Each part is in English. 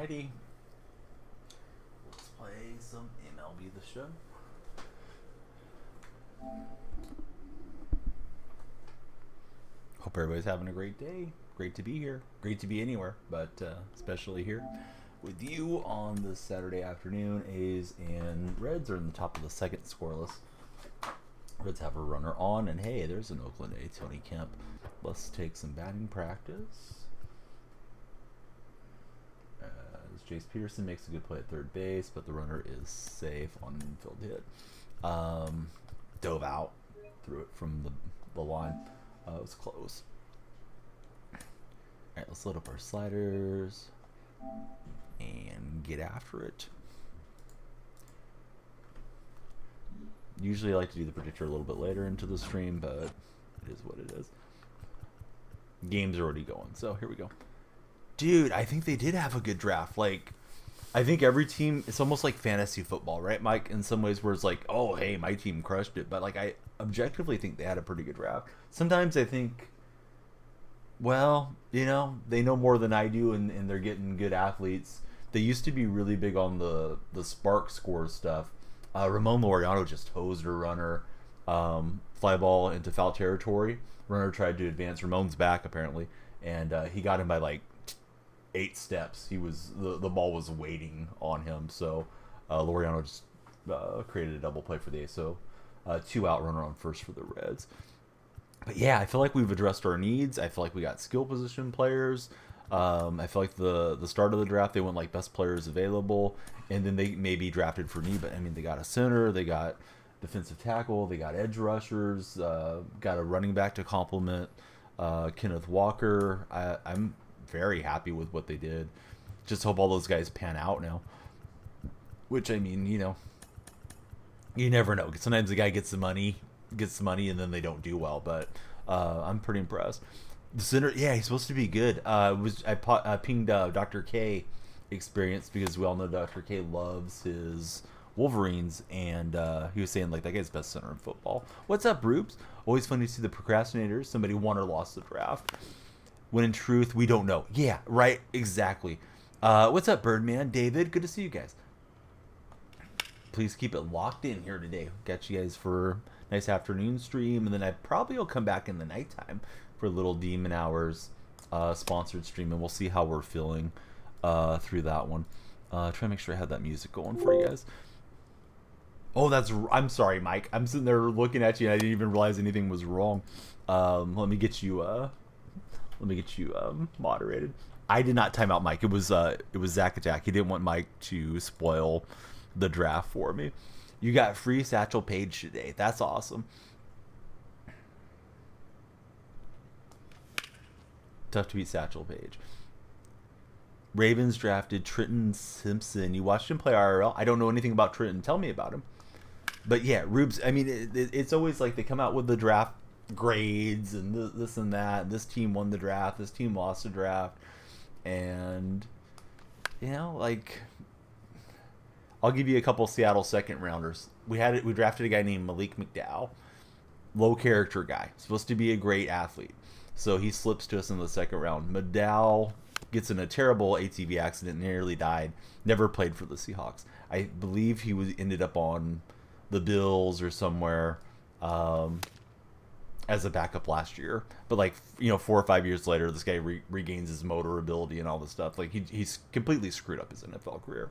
Alrighty. Let's play some MLB The Show. Hope everybody's having a great day. Great to be here. Great to be anywhere, but especially here with you on this Saturday afternoon. A's and Reds are in the top of the second, scoreless. Reds have a runner on, and hey, there's an Oakland A, Tony Kemp. Let's take some batting practice. Jace Peterson makes a good play at third base, but the runner is safe on an infield hit. Dove out, threw it from the line. It was close. All right, let's load up our sliders and get after it. Usually I like to do the predictor a little bit later into the stream, but it is what it is. Game's already going, so here we go. Dude, I think they did have a good draft. Like, I think every team, it's almost like fantasy football, right, Mike? In some ways where it's like, oh, hey, my team crushed it. But, like, I objectively think they had a pretty good draft. Sometimes I think, well, you know, they know more than I do, and they're getting good athletes. They used to be really big on the spark score stuff. Ramon Laureano just hosed a runner, fly ball into foul territory. Runner tried to advance. Ramon's back, apparently. And he got him by, like, 8 steps. He was the ball was waiting on him, so Laureano just created a double play for the A's. So 2-out runner on first for the Reds. But yeah, I feel like we've addressed our needs. I feel like we got skill position players. I feel like the start of the draft they went like best players available, and then they maybe drafted for need. But I mean, they got a center, they got defensive tackle, they got edge rushers, got a running back to complement Kenneth Walker. I'm very happy with what they did. Just hope all those guys pan out now. Which, I mean, you know, you never know. Sometimes the guy gets the money, and then they don't do well. But I'm pretty impressed. The center, yeah, he's supposed to be good. I pinged Dr. K experience because we all know Dr. K loves his Wolverines, and he was saying like that guy's best center in football. What's up, Rubes? Always fun to see the procrastinators. Somebody won or lost the draft. When in truth, we don't know. Yeah, right, exactly. What's up, Birdman? David, good to see you guys. Please keep it locked in here today. Got you guys for a nice afternoon stream, and then I probably will come back in the nighttime for a little Demon Hours sponsored stream, and we'll see how we're feeling through that one. Try to make sure I have that music going for you guys. Oh, I'm sorry, Mike. I'm sitting there looking at you, and I didn't even realize anything was wrong. Let me get you moderated. I did not time out Mike. It was Zach Attack. He didn't want Mike to spoil the draft for me. You got free Satchel Paige today. That's awesome. Tough to beat Satchel Paige. Ravens drafted Trenton Simpson. You watched him play IRL? I don't know anything about Trenton. Tell me about him. But yeah, Rubes, I mean, it's always like they come out with the draft grades and this and that. This team won the draft. This team lost the draft. And, you know, like, I'll give you a couple Seattle second rounders. We drafted a guy named Malik McDowell. Low character guy. Supposed to be a great athlete. So he slips to us in the second round. McDowell gets in a terrible ATV accident, nearly died. Never played for the Seahawks. I believe he ended up on the Bills or somewhere as a backup last year. But, like, you know, 4 or 5 years later, this guy regains his motor ability and all this stuff. Like, he's completely screwed up his NFL career.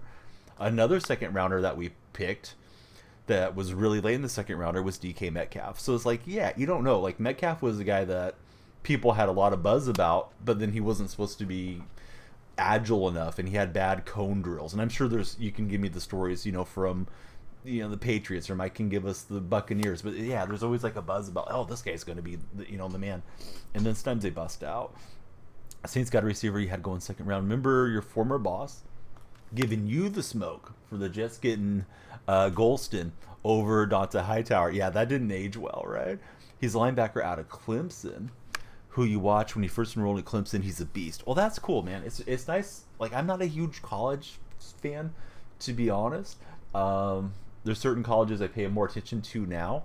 Another second rounder that we picked that was really late in the second rounder was DK Metcalf. So it's like, yeah, you don't know. Like, Metcalf was a guy that people had a lot of buzz about, but then he wasn't supposed to be agile enough, and he had bad cone drills. And I'm sure you can give me the stories, you know, from, you know, the Patriots, or Mike can give us the Buccaneers. But yeah, there's always like a buzz about, oh, this guy's going to be, you know, the man. And then sometimes they bust out. Saints got a receiver you had going second round. Remember your former boss giving you the smoke for the Jets getting Golston over Dante Hightower. Yeah, that didn't age well, right? He's a linebacker out of Clemson, who you watch when he first enrolled at Clemson. He's a beast. Well, that's cool, man. It's nice. Like, I'm not a huge college fan, to be honest. There's certain colleges I pay more attention to now,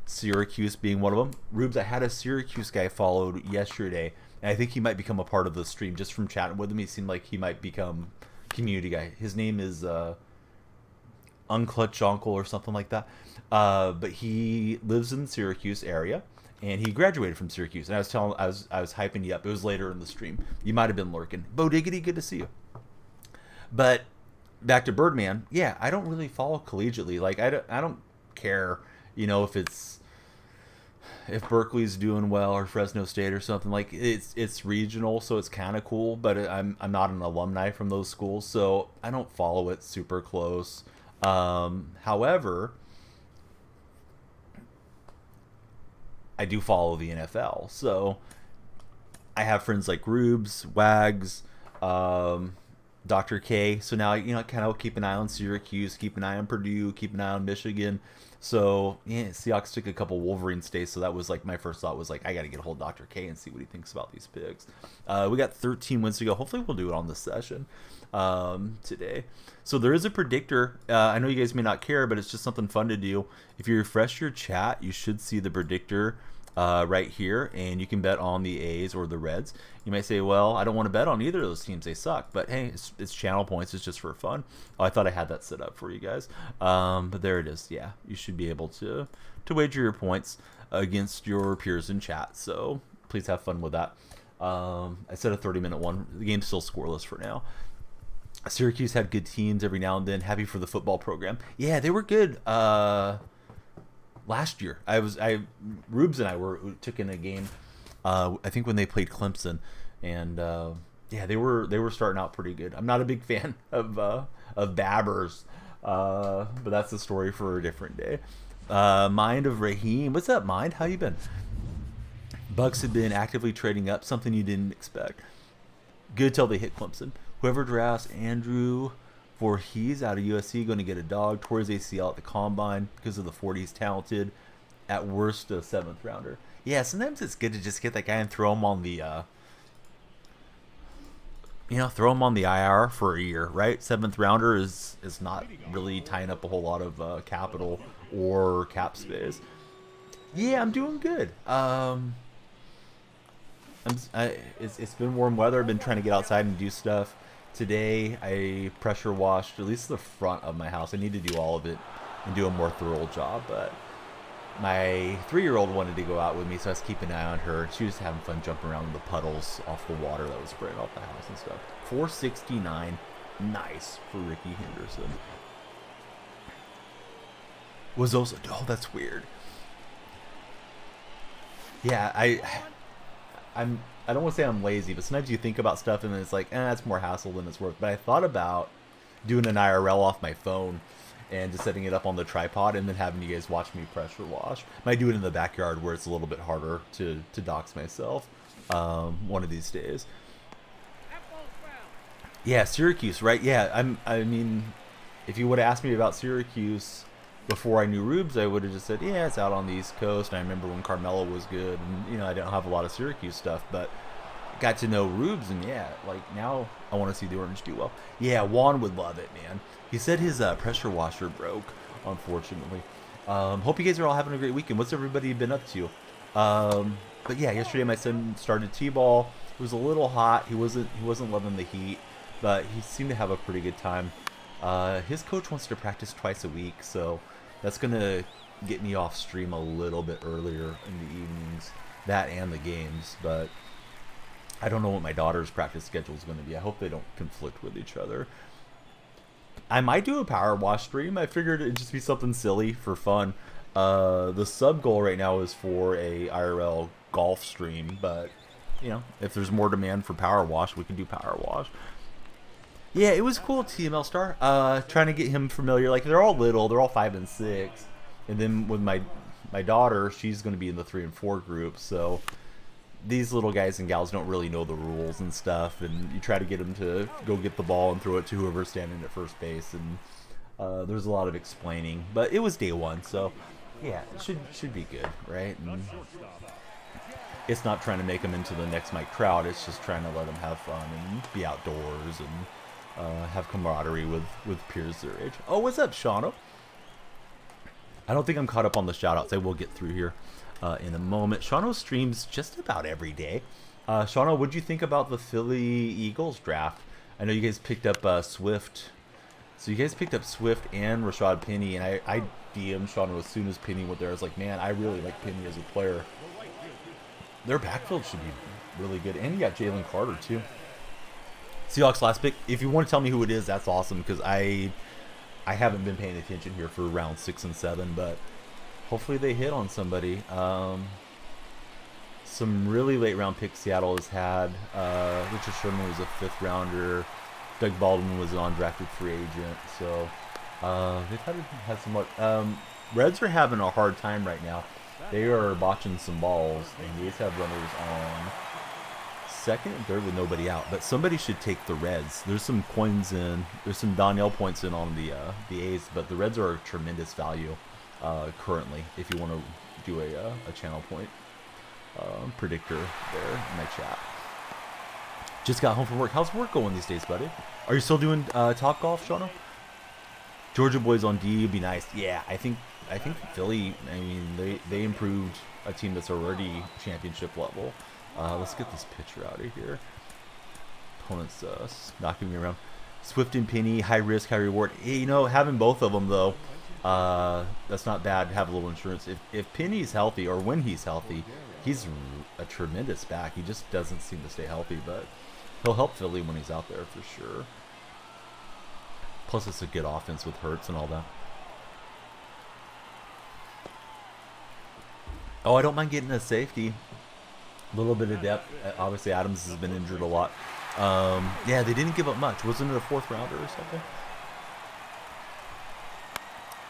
Syracuse being one of them. Rubes, I had a Syracuse guy followed yesterday, and I think he might become a part of the stream just from chatting with him. He seemed like he community guy. His name is Unclutch Uncle or something like that. But he lives in the Syracuse area, and he graduated from Syracuse. And I was hyping you up. It was later in the stream. You might have been lurking. Bo Diggity, good to see you. But back to Birdman. Yeah, I don't really follow collegiately. Like I don't care, if Berkeley's doing well or Fresno State or something. Like it's regional, so it's kind of cool. But I'm not an alumni from those schools, so I don't follow it super close. However, I do follow the NFL, so I have friends like Rubes, Wags, Dr. K. So now I kind of keep an eye on Syracuse, keep an eye on Purdue, keep an eye on Michigan. So yeah, Seahawks took a couple Wolverines days, so that was like my first thought was like I got to get a hold of Dr. K and see what he thinks about these picks. We got 13 wins to go. Hopefully we'll do it on this session today. So there is a predictor. I know you guys may not care, but it's just something fun to do. If you refresh your chat, you should see the predictor right here, and you can bet on the A's or the Reds. You might say, well, I don't want to bet on either of those teams, they suck, but hey, it's channel points, it's just for fun. I thought I had that set up for you guys, but there it is. Yeah, you should be able to wager your points against your peers in chat, so please have fun with that. I set a 30-minute one. The game's still scoreless for now. Syracuse had good teams every now and then. Happy for the football program. Yeah, they were good. Last year, Rubes and I took in a game. I think when they played Clemson, and yeah, they were starting out pretty good. I'm not a big fan of Babbers, but that's a story for a different day. Mind of Raheem, what's up, Mind? How you been? Bucks have been actively trading up, something you didn't expect. Good till they hit Clemson. Whoever drafts Andrew Voorhees out of USC going to get a dog. Tore his ACL at the combine because of the 40s talented. At worst, a 7th rounder. Yeah, sometimes it's good to just get that guy and throw him on the, throw him on the IR for a year, right? 7th rounder is not really tying up a whole lot of capital or cap space. Yeah, I'm doing good. It's been warm weather. I've been trying to get outside and do stuff. Today, I pressure washed at least the front of my house. I need to do all of it and do a more thorough job, but my 3-year-old wanted to go out with me, so I was keeping an eye on her. She was having fun jumping around in the puddles off the water that was spraying off the house and stuff. 469, nice for Ricky Henderson. Was also, oh, that's weird. Yeah, I don't want to say I'm lazy, but sometimes you think about stuff and then it's like, that's more hassle than it's worth. But I thought about doing an IRL off my phone and just setting it up on the tripod and then having you guys watch me pressure wash. I might do it in the backyard where it's a little bit harder to dox myself one of these days. Yeah, Syracuse, right? Yeah, I mean, if you would have asked me about Syracuse before I knew Rubes, I would have just said, yeah, it's out on the East Coast. And I remember when Carmelo was good, and I didn't have a lot of Syracuse stuff, but got to know Rubes, and yeah, like now I want to see the Orange do well. Yeah, Juan would love it, man. He said his pressure washer broke, unfortunately. Hope you guys are all having a great weekend. What's everybody been up to? But yeah, yesterday my son started t-ball. It was a little hot. He wasn't loving the heat, but he seemed to have a pretty good time. His coach wants to practice twice a week, so that's gonna get me off stream a little bit earlier in the evenings, that and the games. But I don't know what my daughter's practice schedule is going to be. I hope they don't conflict with each other. I might do a power wash stream. I figured it'd just be something silly for fun. The sub goal right now is for a IRL golf stream, but if there's more demand for power wash, we can do power wash. Yeah, it was cool, TML Star. Trying to get him familiar. Like, they're all little. They're all 5 and 6. And then with my daughter, she's going to be in the 3 and 4 group. So these little guys and gals don't really know the rules and stuff. And you try to get them to go get the ball and throw it to whoever's standing at first base. And there's a lot of explaining. But it was day 1, so yeah, it should be good, right? And it's not trying to make them into the next Mike Trout. It's just trying to let them have fun and be outdoors and have camaraderie with peers their age. Oh, what's up, Shauno? I don't think I'm caught up on the shout-outs. I will get through here in a moment. Shauno streams just about every day. Shauno, what'd you think about the Philly Eagles draft? I know you guys picked up Swift. So you guys picked up Swift and Rashad Penny, and I DM'd Sean as soon as Penny went there. I was like, man, I really like Penny as a player. Their backfield should be really good. And you got Jalen Carter, too. Seahawks last pick. If you want to tell me who it is, that's awesome, because I haven't been paying attention here for round 6 and 7, but hopefully they hit on somebody. Some really late round picks Seattle has had. Richard Sherman was a 5th rounder. Doug Baldwin was an undrafted free agent. So they've had some luck. Reds are having a hard time right now. They are botching some balls, and they just have runners on 2nd and 3rd with nobody out. But somebody should take the Reds. There's some coins in. There's some Donnell points in on the A's, but the Reds are a tremendous value currently if you want to do a channel point predictor there in my chat. Just got home from work. How's work going these days, buddy? Are you still doing Top Golf, Shawno? Georgia boys on D would be nice. Yeah, I think Philly. I mean, they improved a team that's already championship level. Let's get this pitcher out of here. Opponent's knocking me around. Swift and Penny, high risk, high reward. Hey, you know, having both of them though, that's not bad to have a little insurance. If Penny's healthy, or when he's healthy, he's a tremendous back. He just doesn't seem to stay healthy, but he'll help Philly when he's out there for sure. Plus, it's a good offense with Hurts and all that. Oh, I don't mind getting a safety. A little bit of depth. Obviously, Adams has been injured a lot. Yeah, they didn't give up much. Wasn't it a 4th rounder or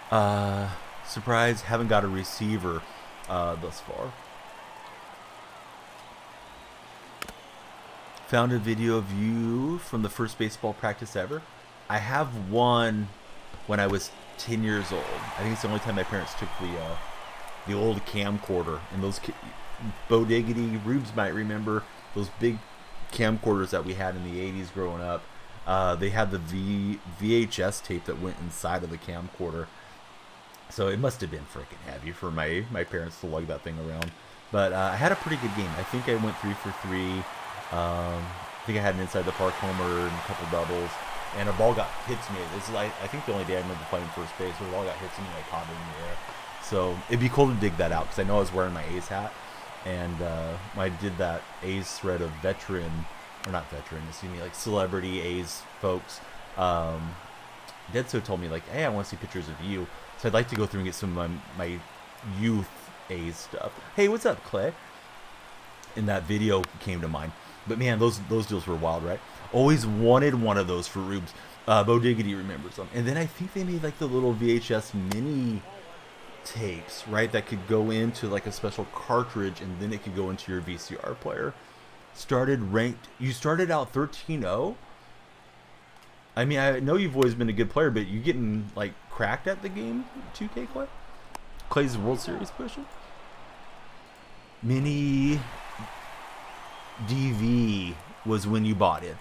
something? Surprise, haven't got a receiver thus far. Found a video of you from the first baseball practice ever. I have one when I was 10 years old. I think it's the only time my parents took the old camcorder. And those Bo Diggity, Rubes might remember those big camcorders that we had in the 80s growing up. They had the VHS tape that went inside of the camcorder. So it must have been freaking heavy for my parents to lug that thing around. But I had a pretty good game. I think I went 3 for 3. I think I had an inside the park homer and a couple doubles. And a ball got hit to me. This is I think the only day I remember playing first base where the ball got hit to me and I caught it in the air. So it'd be cool to dig that out because I know I was wearing my A's hat. And when I did that A's thread of like celebrity A's folks, Deadso told me, like, hey, I want to see pictures of you. So I'd like to go through and get some of my youth A's stuff. Hey, what's up, Clay? And that video came to mind. But man, those deals were wild, right? Always wanted one of those for Rubes. Bo Diggity remembers them. And then I think they made like the little VHS mini tapes, right? That could go into like a special cartridge and then it could go into your VCR player. You started out 13-0? I mean, I know you've always been a good player, but you getting like cracked at the game, 2K Clay? Clay's World Series pushing? Mini DV was when you bought it.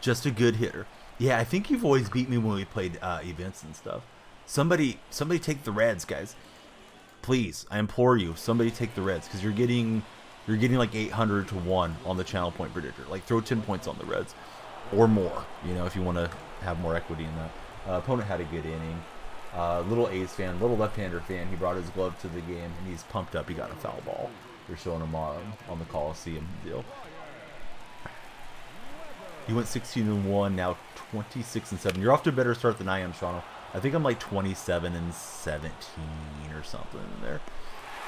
Just a good hitter. Yeah, I think you've always beat me when we played events and stuff. Somebody take the Reds, guys. Please, I implore you. Somebody take the Reds because you're getting like 800 to 1 on the channel point predictor. Like throw 10 points on the Reds or more. You know, if you want to have more equity in that. Opponent had a good inning. Little A's fan, little left-hander fan. He brought his glove to the game and he's pumped up. He got a foul ball. They're showing him on the Coliseum deal. He went 16-1, now 26-7. You're off to a better start than I am, Sean. I think I'm like 27-17 or something in there.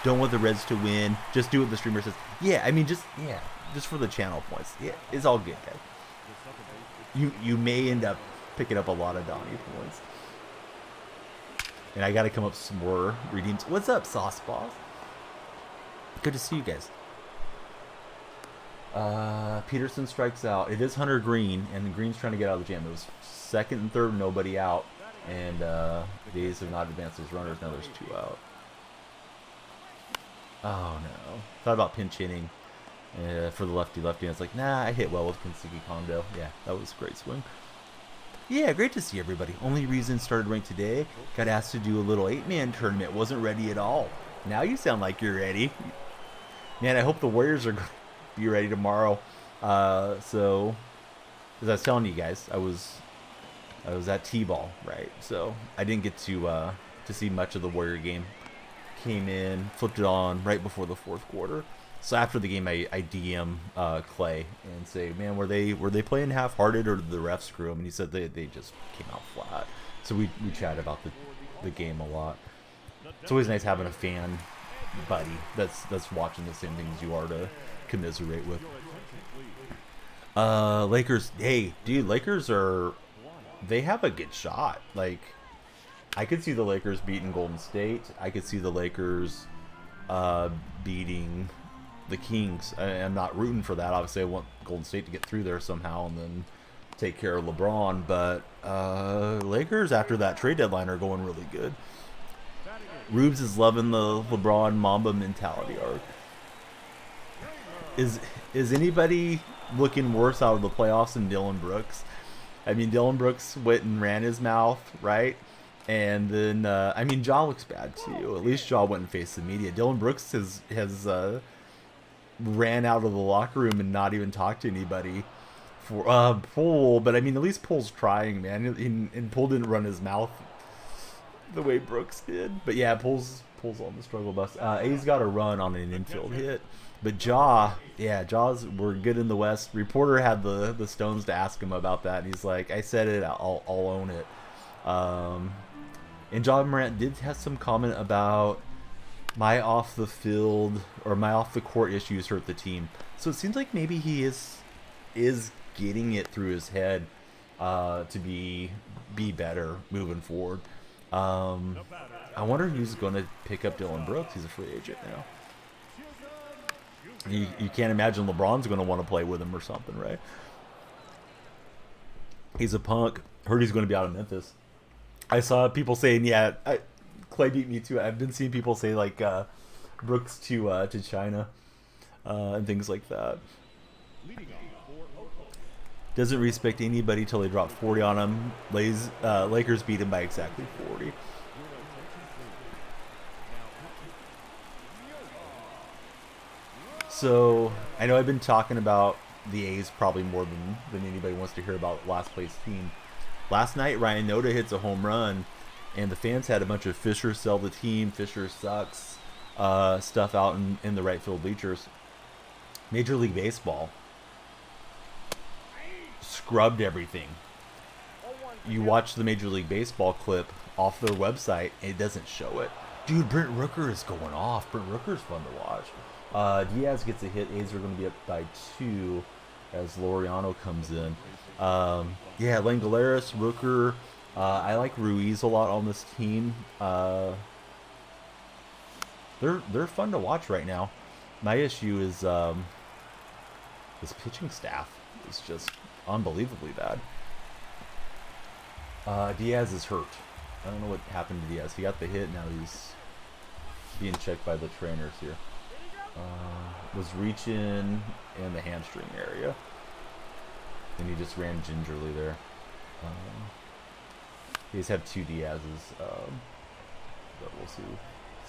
Don't want the Reds to win. Just do what the streamer says. Yeah, I mean, just for the channel points. Yeah, it's all good, guys. You may end up picking up a lot of Donnie points. And I got to come up with some more redeems. What's up, Sauce Boss? Good to see you guys. Peterson strikes out. It is Hunter Green, and Green's trying to get out of the jam. It was 2nd and 3rd, nobody out, and the A's have not advanced as runners. Now there's 2 out. Oh no! Thought about pinch hitting for the lefty. And it's like, nah, I hit well with Kensuke Kondo. Yeah, that was a great swing. Yeah, great to see everybody. Only reason started ranked today. Got asked to do a little 8-man tournament. Wasn't ready at all. Now you sound like you're ready. Man, I hope the Warriors are going to be ready tomorrow. So as I was telling you guys, I was at T-ball, right? So I didn't get to see much of the Warrior game. Came in, flipped it on right before the fourth quarter. So after the game, I DM Clay and say, man, were they playing half-hearted or did the refs screw them? And he said they just came out flat. So we chatted about the game a lot. It's always nice having a fan buddy that's watching the same things you are to commiserate with. Lakers, hey, dude, Lakers they have a good shot. Like, I could see the Lakers beating Golden State. I could see the Lakers beating the Kings. I'm not rooting for that. Obviously, I want Golden State to get through there somehow and then take care of LeBron. But Lakers, after that trade deadline, are going really good. Rubes is loving the LeBron Mamba mentality arc. Is anybody looking worse out of the playoffs than Dylan Brooks? I mean, Dylan Brooks went and ran his mouth, right? And then, I mean, Ja looks bad too. At least Ja went and faced the media. Dylan Brooks has ran out of the locker room and not even talked to anybody for Poole. But I mean, at least Poole's trying, man. And Poole didn't run his mouth the way Brooks did. But yeah, Poole's on the struggle bus. A's got a run on an infield hit. But Jaws were good in the West. Reporter had the stones to ask him about that, and he's like, I said it, I'll own it. And John Morant did have some comment about my off the field or my off the court issues hurt the team. So it seems like maybe he is getting it through his head to be better moving forward. I wonder who's going to pick up Dylan Brooks. He's a free agent now. You can't imagine LeBron's going to want to play with him or something, right? He's a punk. Heard he's going to be out of Memphis. I saw people saying, Clay beat me too. I've been seeing people say like Brooks to China and things like that. Doesn't respect anybody till they drop 40 on him. Lakers beat him by exactly 40. So I know I've been talking about the A's probably more than anybody wants to hear about last place team. Last night, Ryan Noda hits a home run, and the fans had a bunch of Fisher sell the team, Fisher sucks stuff out in the right field bleachers. Major League Baseball scrubbed everything. You watch the Major League Baseball clip off their website, and it doesn't show it. Dude, Brent Rooker is going off. Brent Rooker's fun to watch. Diaz gets a hit. A's are going to be up by 2 as Laureano comes in. Langolaris, Rooker. I like Ruiz a lot on this team. They're fun to watch right now. My issue is this pitching staff is just unbelievably bad. Diaz is hurt. I don't know what happened to Diaz. He got the hit. Now he's being checked by the trainers here. Was reaching in the hamstring area, and he just ran gingerly there. He just have 2 Diaz's, but we'll see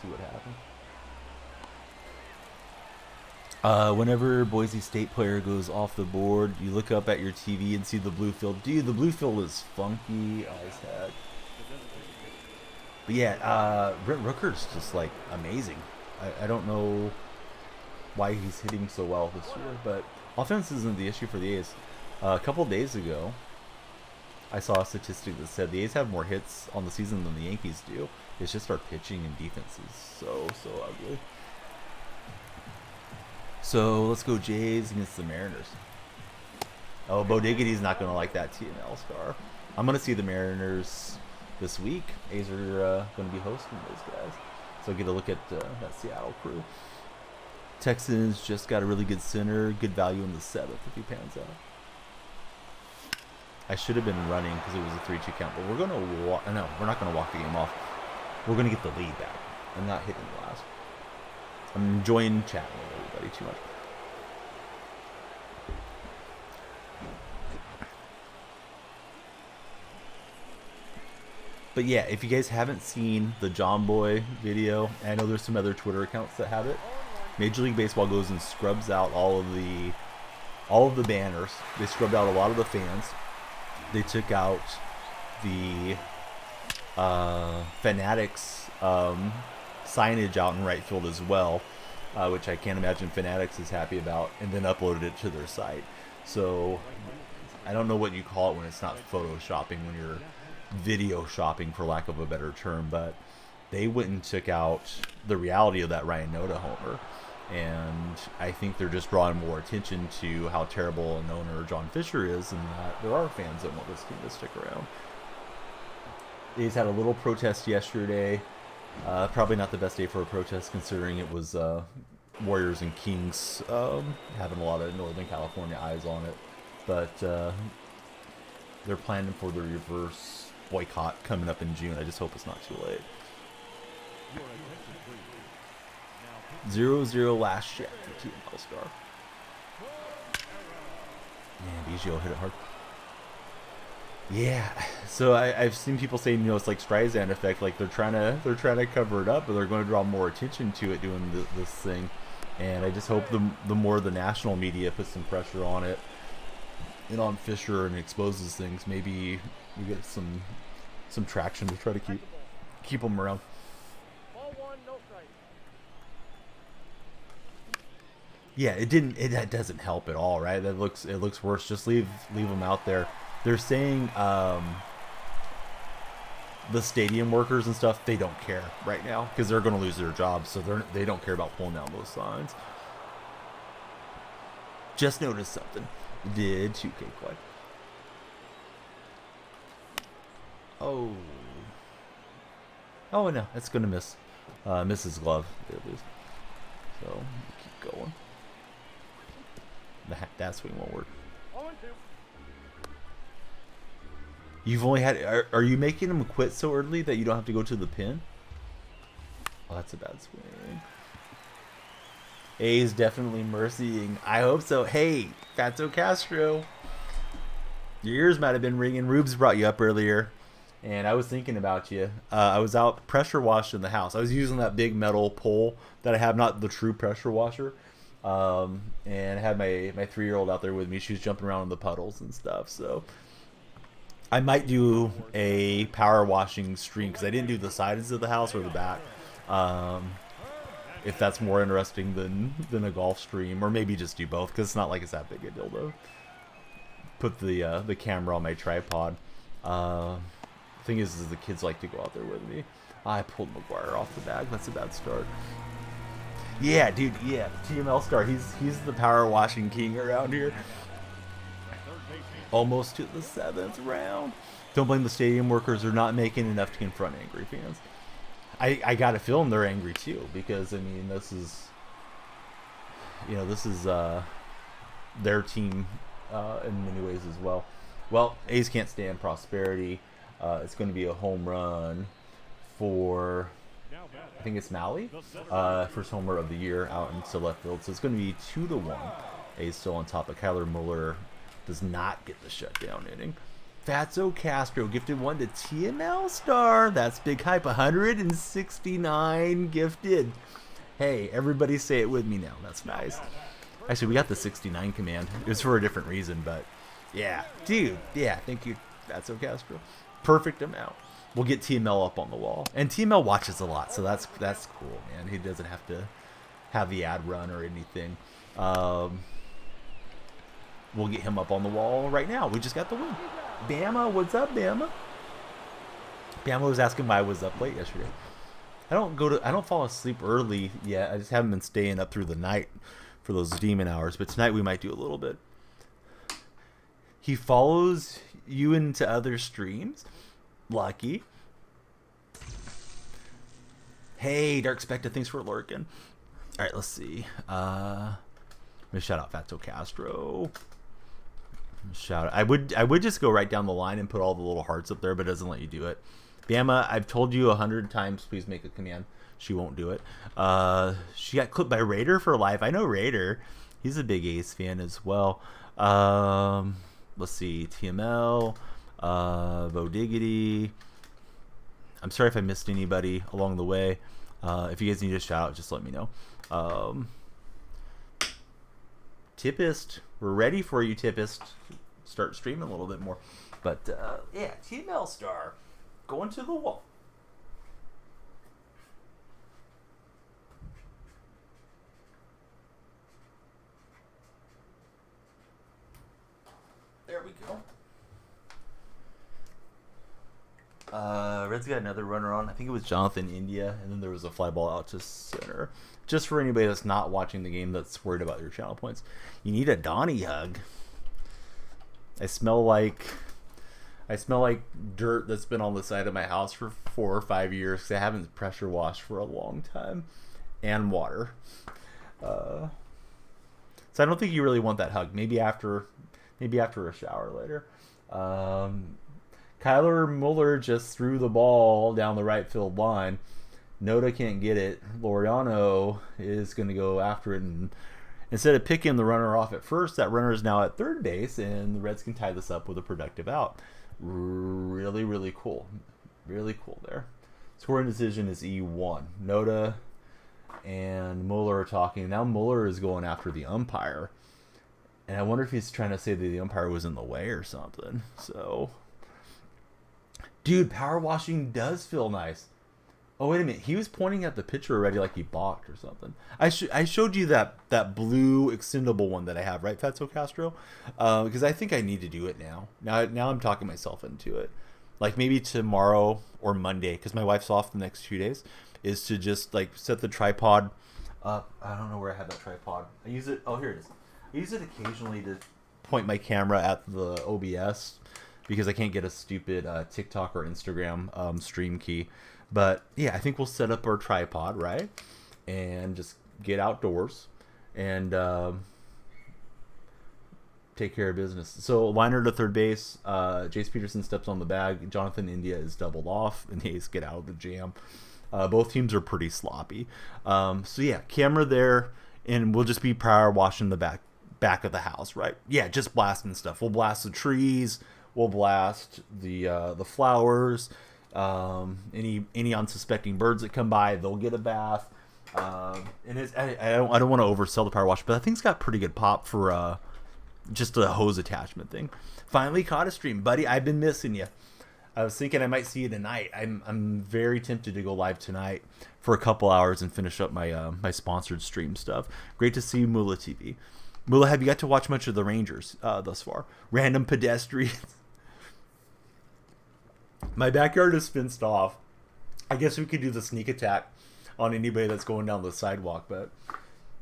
what happens. Whenever Boise State player goes off the board, you look up at your TV and see the blue field. Dude, the blue field is funky as heck. But yeah, Brent Rooker's just like amazing. I don't know why he's hitting so well this year, but offense isn't the issue for the A's. A couple days ago, I saw a statistic that said the A's have more hits on the season than the Yankees do. It's just our pitching and defense is so ugly. So let's go Jays against the Mariners. Oh, Bo Diggity's not going to like that TNL star. I'm going to see the Mariners this week. A's are going to be hosting those guys, so get a look at that Seattle crew. Texans just got a really good center, good value in the 7th if he pans out. I should have been running because it was a 3-2 count, but we're going to walk. No, we're not going to walk the game off. We're going to get the lead back. I'm not hitting the last. I'm enjoying chatting with everybody too much. But yeah, if you guys haven't seen the John Boy video, I know there's some other Twitter accounts that have it. Major League Baseball goes and scrubs out all of the all of the banners. They scrubbed out a lot of the fans. They took out the Fanatics signage out in right field as well, which I can't imagine Fanatics is happy about, and then uploaded it to their site. So I don't know what you call it when it's not photoshopping, when you're video shopping, for lack of a better term, but they went and took out the reality of that Ryan Noda homer. And I think they're just drawing more attention to how terrible an owner John Fisher is, and that there are fans that want this team to stick around. A's had a little protest yesterday. Probably not the best day for a protest, considering it was Warriors and Kings having a lot of Northern California eyes on it. But they're planning for the reverse boycott coming up in June. I just hope it's not too late. 0-0 last check for Team All-Star. Man, Biggio hit it hard. Yeah, so I've seen people saying, it's like Streisand effect, like they're trying to cover it up, but they're going to draw more attention to it doing this thing. And I just hope the more the national media puts some pressure on it and on Fisher and exposes things, maybe we get some traction to try to keep them around. Yeah, it doesn't help at all, right? It looks worse. Just leave them out there. They're saying the stadium workers and stuff, they don't care right now because they're going to lose their jobs, so they don't care about pulling down those signs. Just noticed something. Did 2K quite? Oh no, it's going to miss. Miss his glove at least. So keep going. That swing won't work. You've only had... Are you making him quit so early that you don't have to go to the pin? Oh, that's a bad swing. A's definitely mercying. I hope so. Hey, Fatso Castro. Your ears might have been ringing. Rubes brought you up earlier, and I was thinking about you. I was out pressure washing the house. I was using that big metal pole that I have, not the true pressure washer. And I had my 3-year-old out there with me. She was jumping around in the puddles and stuff. So I might do a power washing stream because I didn't do the sides of the house or the back. If that's more interesting than a golf stream, or maybe just do both because it's not like it's that big a deal to put the camera on my tripod. Thing is the kids like to go out there with me. I pulled McGuire off the bag. That's a bad start. Yeah, dude. Yeah, TML star. He's the power washing king around here. Almost to the 7th round. Don't blame the stadium workers. They're not making enough to confront angry fans. I got a feeling they're angry too, because I mean this is their team in many ways as well. Well, A's can't stand prosperity. It's going to be a home run for, I think it's Malley, first homer of the year out into left field. So it's going to be 2-1. A's still on top, but Kyler Mueller does not get the shutdown inning. Fatso Castro gifted one to TML star. That's big hype. 169 gifted. Hey, everybody say it with me now. That's nice. Actually, we got the 69 command. It was for a different reason, but yeah. Dude, yeah, thank you, Fatso Castro. Perfect amount. We'll get TML up on the wall. And TML watches a lot, so that's cool, man. He doesn't have to have the ad run or anything. We'll get him up on the wall right now. We just got the win. Bama, what's up, Bama? Bama was asking why I was up late yesterday. I don't fall asleep early yet. I just haven't been staying up through the night for those demon hours. But tonight we might do a little bit. He follows you into other streams. Lucky. Hey, Dark Spectre, thanks for lurking. All right, let's see. I'm gonna shout out Fatso Castro. Shout out. I would just go right down the line and put all the little hearts up there, but it doesn't let you do it. Bama, I've told you 100 times, please make a command. She won't do it. She got clipped by Raider for life. I know Raider. He's a big Ace fan as well. Let's see. TML. Bo Diggity. I'm sorry if I missed anybody along the way. If you guys need a shout out, just let me know. Tipist. we're ready for you, Tippist. Start streaming a little bit more. But yeah, Team L-Star going to the wall. There we go. Reds got another runner on. I think it was Jonathan India, and then there was a fly ball out to center. Just for anybody that's not watching the game that's worried about your channel points, you need a Donnie hug. I smell like dirt that's been on the side of my house for 4 or 5 years because I haven't pressure washed for a long time, and water. So I don't think you really want that hug. Maybe after a shower later. Kyler Muller just threw the ball down the right field line. Noda can't get it. Laureano is going to go after it, and instead of picking the runner off at first, that runner is now at third base, and the Reds can tie this up with a productive out. Really, really cool. Really cool there. Scoring decision is E1. Noda and Muller are talking. Now Muller is going after the umpire. And I wonder if he's trying to say that the umpire was in the way or something. So, dude, power washing does feel nice. Oh, wait a minute. He was pointing at the pitcher already like he balked or something. I showed you that blue extendable one that I have, right, Fatso Castro? Because I think I need to do it now. Now I'm talking myself into it. Like maybe tomorrow or Monday, because my wife's off the next 2 days, is to just like set the tripod up. I don't know where I have that tripod. I use it. Oh, here it is. I use it occasionally to point my camera at the OBS because I can't get a stupid TikTok or Instagram stream key. But yeah, I think we'll set up our tripod, right? And just get outdoors and take care of business. So liner to third base. Jace Peterson steps on the bag. Jonathan India is doubled off, and the A's get out of the jam. Both teams are pretty sloppy. So yeah, camera there, and we'll just be power washing the back of the house, right? Yeah, just blasting stuff. We'll blast the trees. We'll blast the flowers. Any unsuspecting birds that come by, they'll get a bath. And I don't want to oversell the power wash, but I think it's got pretty good pop for just a hose attachment thing. Finally caught a stream, buddy. I've been missing you. I was thinking I might see you tonight. I'm very tempted to go live tonight for a couple hours and finish up my my sponsored stream stuff. Great to see you, Mula TV. Mula, have you got to watch much of the Rangers thus far? Random pedestrians. My backyard is fenced off. I guess we could do the sneak attack on anybody that's going down the sidewalk, but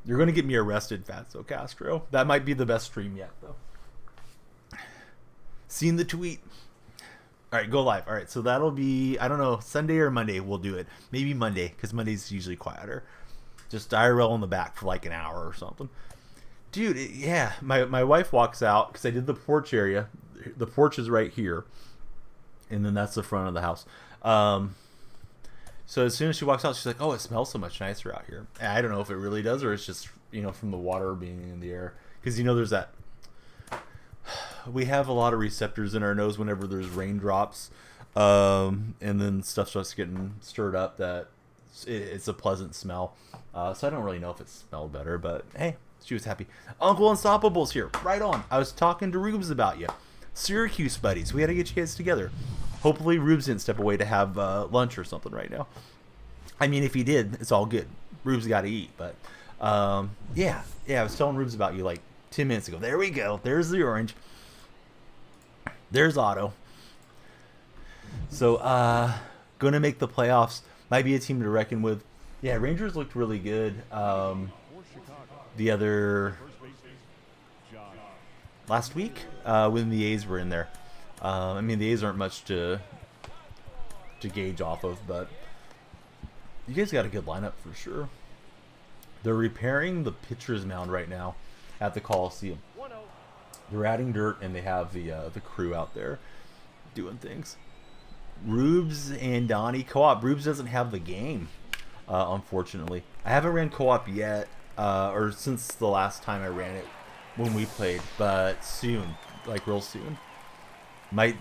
you're going to get me arrested, Fatso Castro. That might be the best stream yet, though. Seen the tweet. All right, go live. All right, so that'll be, I don't know, Sunday or Monday we'll do it. Maybe Monday, because Monday's usually quieter. Just IRL in the back for like an hour or something. Dude, yeah, my wife walks out, because I did the porch area. The porch is right here. And then that's the front of the house. So as soon as she walks out, she's like, oh, it smells so much nicer out here. And I don't know if it really does or it's just, from the water being in the air. Because, there's that. We have a lot of receptors in our nose whenever there's raindrops. And then stuff starts getting stirred up that it's a pleasant smell. So I don't really know if it smelled better. But, hey, she was happy. Uncle Unstoppable's here. Right on. I was talking to Rubes about you. Syracuse buddies. We got to get you guys together. Hopefully Rubes didn't step away to have lunch or something right now. I mean, if he did, it's all good. Rubes got to eat. But, yeah, I was telling Rubes about you like 10 minutes ago. There we go. There's the orange. There's Otto. So, going to make the playoffs. Might be a team to reckon with. Yeah, Rangers looked really good. The other... last week when the A's were in there. I mean, the A's aren't much to gauge off of, but you guys got a good lineup for sure. They're repairing the pitcher's mound right now at the Coliseum. They're adding dirt, and they have the crew out there doing things. Rubes and Donnie co-op. Rubes doesn't have the game, unfortunately. I haven't ran co-op yet, or since the last time I ran it when we played, but soon, like real soon. I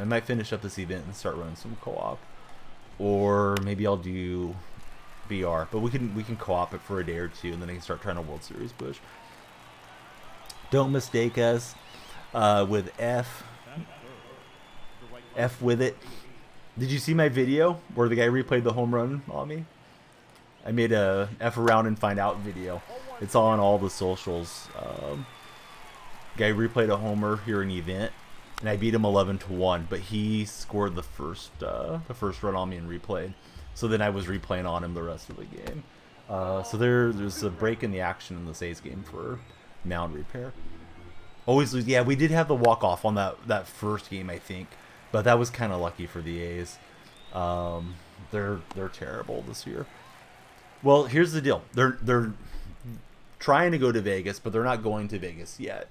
might finish up this event and start running some co-op, or maybe I'll do VR. But we can co-op it for a day or two, and then I can start trying to World Series push. Don't mistake us with F with it. Did you see my video where the guy replayed the home run on me? I made a F around and find out video. It's on all the socials. Guy replayed a homer here in the event, and I beat him 11-1. But he scored the first run on me and replayed. So then I was replaying on him the rest of the game. So there's a break in the action in this A's game for mound repair. Always lose. Yeah, we did have the walk off on that first game, I think, but that was kind of lucky for the A's. They're terrible this year. Well, here's the deal. They're trying to go to Vegas, but they're not going to Vegas yet.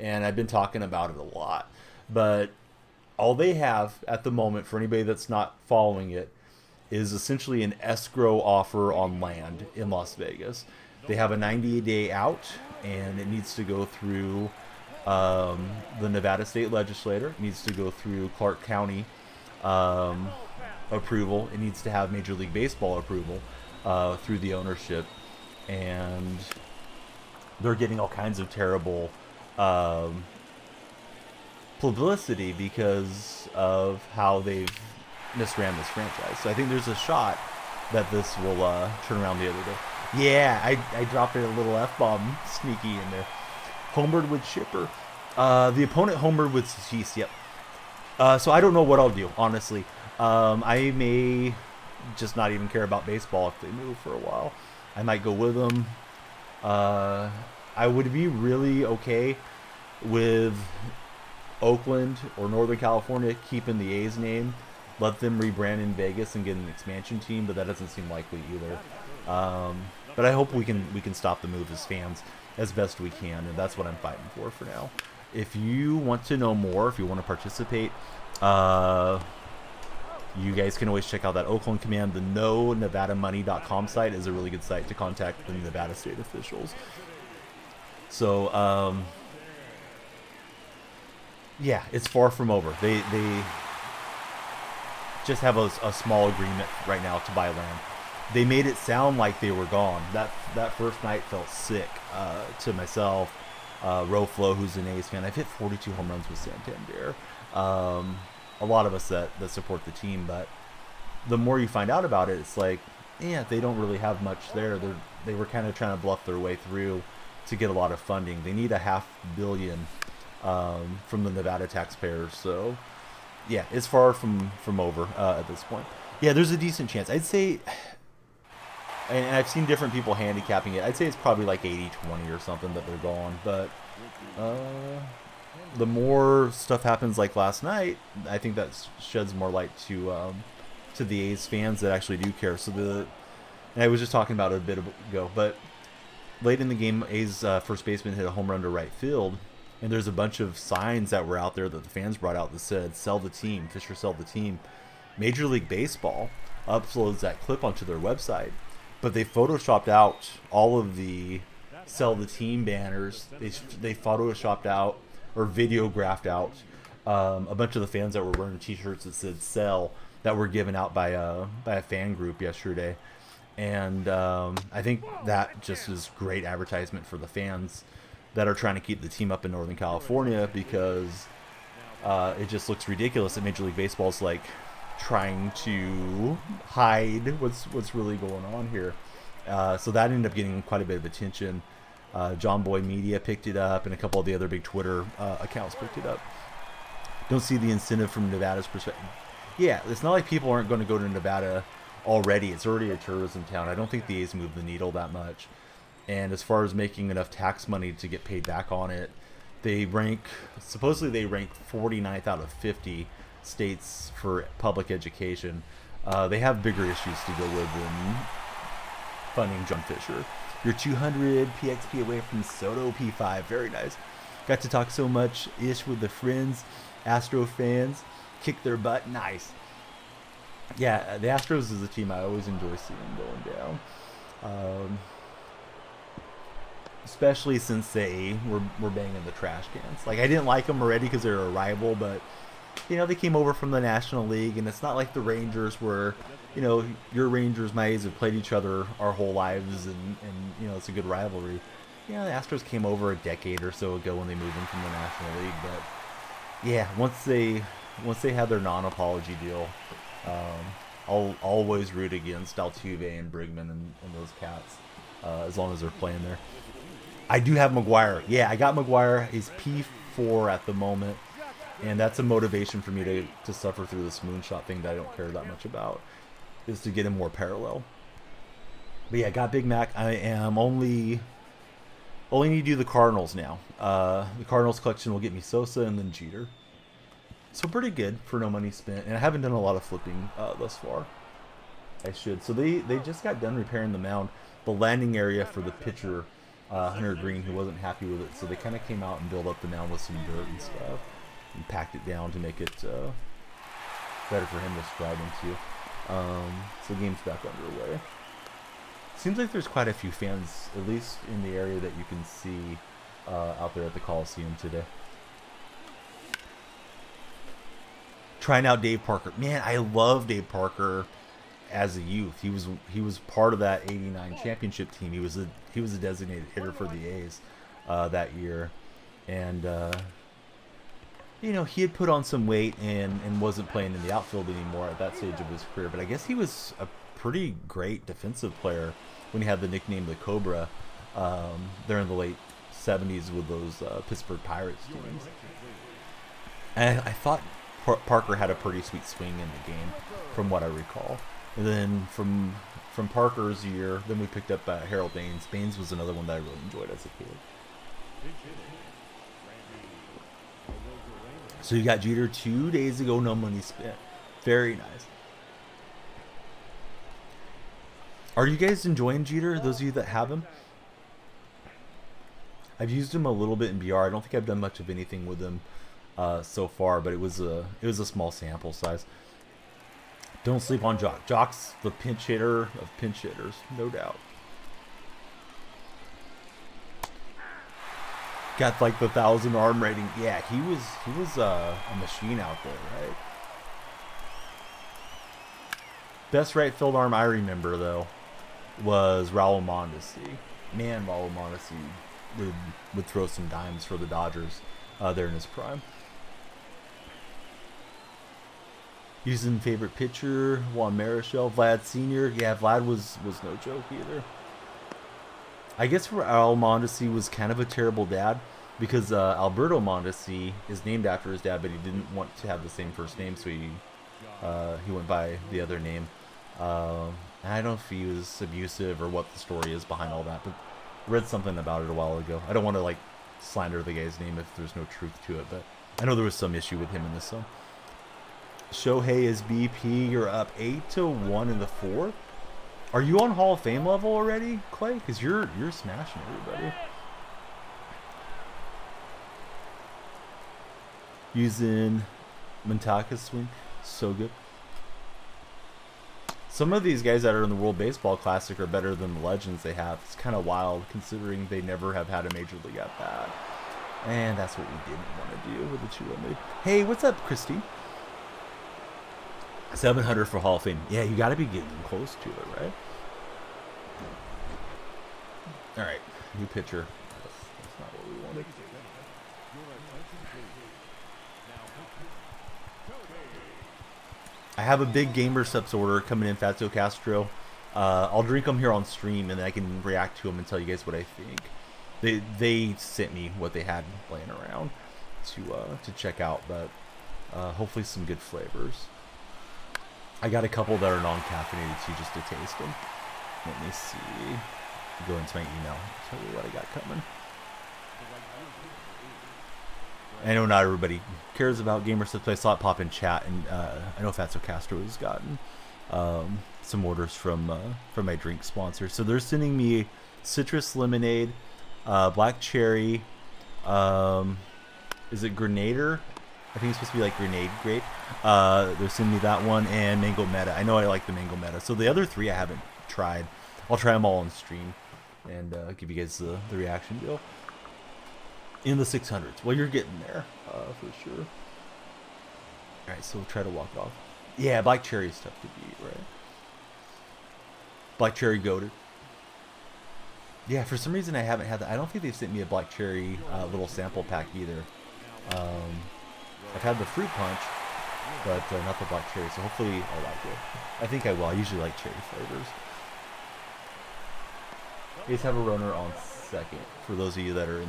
And I've been talking about it a lot. But all they have at the moment, for anybody that's not following it, is essentially an escrow offer on land in Las Vegas. They have a 90-day out, and it needs to go through the Nevada State Legislature. It needs to go through Clark County approval. It needs to have Major League Baseball approval through the ownership. And they're getting all kinds of terrible publicity because of how they've misran this franchise. So I think there's a shot that this will turn around the other day. Yeah, I dropped a little F-bomb sneaky in there. Homered with Chipper. The opponent homered with Tatis, yep. So I don't know what I'll do, honestly. I may just not even care about baseball if they move for a while. I might go with them. I would be really okay with Oakland or Northern California keeping the A's name. Let them rebrand in Vegas and get an expansion team, but that doesn't seem likely either. But I hope we can stop the move as fans as best we can, and that's what I'm fighting for now. If you want to know more, if you want to participate, you guys can always check out that Oakland command. The KnowNevadaMoney.com site is a really good site to contact the Nevada state officials. So, yeah, it's far from over. They just have a small agreement right now to buy land. They made it sound like they were gone. That first night felt sick to myself. Roflo, who's an A's fan, I've hit 42 home runs with Santander. A lot of us that support the team, but the more you find out about it, it's like, yeah, they don't really have much there. They were kind of trying to bluff their way through to get a lot of funding. They need $500 million from the Nevada taxpayers. So, yeah, it's far from over at this point. Yeah, there's a decent chance. I'd say, and I've seen different people handicapping it, I'd say it's probably like 80-20 or something that they're gone. But the more stuff happens like last night, I think that sheds more light to the A's fans that actually do care. So and I was just talking about it a bit ago, but late in the game, A's first baseman hit a home run to right field, and there's a bunch of signs that were out there that the fans brought out that said, "Sell the team, Fisher, sell the team." Major League Baseball uploads that clip onto their website, but they photoshopped out all of the "Sell the Team" banners. They photoshopped out or videographed out a bunch of the fans that were wearing T-shirts that said "Sell" that were given out by a fan group yesterday. And I think that just is great advertisement for the fans that are trying to keep the team up in Northern California, because it just looks ridiculous that Major League Baseball is like trying to hide what's really going on here. So that ended up getting quite a bit of attention. John Boy Media picked it up, and a couple of the other big Twitter accounts picked it up. Don't see the incentive from Nevada's perspective. Yeah, it's not like people aren't going to go to Nevada already. It's already a tourism town. I don't think the A's move the needle that much. And as far as making enough tax money to get paid back on it, supposedly they rank 49th out of 50 states for public education. They have bigger issues to deal with than funding John Fisher. You're 200 PXP away from Soto P5. Very nice. Got to talk so much ish with the friends, Astro fans. Kick their butt. Nice. Yeah, the Astros is a team I always enjoy seeing going down. Especially since they were banging the trash cans. Like, I didn't like them already because they're a rival, but, you know, they came over from the National League, and it's not like the Rangers were, you know, your Rangers, my A's have played each other our whole lives, and you know, it's a good rivalry. yeah, the Astros came over a decade or so ago when they moved them from the National League. But yeah, once they had their non-apology deal, I'll always root against Altuve and Bregman and those cats as long as they're playing there. I do have McGuire. Yeah, I got McGuire. He's P4 at the moment. And that's a motivation for me to suffer through this Moonshot thing that I don't care that much about, is to get him more parallel. But yeah, I got Big Mac. I am only need to do the Cardinals now. The Cardinals collection will get me Sosa and then Jeter. So pretty good for no money spent. And I haven't done a lot of flipping thus far. I should. So they just got done repairing the mound. The landing area for the pitcher, Hunter Green, who wasn't happy with it. So they kind of came out and built up the mound with some dirt and stuff. And packed it down to make it better for him to stride into. So the game's back underway. Seems like there's quite a few fans, at least in the area that you can see out there at the Coliseum today. Trying out Dave Parker. Man, I love Dave Parker as a youth. He was part of that '89 championship team. He was a designated hitter for the A's that year, and he had put on some weight and wasn't playing in the outfield anymore at that stage of his career. But I guess he was a pretty great defensive player when he had the nickname the Cobra there in the late 70s with those Pittsburgh Pirates teams. And I thought Parker had a pretty sweet swing in the game, from what I recall. And then from Parker's year, then we picked up Harold Baines. Baines was another one that I really enjoyed as a kid. So you got Jeter 2 days ago, no money spent. Very nice. Are you guys enjoying Jeter, those of you that have him? I've used him a little bit in BR. I don't think I've done much of anything with him so far, but it was a small sample size. Don't sleep on Jock. Jock's the pinch hitter of pinch hitters, no doubt. Got like the 1,000 arm rating. Yeah, he was a machine out there, right? Best right field arm I remember though was Raul Mondesi. Man, Raul Mondesi would throw some dimes for the Dodgers there in his prime. Using favorite pitcher, Juan Marichal, Vlad Sr. Yeah, Vlad was no joke either. I guess Raul Mondesi was kind of a terrible dad because Alberto Mondesi is named after his dad, but he didn't want to have the same first name, so he went by the other name. I don't know if he was abusive or what the story is behind all that, but I read something about it a while ago. I don't want to slander the guy's name if there's no truth to it, but I know there was some issue with him in this song. Shohei is BP. You're up 8-1 in the fourth. Are you on Hall of Fame level already, Clay? Because you're smashing everybody. Using Mintaka's swing, so good. Some of these guys that are in the World Baseball Classic are better than the legends they have. It's kind of wild considering they never have had a major league at bat. And that's what we didn't want to do with the 2-1 lead. Hey, what's up, Christine? 700 for Hall of Fame. Yeah, you got to be getting close to it, right? All right, new pitcher. That's not what we wanted. I have a big Gamer Subs order coming in, Fatso Castro. I'll drink them here on stream, and then I can react to them and tell you guys what I think. They sent me what they had laying around to check out, but hopefully some good flavors. I got a couple that are non-caffeinated too, just to taste them. Let me see. Go into my email. Tell you what I got coming. I know not everybody cares about Gamer Subs. I saw it pop in chat, and I know Fatso Castro has gotten some orders from my drink sponsor. So they're sending me citrus lemonade, black cherry. Is it Grenader? I think it's supposed to be like grenade grape. They're sending me that one, and mango meta. I know I like the mango meta. So the other three I haven't tried. I'll try them all on stream and give you guys the reaction deal. In the 600s. Well, you're getting there for sure. All right, so we'll try to walk it off. Yeah, black cherry is tough to beat, right? Black cherry goated. Yeah, for some reason I haven't had that. I don't think they've sent me a black cherry little sample pack either. Um, I've had the fruit punch, but not the black cherry. So hopefully I like it. I think I will. I usually like cherry flavors. You guys have a runner on second for those of you that are in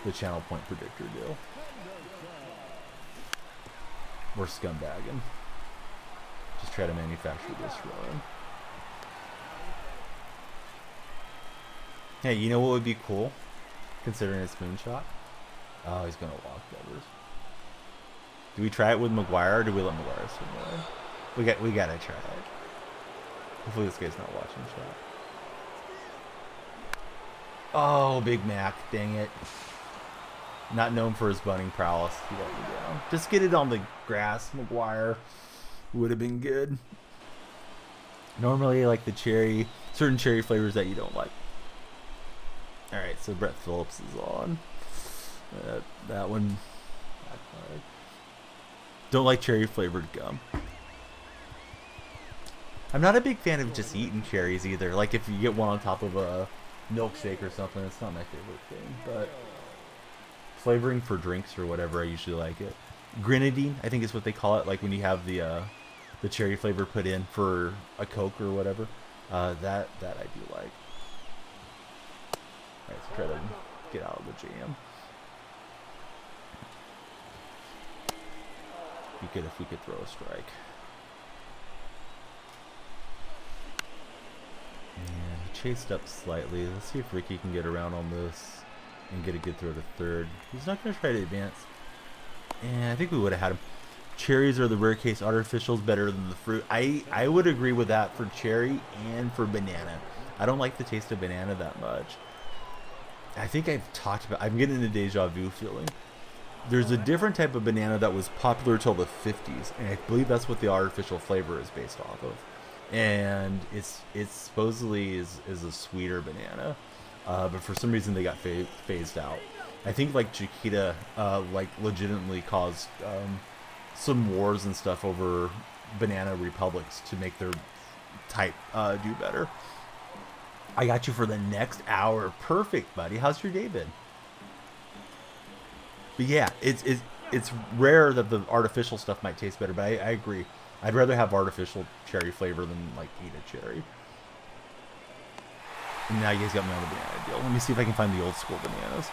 the channel point predictor deal. We're scumbagging. Just try to manufacture this run. Hey, you know what would be cool? Considering it's Moonshot? Oh, he's going to walk Devers. Do we try it with McGuire or do we let McGuire swim away? We gotta try it. Hopefully this guy's not watching shot. Oh, Big Mac. Dang it. Not known for his bunting prowess. He let me down. Just get it on the grass, McGuire. Would have been good. Normally, like the cherry, certain cherry flavors that you don't like. Alright, so Brett Phillips is on. That one. Don't like cherry flavored gum. I'm not a big fan of just eating cherries either. Like if you get one on top of a milkshake or something, it's not my favorite thing. But flavoring for drinks or whatever, I usually like it. Grenadine, I think is what they call it. Like when you have the cherry flavor put in for a Coke or whatever. That I do like. Alright, so try to get out of the jam. Be good if we could throw a strike. And he chased up slightly. Let's see if Ricky can get around on this and get a good throw to third. He's not going to try to advance. And I think we would have had him. Cherries are the rare case. Artificial's better than the fruit. I would agree with that for cherry and for banana. I don't like the taste of banana that much. I think I've talked about... I'm getting a deja vu feeling. There's a different type of banana that was popular till the 50s, and I believe that's what the artificial flavor is based off of. And it's supposedly is a sweeter banana, but for some reason they got phased out. I think like Chiquita like legitimately caused some wars and stuff over banana republics to make their type do better. I got you for the next hour. Perfect, buddy. How's your day been? But yeah, it's rare that the artificial stuff might taste better, but I agree. I'd rather have artificial cherry flavor than like eat a cherry. And now you guys got me on the banana deal. Let me see if I can find the old school bananas.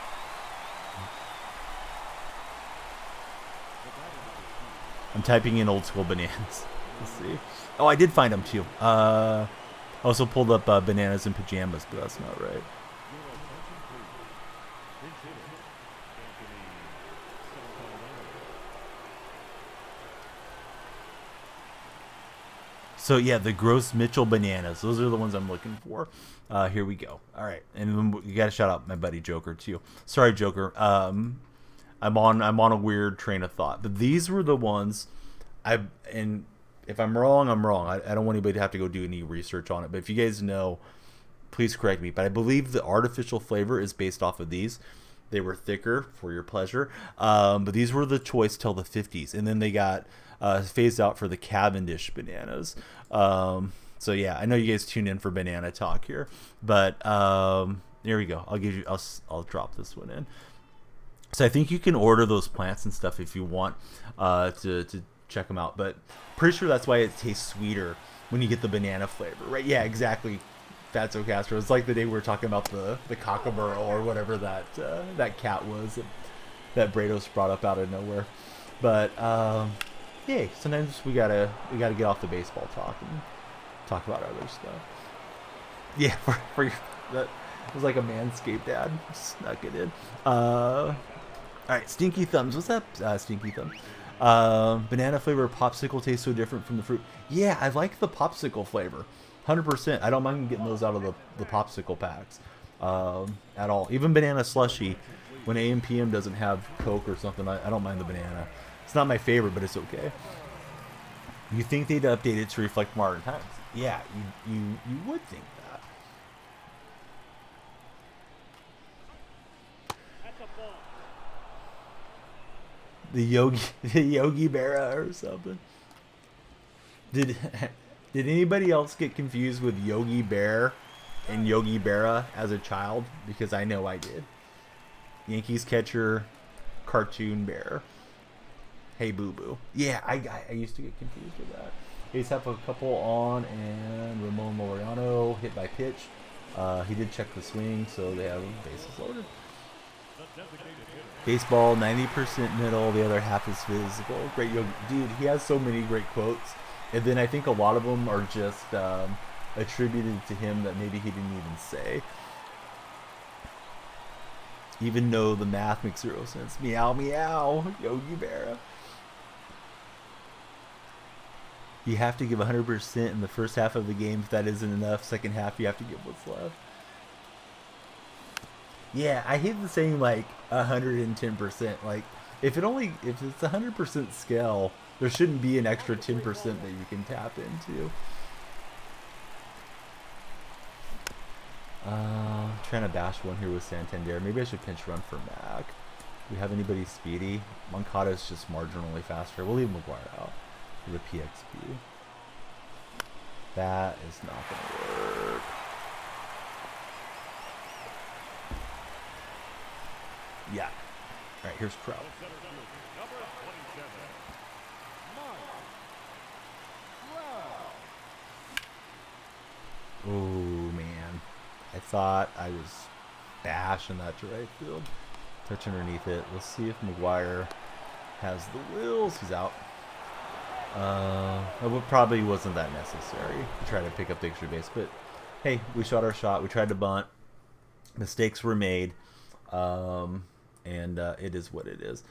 I'm typing in old school bananas. Let's see. Oh, I did find them too. I also pulled up bananas in pajamas, but that's not right. So yeah, the Gross Mitchell bananas. Those are the ones I'm looking for. Here we go. All right, and you got to shout out my buddy Joker too. Sorry, Joker. I'm on a weird train of thought, but these were the ones. And if I'm wrong, I'm wrong. I don't want anybody to have to go do any research on it. But if you guys know, please correct me. But I believe the artificial flavor is based off of these. They were thicker for your pleasure, but these were the choice till the 50s, and then they got phased out for the Cavendish bananas. So yeah, I know you guys tune in for banana talk here, but here we go. I'll drop this one in. So I think you can order those plants and stuff if you want to check them out, but pretty sure that's why it tastes sweeter when you get the banana flavor, right? Yeah, exactly. Fatso Castro. It's like the day we were talking about the cockaburro or whatever that cat was that Brados brought up out of nowhere. But yeah, sometimes we gotta get off the baseball talk and talk about other stuff. Yeah, for your, that was like a Manscaped ad. Snuck it in. All right, Stinky Thumbs. What's up, Stinky Thumbs? Banana flavor popsicle tastes so different from the fruit. Yeah, I like the popsicle flavor. 100%. I don't mind getting those out of the popsicle packs at all. Even banana slushy, when AM/PM doesn't have Coke or something, I don't mind the banana. It's not my favorite, but it's okay. You think they'd update it to reflect modern times? Yeah, you would think that. The Yogi Berra or something. Did anybody else get confused with Yogi Bear in Yogi Berra as a child because I know I did. Yankees catcher, cartoon bear. Hey Boo Boo. Yeah, I used to get confused with that. A's have a couple on, and Ramon Laureano hit by pitch. He did check the swing, so they have bases loaded. Baseball, 90% middle, the other half is physical. Great Yogi. Dude, he has so many great quotes. And then I think a lot of them are just attributed to him that maybe he didn't even say. Even though the math makes 0 sense. Meow, meow, Yogi Berra. You have to give 100% in the first half of the game. If that isn't enough, second half you have to give what's left. Yeah, I hate the saying like 110%. Like if it's 100% scale, there shouldn't be an extra 10% that you can tap into. Trying to bash one here with Santander. Maybe I should pinch run for Mac. Do we have anybody speedy? Moncada's just marginally faster. We'll leave McGuire out for the PXP. That is not going to work. Yeah. All right, here's Trout. Oh, man. I thought I was bashing that to right field. Touch underneath it. Let's see if McGuire has the wheels. He's out. It probably wasn't that necessary to try to pick up the extra base. But, hey, we shot our shot. We tried to bunt. Mistakes were made. And it is what it is.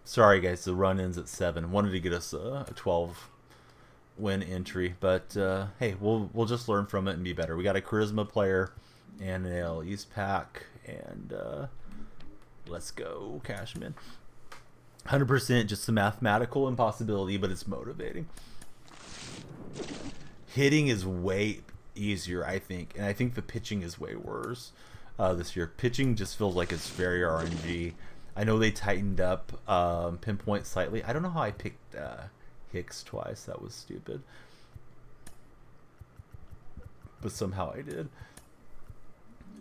Sorry, guys. The run ends at 7. Wanted to get us a 12-win entry. But, hey, we'll just learn from it and be better. We got a charisma player and an AL East pack. And let's go, Cashman. 100% just a mathematical impossibility, but it's motivating. Hitting is way easier, I think. And I think the pitching is way worse this year. Pitching just feels like it's very RNG. I know they tightened up pinpoint slightly. I don't know how I picked Hicks twice. That was stupid. But somehow I did.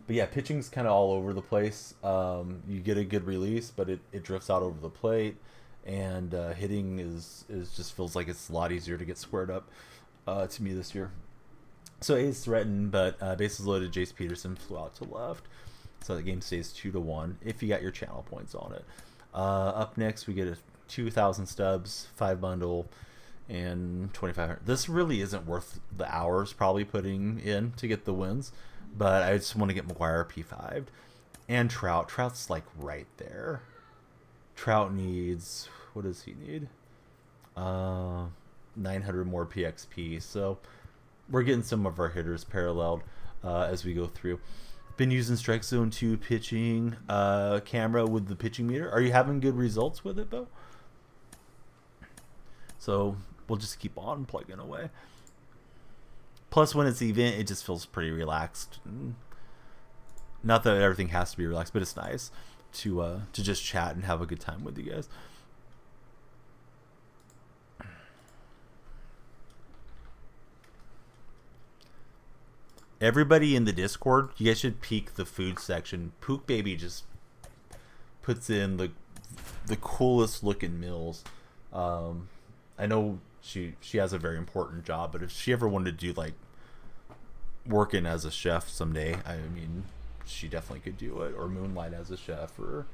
But yeah, pitching's kind of all over the place. You get a good release, but it drifts out over the plate. And hitting is just feels like it's a lot easier to get squared up to me this year. So A's threatened, but bases loaded. Jace Peterson flew out to left. So the game stays 2-1 if you got your channel points on it. Up next, we get a 2,000 stubs, 5 bundle, and 2,500. This really isn't worth the hours probably putting in to get the wins. But I just want to get McGuire P5'd. And Trout. Trout's like right there. Trout needs, what does he need? 900 more PXP. So we're getting some of our hitters paralleled as we go through. Been using Strike Zone 2 pitching camera with the pitching meter. Are you having good results with it, though? So we'll just keep on plugging away. Plus, when it's the event, it just feels pretty relaxed. Not that everything has to be relaxed, but it's nice to just chat and have a good time with you guys. Everybody in the Discord, you guys should peek the food section. Pook Baby just puts in the coolest looking meals. I know she has a very important job, but if she ever wanted to do like working as a chef someday, I mean, she definitely could do it, or moonlight as a chef, or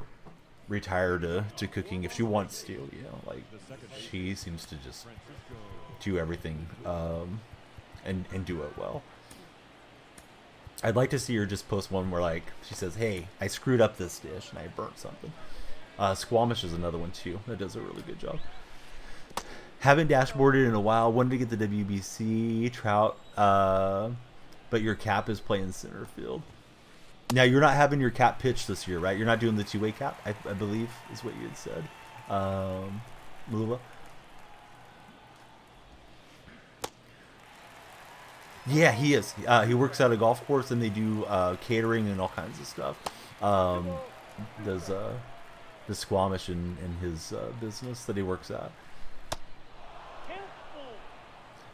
retire to cooking if she wants to. You know, like she seems to just do everything and do it well. I'd like to see her just post one where like she says, "Hey, I screwed up this dish and I burnt something." Squamish is another one too that does a really good job. Haven't dashboarded in a while. Wanted to get the WBC Trout, but your cap is playing center field. Now you're not having your cap pitch this year, right? You're not doing the two-way cap, I believe is what you had said. Mula. Yeah, he is. He works at a golf course, and they do catering and all kinds of stuff. Does the Squamish in his business that he works at.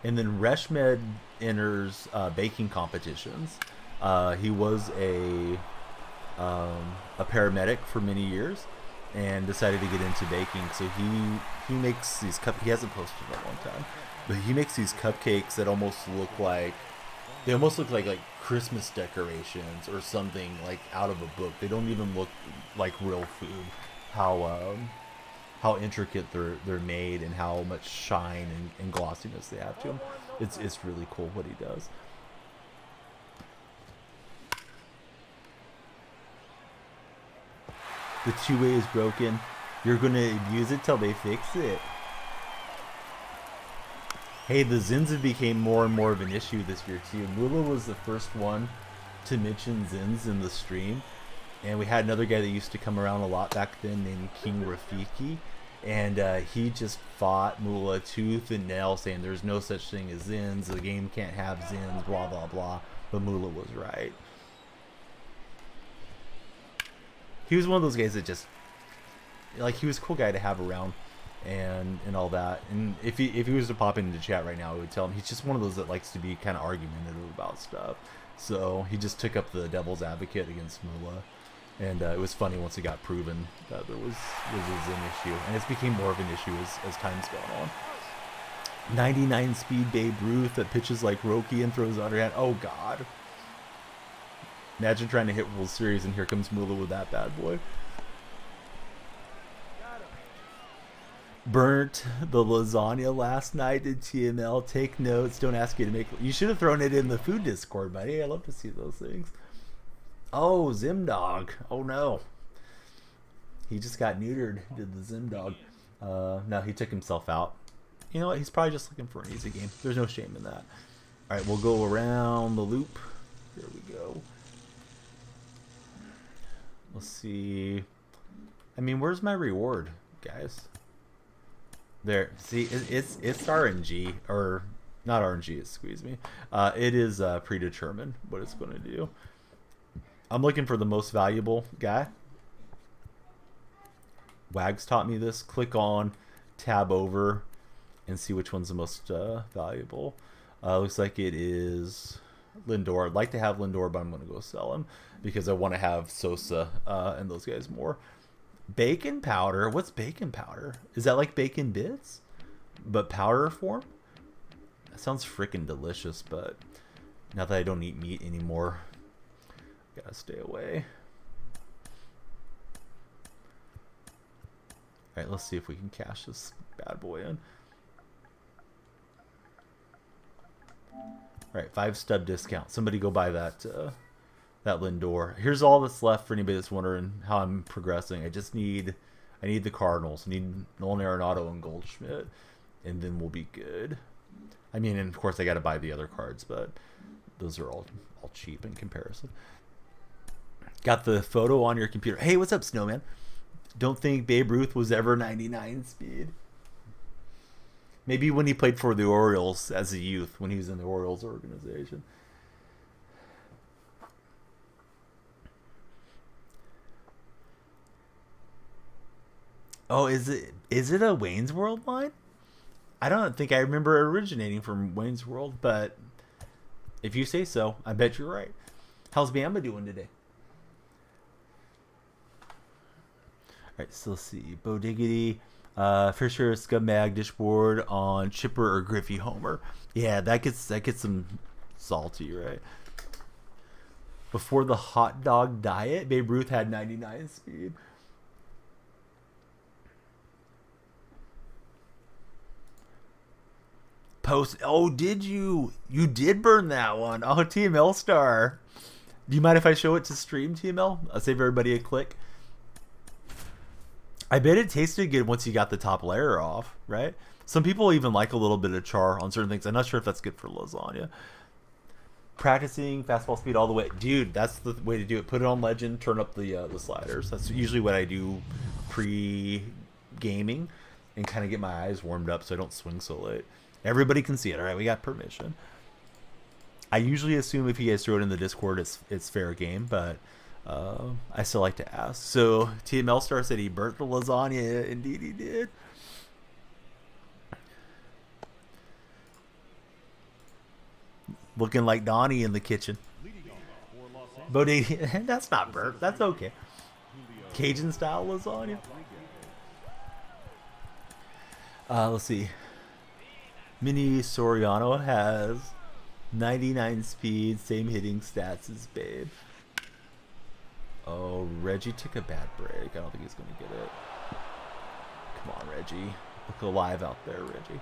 And then Reshmed enters baking competitions. He was a paramedic for many years and decided to get into baking. So he makes these he hasn't posted in a long time, but he makes these cupcakes that almost look like like Christmas decorations or something like out of a book. They don't even look like real food. How intricate they're made and how much shine and glossiness they have to them. It's really cool what he does. The two-way is broken. You're gonna use it till they fix it. Hey, the Zins have became more and more of an issue this year too. Mula was the first one to mention Zins in the stream, and we had another guy that used to come around a lot back then named King Rafiki, and he just fought Mula tooth and nail, saying there's no such thing as Zins, the game can't have Zins, blah blah blah. But Mula was right. He was one of those guys that just, like, he was a cool guy to have around and all that. And if he was to pop into chat right now, I would tell him he's just one of those that likes to be kind of argumentative about stuff. So he just took up the devil's advocate against Mula. And it was funny once it got proven that there was an issue. And it's became more of an issue as time's gone on. 99 speed Babe Ruth that pitches like Roki and throws underhand. Oh, God. Imagine trying to hit World Series and here comes Mula with that bad boy. Burnt the lasagna last night at TML. Take notes. Don't ask you to make. You should have thrown it in the food Discord, buddy. I love to see those things. Oh, Zimdog. Oh no. He just got neutered. Did the Zimdog. No, he took himself out. You know what? He's probably just looking for an easy game. There's no shame in that. Alright, we'll go around the loop. Here we go. Let's see. I mean, where's my reward, guys? There. See, it's RNG, or not RNG. Excuse me. It is predetermined what it's going to do. I'm looking for the most valuable guy. Wags taught me this. Click on, tab over, and see which one's the most valuable. Looks like it is Lindor. I'd like to have Lindor, but I'm going to go sell him because I want to have Sosa and those guys more. Bacon powder? What's bacon powder? Is that like bacon bits? But powder form? That sounds freaking delicious, but now that I don't eat meat anymore, gotta stay away. Alright, let's see if we can cash this bad boy in. Alright, 5 stub discount. Somebody go buy that that Lindor. Here's all that's left for anybody that's wondering how I'm progressing. I need the Cardinals. I need Nolan Arenado and Goldschmidt, and then we'll be good. I mean, and of course I got to buy the other cards, but those are all cheap in comparison. Got the photo on your computer. Hey, what's up, Snowman? Don't think Babe Ruth was ever 99 speed. Maybe when he played for the Orioles as a youth, when he was in the Orioles organization. Oh, is it a Wayne's World line? I don't think I remember originating from Wayne's World, but if you say so, I bet you're right. How's Bama doing today? Alright, so let's see. Bo Diggity, Fisher, Scumbag, Dishboard on Chipper or Griffey Homer. Yeah, that gets some salty, right? Before the hot dog diet, Babe Ruth had 99 speed. Post. Oh, did you? You did burn that one. Oh, TML star. Do you mind if I show it to stream, TML? I'll save everybody a click. I bet it tasted good once you got the top layer off, right? Some people even like a little bit of char on certain things. I'm not sure if that's good for lasagna. Practicing fastball speed all the way. Dude, that's the way to do it. Put it on legend, turn up the sliders. That's usually what I do pre-gaming and kind of get my eyes warmed up so I don't swing so late. Everybody can see it, all right? We got permission. I usually assume if you guys throw it in the Discord, it's fair game, but I still like to ask. So TML Star said he burnt the lasagna. Indeed he did. Looking like Donnie in the kitchen. Bodega, that's not burnt. That's okay. Cajun style lasagna. Let's see. Mini Soriano has 99 speed, same hitting stats as Babe. Oh, Reggie took a bad break. I don't think he's going to get it. Come on, Reggie. Look alive out there, Reggie.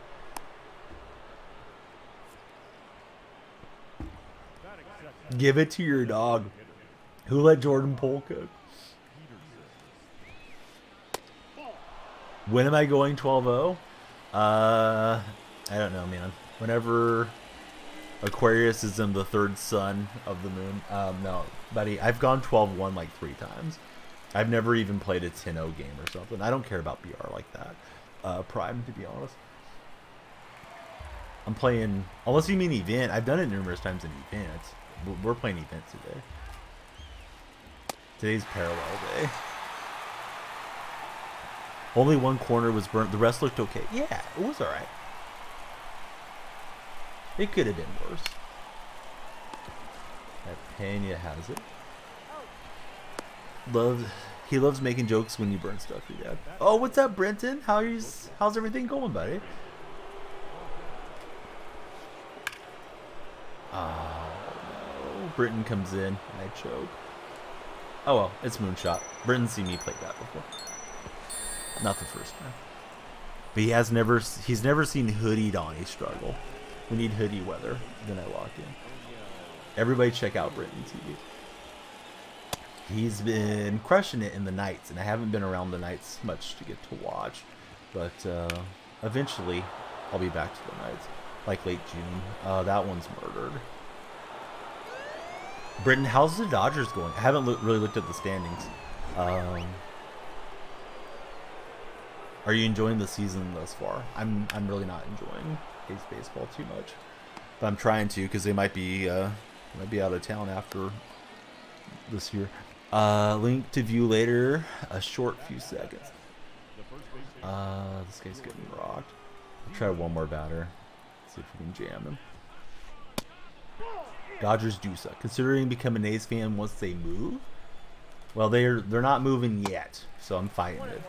Give it to your dog. Who let Jordan Poole cook? When am I going 12-0? I don't know, man. Whenever Aquarius is in the third sun of the moon. No, buddy, I've gone 12-1 like 3 times. I've never even played a 10-0 game or something. I don't care about BR like that. Prime, to be honest. I'm playing, unless you mean event. I've done it numerous times in events. We're playing events today. Today's parallel day. Only one corner was burnt. The rest looked okay. Yeah, it was alright. It could have been worse. That Pena has it. He loves making jokes when you burn stuff, your dad. Oh, what's up, Brenton? How's everything going, buddy? Oh no. Britton comes in and I choke. Oh well, it's Moonshot. Britton's seen me play that before. Not the first time. But he's never seen Hoodie Donnie struggle. We need hoodie weather. Then I lock in. Everybody check out Britton TV. He's been crushing it in the nights, and I haven't been around the nights much to get to watch. But eventually, I'll be back to the nights. Like late June. That one's murdered. Britton, how's the Dodgers going? I haven't really looked at the standings. Are you enjoying the season thus far? I'm really not enjoying Ace baseball too much, but I'm trying to because they might be out of town after this year. Link to view later. A short few seconds. This guy's getting rocked. I'll try one more batter. See if we can jam him. Dodgers do suck. Considering becoming an A's fan once they move. Well, they're not moving yet, so I'm fighting it.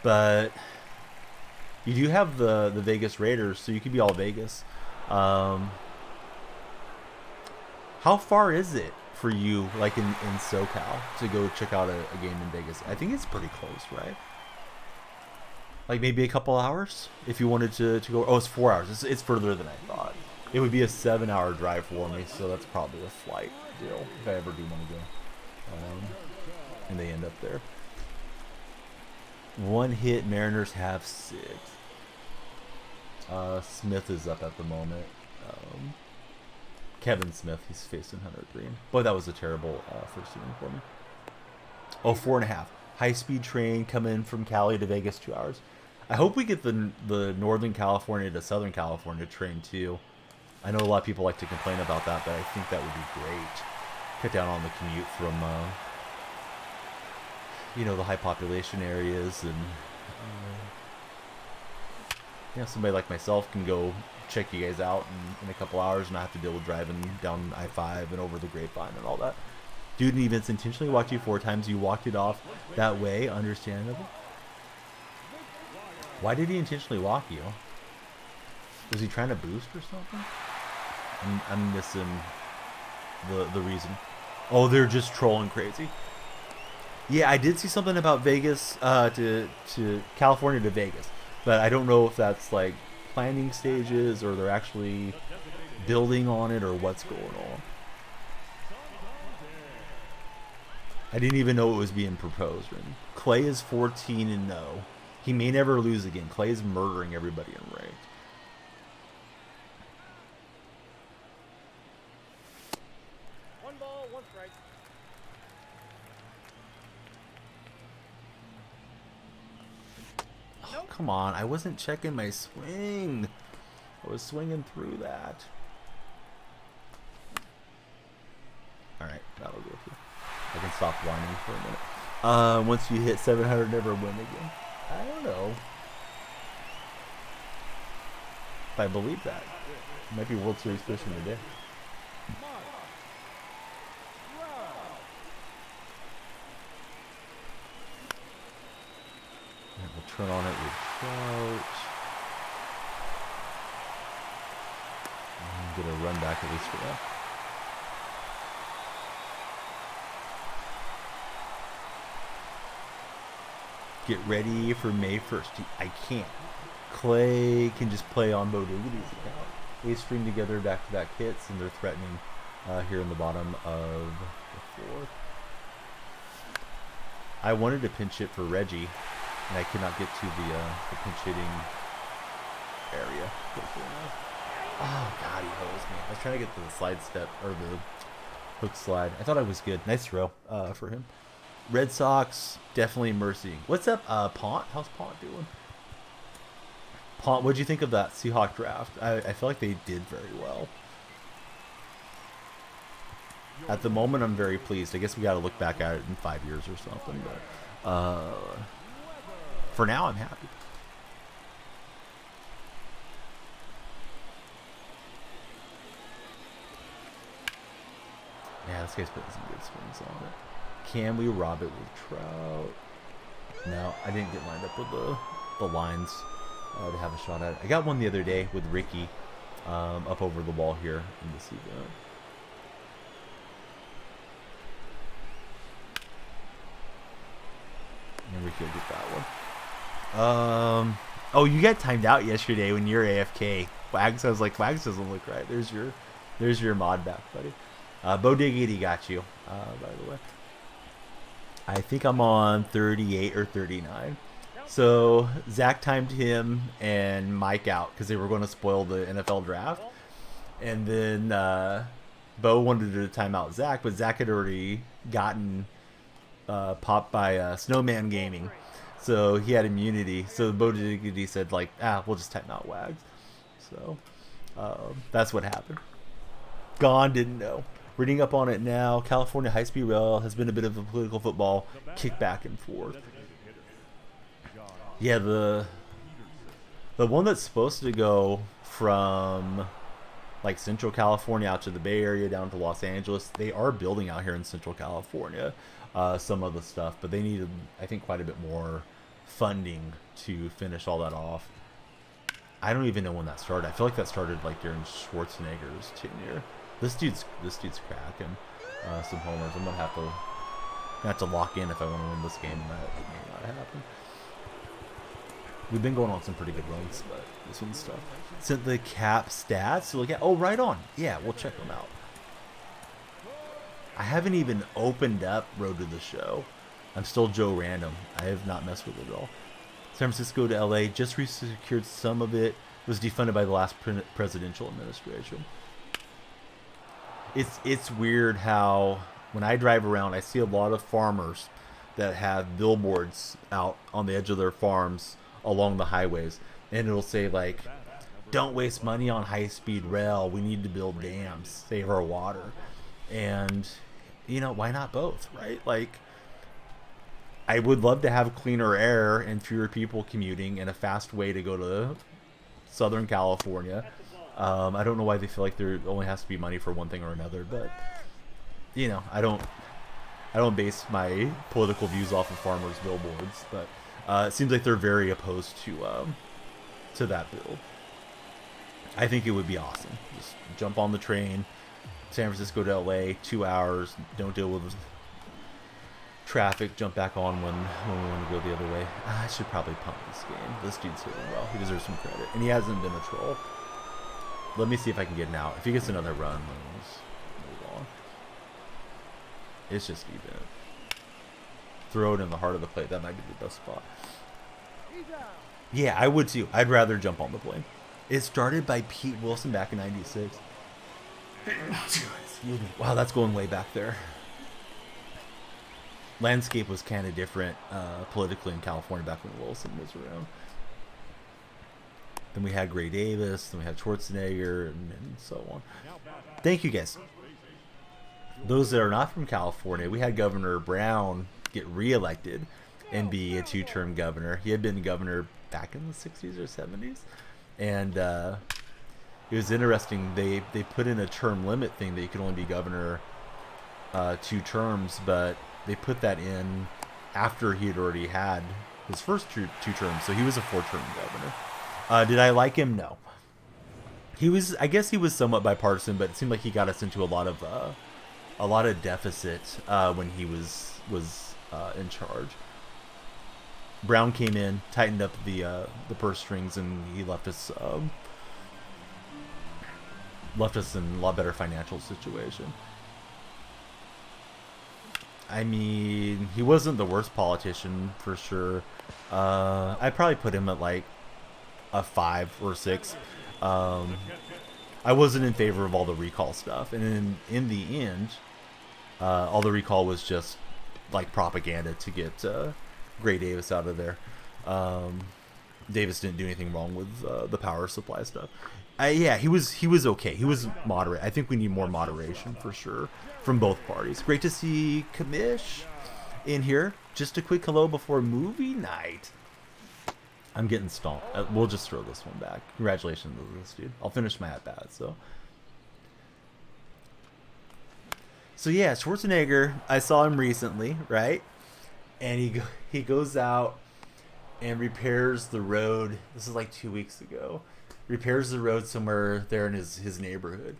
But you do have the Vegas Raiders, so you could be all Vegas. How far is it for you, like in SoCal, to go check out a game in Vegas? I think it's pretty close, right? Like maybe a couple hours if you wanted to go. Oh, it's 4 hours. It's further than I thought. It would be a 7-hour drive for me, so that's probably a flight deal if I ever do want to go. And they end up there. One hit, Mariners have 6. Smith is up at the moment. Kevin Smith, he's facing Hunter Green. Boy, that was a terrible first inning for me. Oh, 4.5. High-speed train coming from Cali to Vegas, 2 hours. I hope we get the Northern California to Southern California train, too. I know a lot of people like to complain about that, but I think that would be great. Cut down on the commute from... the high population areas, and somebody like myself can go check you guys out in a couple hours and not have to deal with driving down I-5 and over the Grapevine and all that. Dude, and events intentionally walked you 4 times. You walked it off that way. Understandable. Why did he intentionally walk you? Was he trying to boost or something? I'm missing the reason. Oh, they're just trolling crazy. Yeah, I did see something about Vegas to California to Vegas, but I don't know if that's like planning stages or they're actually building on it or what's going on. I didn't even know it was being proposed. Clay is 14-0. He may never lose again. Clay is murdering everybody in ranked. Come on, I wasn't checking my swing. I was swinging through that. Alright, that'll go through. I can stop whining for a minute. Once you hit 700, never win again. I don't know if I believe that. It might be World Series fishing today. turn on it with Trout. I'm gonna run back at least for that. Get ready for May 1st. I can't. Clay can just play on Bo Diggity's account. They string together back-to-back hits, and they're threatening here in the bottom of the 4th. I wanted to pinch hit for Reggie, and I could not get to the pinch hitting area. Oh, God, he hosed me. I was trying to get to the slide step, or the hook slide. I thought I was good. Nice throw for him. Red Sox, definitely mercy. What's up, Pont? How's Pont doing? Pont, what'd you think of that Seahawk draft? I feel like they did very well. At the moment, I'm very pleased. I guess we got to look back at it in 5 years or something. But for now, I'm happy. Yeah, this guy's putting some good swings on it. Can we rob it with Trout? No, I didn't get lined up with the lines to have a shot at it. I got one the other day with Ricky up over the wall here in this event. And Ricky will get that one. Oh, you got timed out yesterday when you were AFK. Wags, I was like, Wags doesn't look right. There's your mod back, buddy. Bo Diggity got you, by the way. I think I'm on 38 or 39. So Zach timed him and Mike out because they were going to spoil the NFL draft. And then Bo wanted to time out Zach, but Zach had already gotten popped by Snowman Gaming. So he had immunity. So Bo Diggity said, like, we'll just time out Wags. So that's what happened. Gone, didn't know. Reading up on it now, California high-speed rail has been a bit of a political football kick back and forth. Yeah, the one that's supposed to go from like Central California out to the Bay Area down to Los Angeles, they are building out here in Central California some of the stuff, but they needed, I think, quite a bit more funding to finish all that off. I don't even know when that started. I feel like that started like during Schwarzenegger's tenure. This dude's cracking some homers. I'm gonna have to lock in if I want to win this game. That may not happen. We've been going on some pretty good runs, but this one's tough. Sent the cap stats to look at. Oh, right on. Yeah, we'll check them out. I haven't even opened up Road to the Show. I'm still Joe Random. I have not messed with it at all. San Francisco to LA just resecured some of it. It was defunded by the last presidential administration. It's weird how when I drive around, I see a lot of farmers that have billboards out on the edge of their farms along the highways, and it'll say like, "Don't waste money on high-speed rail. We need to build dams, save our water." And why not both, right? Like, I would love to have cleaner air and fewer people commuting and a fast way to go to Southern California. I don't know why they feel like there only has to be money for one thing or another, but I don't base my political views off of farmers' billboards, but it seems like they're very opposed to that bill. I think it would be awesome. Just jump on the train, San Francisco to LA, 2 hours, don't deal with traffic, jump back on when we want to go the other way. I should probably pump this game. This dude's hitting well. He deserves some credit, and he hasn't been a troll. Let me see if I can get an out. If he gets another run, then we'll just move on. It's just even. Throw it in the heart of the plate. That might be the best spot. Yeah, I would too. I'd rather jump on the plane. It started by Pete Wilson back in '96. Excuse me. Wow, that's going way back there. Landscape was kind of different politically in California back when Wilson was around. Then we had Gray Davis, then we had Schwarzenegger, and so on. Thank you, guys. Those that are not from California, we had Governor Brown get reelected and be a two-term governor. He had been governor back in the 60s or 70s. And it was interesting. They put in a term limit thing that you could only be governor 2 terms, but they put that in after he had already had his first two terms, so he was a 4-term governor. Did I like him? No. He was, I guess he was somewhat bipartisan, but it seemed like he got us into a lot of deficit when he was in charge. Brown came in, tightened up the purse strings, and he left us in a lot better financial situation. I mean, he wasn't the worst politician for sure. I'd probably put him at like a 5 or 6. I wasn't in favor of all the recall stuff, and in the end, all the recall was just like propaganda to get Gray Davis out of there. Davis didn't do anything wrong with the power supply stuff. Yeah, he was okay. He was moderate. I think we need more moderation for sure from both parties. Great to see Kamish in here. Just a quick hello before movie night. I'm getting stomped. We'll just throw this one back. Congratulations to this dude. I'll finish my at bat. So yeah, Schwarzenegger. I saw him recently, right? And he goes out and repairs the road. This is like 2 weeks ago. Repairs the road somewhere there in his neighborhood,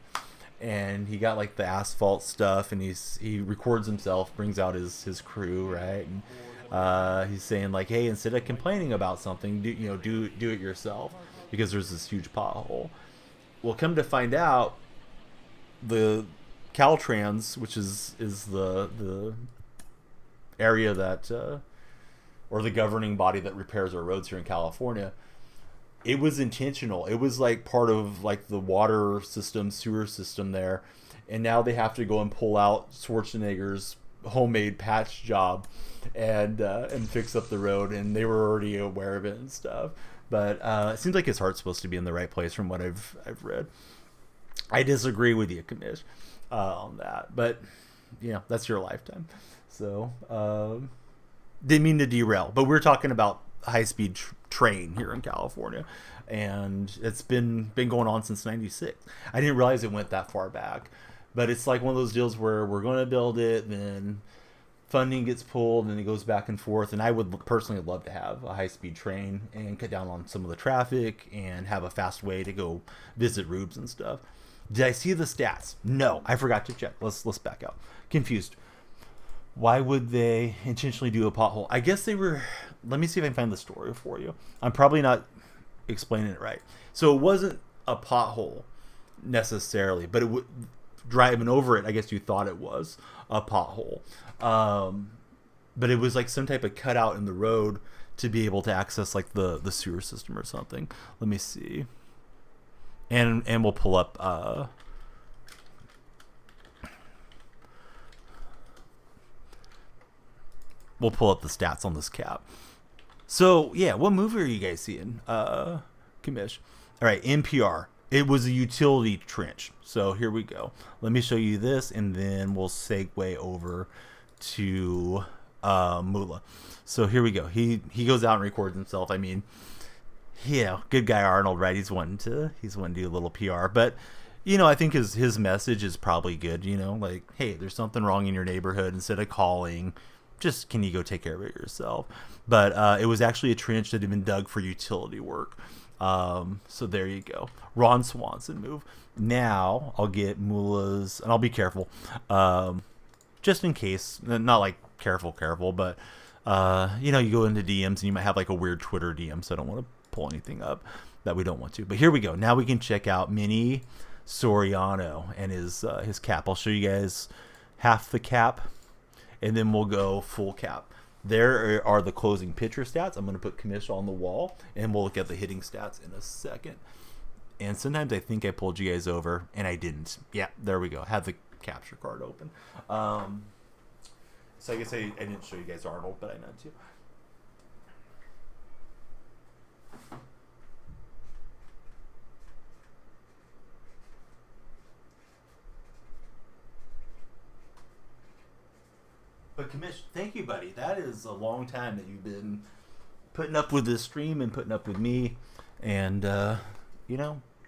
and he got like the asphalt stuff, and he records himself, brings out his crew, right? And he's saying like, hey, instead of complaining about something, do it yourself, because there's this huge pothole. Well, come to find out, the Caltrans, which is the area that or the governing body that repairs our roads here in California, it was intentional. It was like part of like the water system, sewer system there, and now they have to go and pull out Schwarzenegger's homemade patch job and fix up the road, and they were already aware of it and stuff. But it seems like his heart's supposed to be in the right place from what I've read. I disagree with you, Kamish, on that, but that's your lifetime. So didn't mean to derail, but we're talking about high-speed train here in California, and it's been going on since '96. I didn't realize it went that far back, but it's like one of those deals where we're going to build it, then funding gets pulled, and it goes back and forth. And I would personally love to have a high-speed train and cut down on some of the traffic and have a fast way to go visit Rubes and stuff. Did I see the stats? No, I forgot to check. Let's back out. Confused. Why would they intentionally do a pothole? I guess they were... Let me see if I can find the story for you. I'm probably not explaining it right. So it wasn't a pothole necessarily, but driving over it, I guess you thought it was a pothole. But it was like some type of cutout in the road to be able to access like the sewer system or something. Let me see. And we'll pull up... We'll pull up the stats on this cap. So, yeah, what movie are you guys seeing? Kamish. All right, NPR. It was a utility trench. So here we go. Let me show you this, and then we'll segue over to Moolah. So here we go. He goes out and records himself. I mean, yeah, good guy Arnold, right? He's wanting to do a little PR. But, I think his message is probably good, like, hey, there's something wrong in your neighborhood. Instead of calling... just can you go take care of it yourself? But it was actually a trench that had been dug for utility work. So there you go. Ron Swanson move. Now I'll get Moolah's, and I'll be careful, just in case. Not like careful, but you go into DMs and you might have like a weird Twitter DM, so I don't want to pull anything up that we don't want to. But here we go. Now we can check out Mini Soriano and his cap. I'll show you guys half the cap, and then we'll go full cap. There are the closing pitcher stats. I'm going to put Kamish on the wall, and we'll look at the hitting stats in a second. And sometimes I think I pulled you guys over, and I didn't. Yeah, there we go. Have the capture card open. So I guess I didn't show you guys Arnold, but I meant to. But Kamish, thank you, buddy. That is a long time that you've been putting up with this stream and putting up with me. And,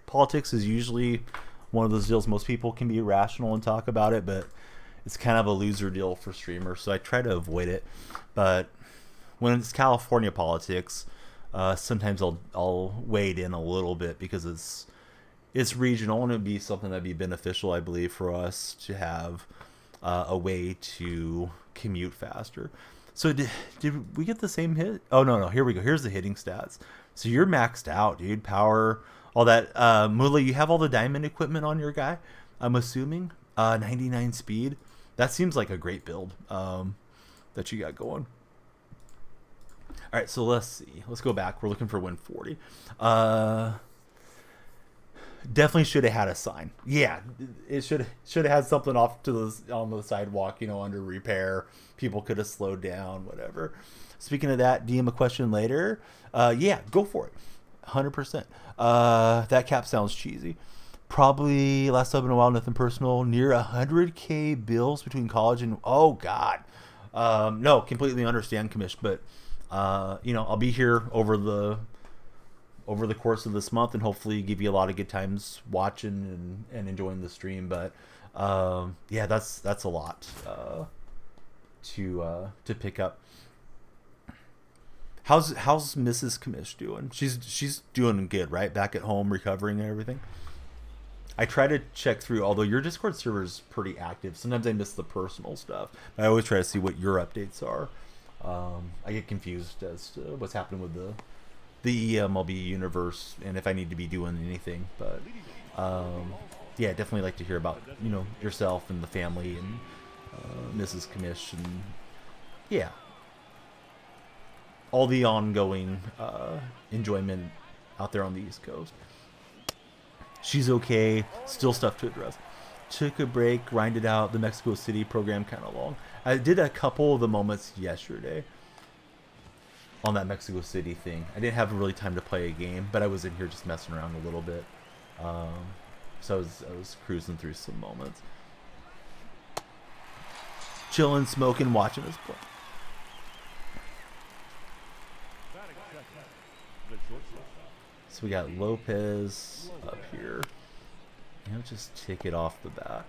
politics is usually one of those deals. Most people can be rational and talk about it, but it's kind of a loser deal for streamers. So I try to avoid it. But when it's California politics, sometimes I'll wade in a little bit because it's regional, and it'd be something that'd be beneficial, I believe, for us to have a way to commute faster. So did we get the same hit? Oh no, here we go. Here's the hitting stats. So you're maxed out, dude. Power, all that. Mula, you have all the diamond equipment on your guy, I'm assuming. 99 speed. That seems like a great build that you got going. All right, so let's see. Let's go back. We're looking for win 40. Definitely should have had a sign. Yeah, it should have had something off to on the sidewalk, under repair. People could have slowed down, whatever. Speaking of that, DM a question later. Yeah, go for it. 100%. That cap sounds cheesy. Probably last sub in a while, nothing personal. Near 100K bills between college and oh god. No, completely understand, Commish, but I'll be here over the course of this month and hopefully give you a lot of good times watching and enjoying the stream. But yeah, that's a lot to pick up. How's Mrs. Commish doing? She's doing good, right? Back at home, recovering and everything. I try to check through, although your Discord server is pretty active. Sometimes I miss the personal stuff. I always try to see what your updates are. I get confused as to what's happening with the MLB universe and if I need to be doing anything. But yeah, definitely like to hear about yourself and the family and Mrs. Commish and yeah, all the ongoing enjoyment out there on the East Coast. She's okay. Still stuff to address. Took a break, grinded out the Mexico City program kind of long. I did a couple of the moments yesterday on that Mexico City thing. I didn't have really time to play a game, but I was in here just messing around a little bit. So I was cruising through some moments. Chilling, smoking, watching us play. So we got Lopez up here. He'll just take it off the bat.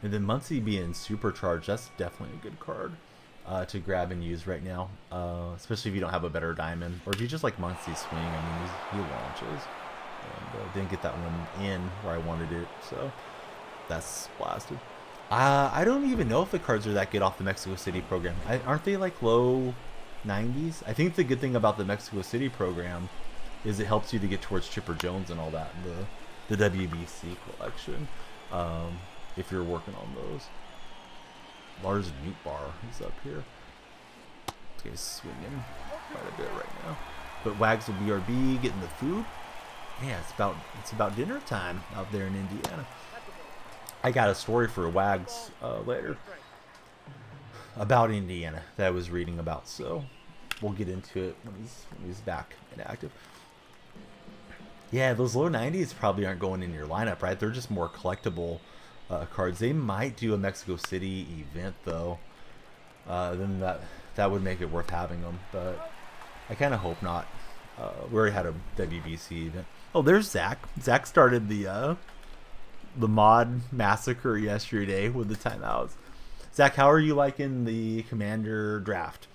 And then Muncie being supercharged, that's definitely a good card to grab and use right now. Especially if you don't have a better diamond. Or if you just like Muncie's swing, I mean, he launches. And didn't get that one in where I wanted it, so that's blasted. I don't even know if the cards are that good off the Mexico City program. Aren't they like low 90s? I think the good thing about the Mexico City program is it helps you to get towards Chipper Jones and all that in the WBC collection. If you're working on those. Lars Meat Bar is up here. He's swinging quite a bit right now. But Wags will BRB getting the food. Yeah, it's about dinner time out there in Indiana. I got a story for Wags later about Indiana that I was reading about, so we'll get into it when he's back and active. Yeah, those low 90s probably aren't going in your lineup, right? They're just more collectible cards. They might do a Mexico City event though. Then that would make it worth having them, but I kind of hope not. We already had a WBC event. Oh, there's Zach. Zach started the mod massacre yesterday with the timeouts. Zach, how are you liking the Commander draft?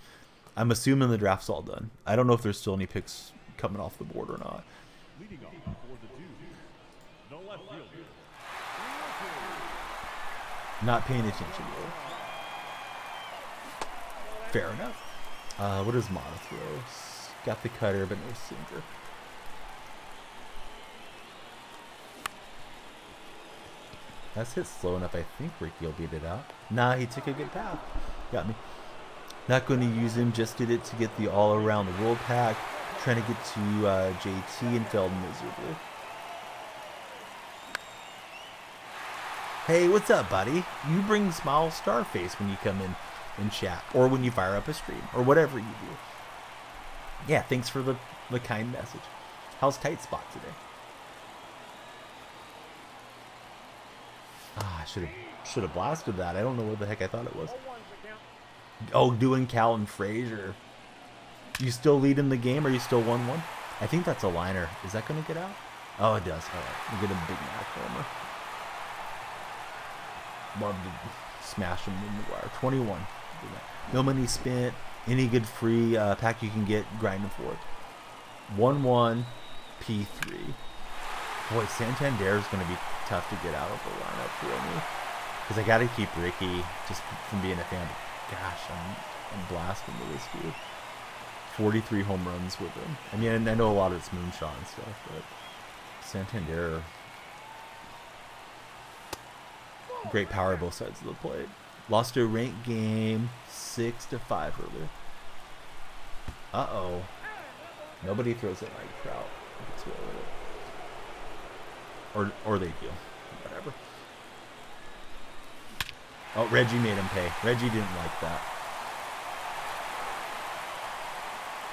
I'm assuming the draft's all done. I don't know if there's still any picks coming off the board or not. Not paying attention though. Fair enough. What is Monothros? Got the cutter but no sinker. That's hit slow enough. I think Ricky will beat it out. Nah, he took a good path. Got me. Not going to use him. Just did it to get the all-around the world pack. Trying to get to JT and failed miserably. Hey, what's up, buddy? You bring smile Starface when you come in chat. Or when you fire up a stream. Or whatever you do. Yeah, thanks for the kind message. How's Tight Spot today? Ah, I should have blasted that. I don't know what the heck I thought it was. Oh, doing Cal and Frazier. You still leading the game? Or you still 1-1? I think that's a liner. Is that going to get out? Oh, it does. All right. We'll get a Big Mac homer. Smash him in the wire. 21. No money spent. Any good free pack you can get, grinding for it. 1-1 P3. Boy, Santander is going to be tough to get out of the lineup for me. Because I got to keep Ricky just from being a fan. But gosh, I'm blasting with this dude. 43 home runs with him. I mean, I know a lot of it's Moonshot and stuff, but Santander, great power both sides of the plate. Lost a ranked game 6-5 earlier. Uh-oh. Nobody throws it like Trout. Let's roll with it. Or they do. Whatever. Oh, Reggie made him pay. Reggie didn't like that.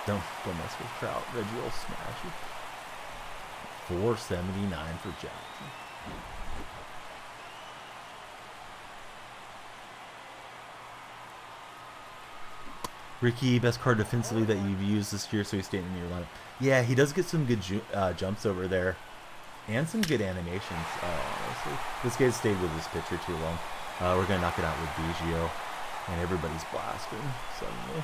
Don't mess with Trout. Reggie will smash you. 479 for Jackson. Ricky, best card defensively that you've used this year, so he's staying in your lineup. Yeah, he does get some good jumps over there. And some good animations, honestly. This guy's stayed with his pitcher too long. We're going to knock it out with Biggio. And everybody's blasting suddenly.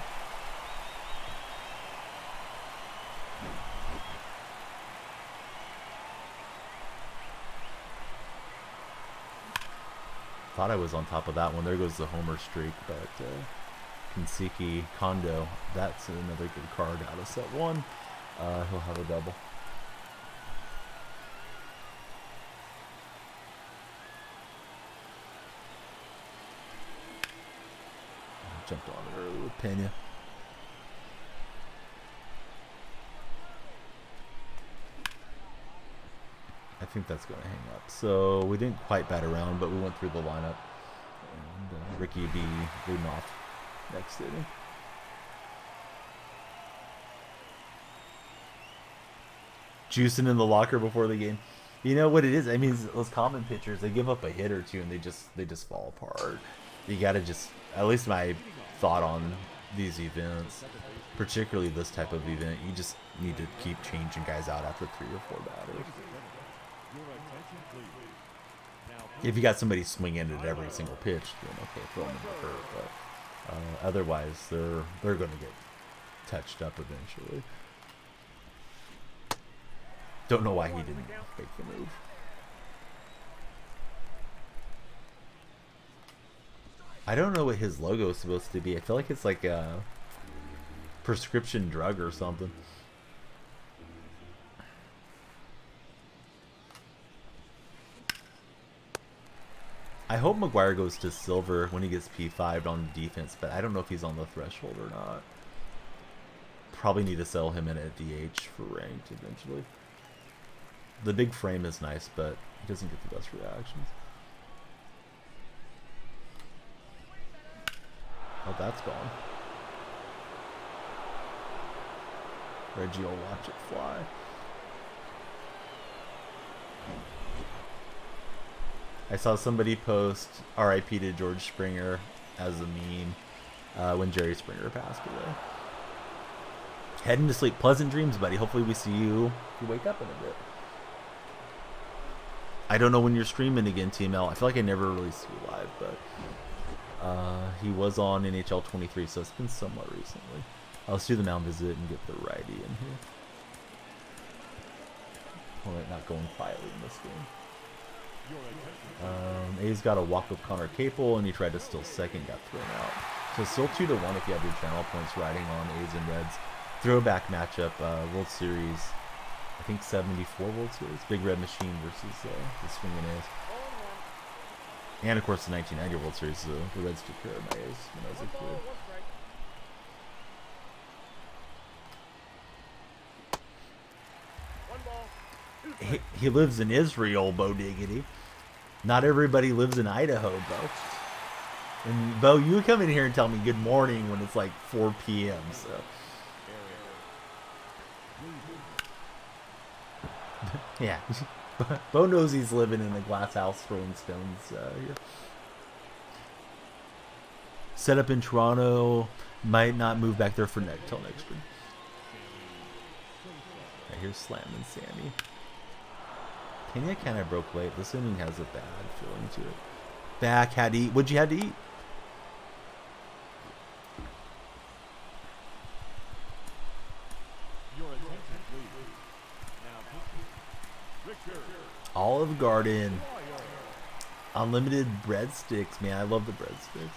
Thought I was on top of that one. There goes the homer streak, but Kinseki, Kondo, that's another good card out of set 1. He'll have a double. Jumped on it early with Pena. I think that's going to hang up. So we didn't quite bat around, but we went through the lineup. And Ricky B leading off next inning. Juicing in the locker before the game. You know what it is? I mean, those common pitchers, they give up a hit or two and they just fall apart. You got to just, at least my thought on these events, particularly this type of event, you just need to keep changing guys out after 3 or 4 batters. If you got somebody swinging at every single pitch, then okay, throw them in the curve. But otherwise, they're going to get touched up eventually. Don't know why he didn't make the move. I don't know what his logo is supposed to be. I feel like it's like a prescription drug or something. I hope McGuire goes to silver when he gets P5'd on defense, but I don't know if he's on the threshold or not. Probably need to sell him in at DH for ranked eventually. The big frame is nice, but he doesn't get the best reactions. Oh, that's gone. Reggie will watch it fly. I saw somebody post RIP to George Springer as a meme when Jerry Springer passed away. Heading to sleep. Pleasant dreams, buddy. Hopefully we see you if you wake up in a bit. I don't know when you're streaming again, TML. I feel like I never really see you live, but he was on NHL 23, so it's been somewhat recently. Let's do the mound visit and get the righty in here. Opponent not going quietly in this game. A's got a walk with Connor Capel, and he tried to steal second, got thrown out. So still 2-1 if you have your channel points riding on A's and Reds. Throwback matchup, World Series, I think 74 World Series. Big Red Machine versus the Swinging A's. And of course the 1990 World Series, the Reds took care of my A's when I was a kid. He lives in Israel, Bo Diggity. Not everybody lives in Idaho, Bo. And Bo, you come in here and tell me good morning when it's like 4 p.m. So. Yeah. Bo knows he's living in a glass house throwing stones here. Set up in Toronto. Might not move back there for till next spring. Right, here's slamming Sammy. Pena kind of broke late. This inning has a bad feeling to it. Back, had to eat. What'd you have to eat? Olive Garden. Unlimited breadsticks, man. I love the breadsticks.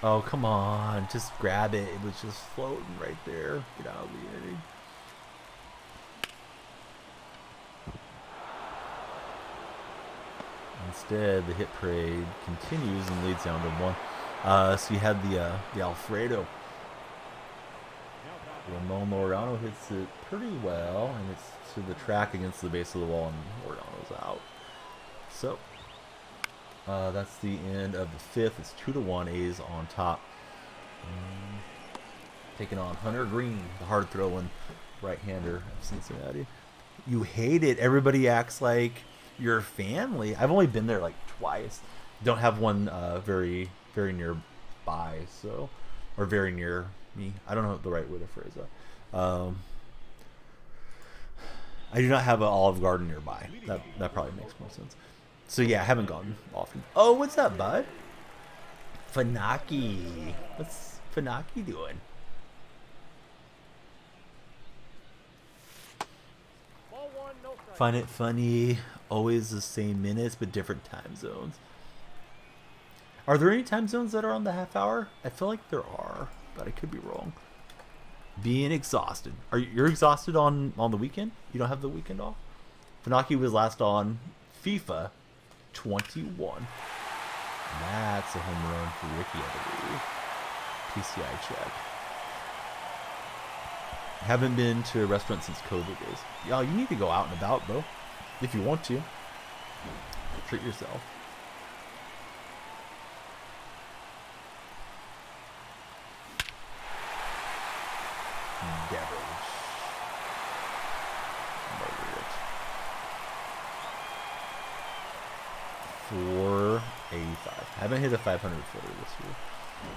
Oh, come on. Just grab it. It was just floating right there. Get out of the way. Instead, the hit parade continues and leads down to 1. So you had the Alfredo. Ramon Laureano hits it pretty well, and it's to the track against the base of the wall, and Laureano's out. So that's the end of the 5th. It's 2-1. A's on top. Taking on Hunter Green, the hard throwing right-hander of Cincinnati. You hate it. Everybody acts like your family. I've only been there like twice. Don't have one very nearby, so, or very near me. I don't know the right way to phrase that. I do not have an Olive Garden nearby. That probably makes more sense. So yeah, I haven't gone often. Oh, what's up, bud? Funaki. What's Funaki doing? Find it funny. Always the same minutes, but different time zones. Are there any time zones that are on the half hour? I feel like there are, but I could be wrong. Being exhausted. You're exhausted on the weekend? You don't have the weekend off? Funaki was last on FIFA 21. That's a home run for Ricky, I believe. PCI check. Haven't been to a restaurant since COVID days. Y'all, you need to go out and about, bro. If you want to. Treat yourself. Devilish. Margaret. 485. Haven't hit a 500 footer this year.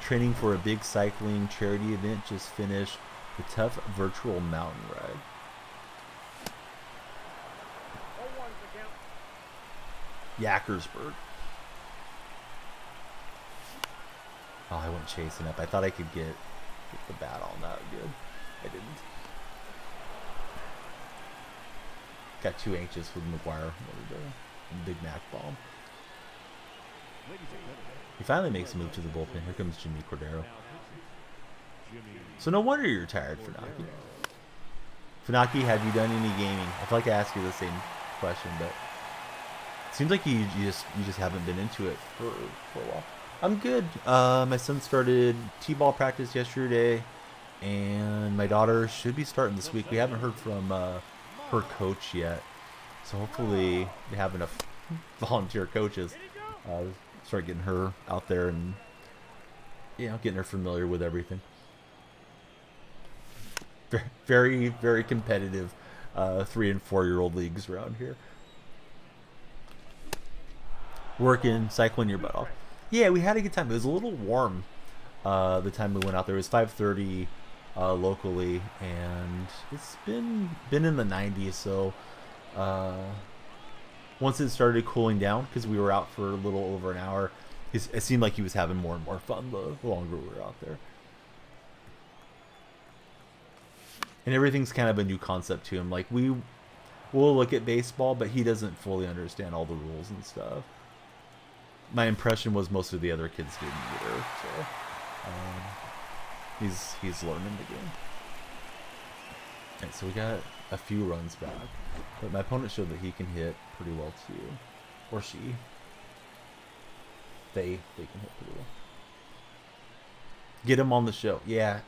Training for a big cycling charity event. Just finished the tough virtual mountain ride. Yackersburg. Oh, I went chasing up. I thought I could get the bat on that good. I didn't. Got too anxious with McGuire. Big Mac bomb. He finally makes a move to the bullpen. Here comes Jimmy Cordero. So no wonder you're tired, Funaki. Funaki, have you done any gaming? I feel like I asked you the same question, but it seems like you just haven't been into it for a while. I'm good. My son started t-ball practice yesterday, and my daughter should be starting this week. We haven't heard from her coach yet, so hopefully they have enough volunteer coaches. Start getting her out there and getting her familiar with everything. Very, very competitive 3- and 4-year-old leagues around here. Working, cycling your butt off. Yeah, we had a good time. It was a little warm the time we went out there. It was 5:30 locally, and it's been in the 90s. So once it started cooling down, because we were out for a little over an hour, it seemed like he was having more and more fun the longer we were out there. And everything's kind of a new concept to him. Like, we'll look at baseball, but he doesn't fully understand all the rules and stuff. My impression was most of the other kids didn't either. So he's learning the game. And so we got a few runs back, but my opponent showed that he can hit pretty well too, or she. They can hit pretty well. Get him on the show. Yeah.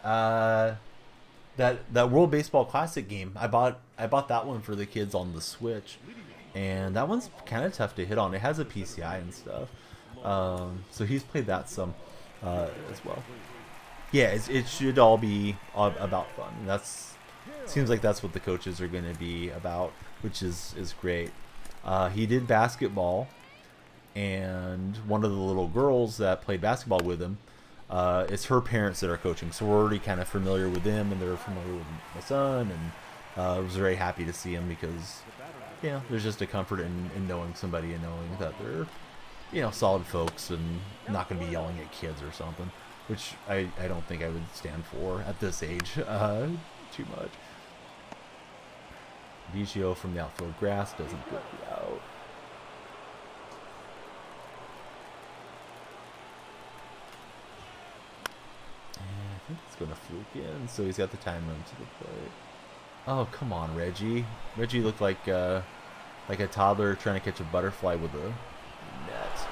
That World Baseball Classic game, I bought that one for the kids on the Switch, and that one's kind of tough to hit on. It has a PCI and stuff, so he's played that some as well. Yeah, it should all be about fun. Seems like that's what the coaches are going to be about, which is great. He did basketball, and one of the little girls that played basketball with him, it's her parents that are coaching, so we're already kind of familiar with them, and they're familiar with my son, and I was very happy to see him because, there's just a comfort in knowing somebody and knowing that they're solid folks and not going to be yelling at kids or something, which I don't think I would stand for at this age too much. Vigio from the outfield grass doesn't get the out. And I think it's going to fluke in, so he's got the time run to the plate. Oh, come on, Reggie. Reggie looked like a toddler trying to catch a butterfly with a net.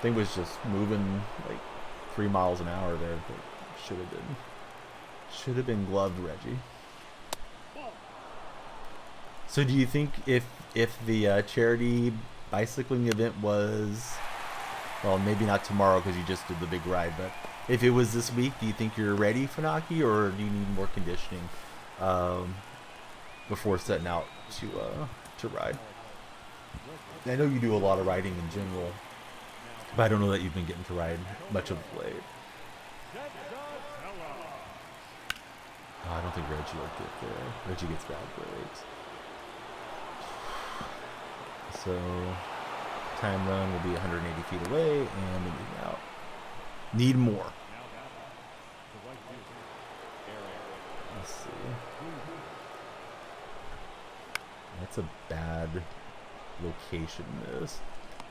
Thing was just moving like 3 miles an hour there, but should have been gloved, Reggie. So do you think if the charity bicycling event was, well, maybe not tomorrow because you just did the big ride, but if it was this week, do you think you're ready, Funaki, or do you need more conditioning before setting out to ride? I know you do a lot of riding in general, but I don't know that you've been getting to ride much of late. Oh, I don't think Reggie will get there. Reggie gets bad breaks. So time run will be 180 feet away, and we need out. Need more. Let's see. That's a bad location miss.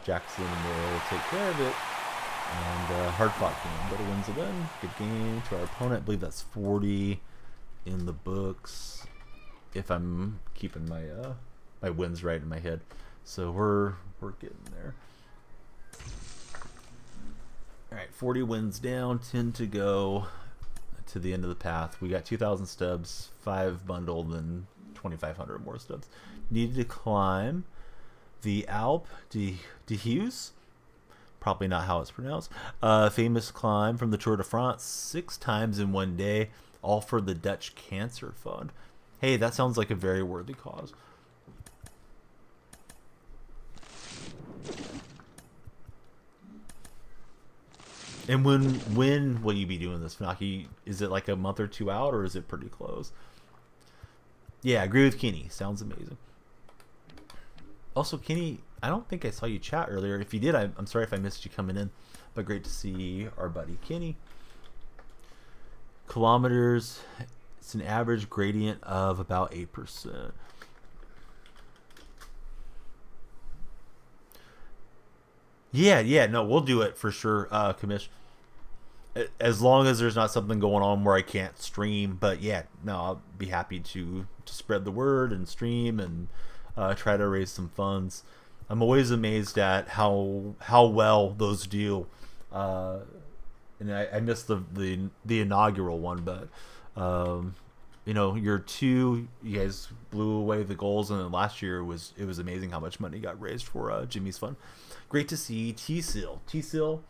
Jackson will take care of it. And hard fought game, but it wins the win. Good game to our opponent. I believe that's 40 in the books, if I'm keeping my my wins right in my head. So we're getting there. All right, 40 wins down, 10 to go to the end of the path. We got 2,000 stubs, 5 bundled, and 2,500 more stubs. Needed to climb the Alpe d'Huez. Probably not how it's pronounced. Famous climb from the Tour de France 6 times in one day, all for the Dutch Cancer Fund. Hey, that sounds like a very worthy cause. And when will you be doing this, Funaki? Is it like a month or two out, or is it pretty close? Yeah, I agree with Kenny. Sounds amazing. Also, Kenny, I don't think I saw you chat earlier. If you did, I'm sorry if I missed you coming in. But great to see our buddy Kenny. Kilometers, it's an average gradient of about 8%. Yeah, no, we'll do it for sure, Kamish. As long as there's not something going on where I can't stream. But yeah, no, I'll be happy to spread the word and stream and try to raise some funds. I'm always amazed at how well those do. And I missed the inaugural one, but year 2, you guys blew away the goals, and then last year it was amazing how much money got raised for Jimmy's Fund. Great to see T-Seal. T-Seal,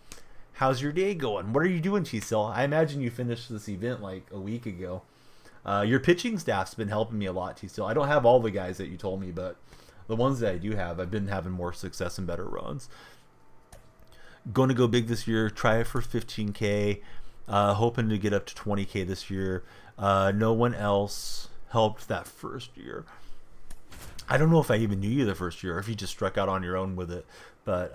how's your day going? What are you doing, T-Seal? I imagine you finished this event like a week ago. Your pitching staff's been helping me a lot, T-Seal. I don't have all the guys that you told me, but the ones that I do have, I've been having more success and better runs. Going to go big this year. Try it for 15K. Hoping to get up to 20K this year. No one else helped that first year. I don't know if I even knew you the first year, or if you just struck out on your own with it. But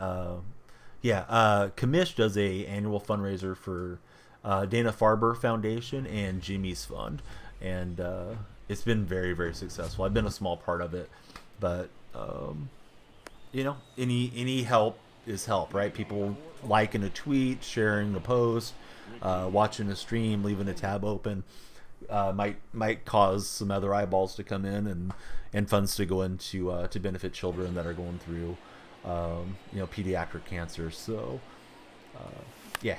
Kamish does a annual fundraiser for Dana-Farber Foundation and Jimmy's Fund, and it's been very, very successful. I've been a small part of it, but any help is help, right? People liking a tweet, sharing a post, watching a stream, leaving a tab open might cause some other eyeballs to come in and funds to go into to benefit children that are going through pediatric cancer. So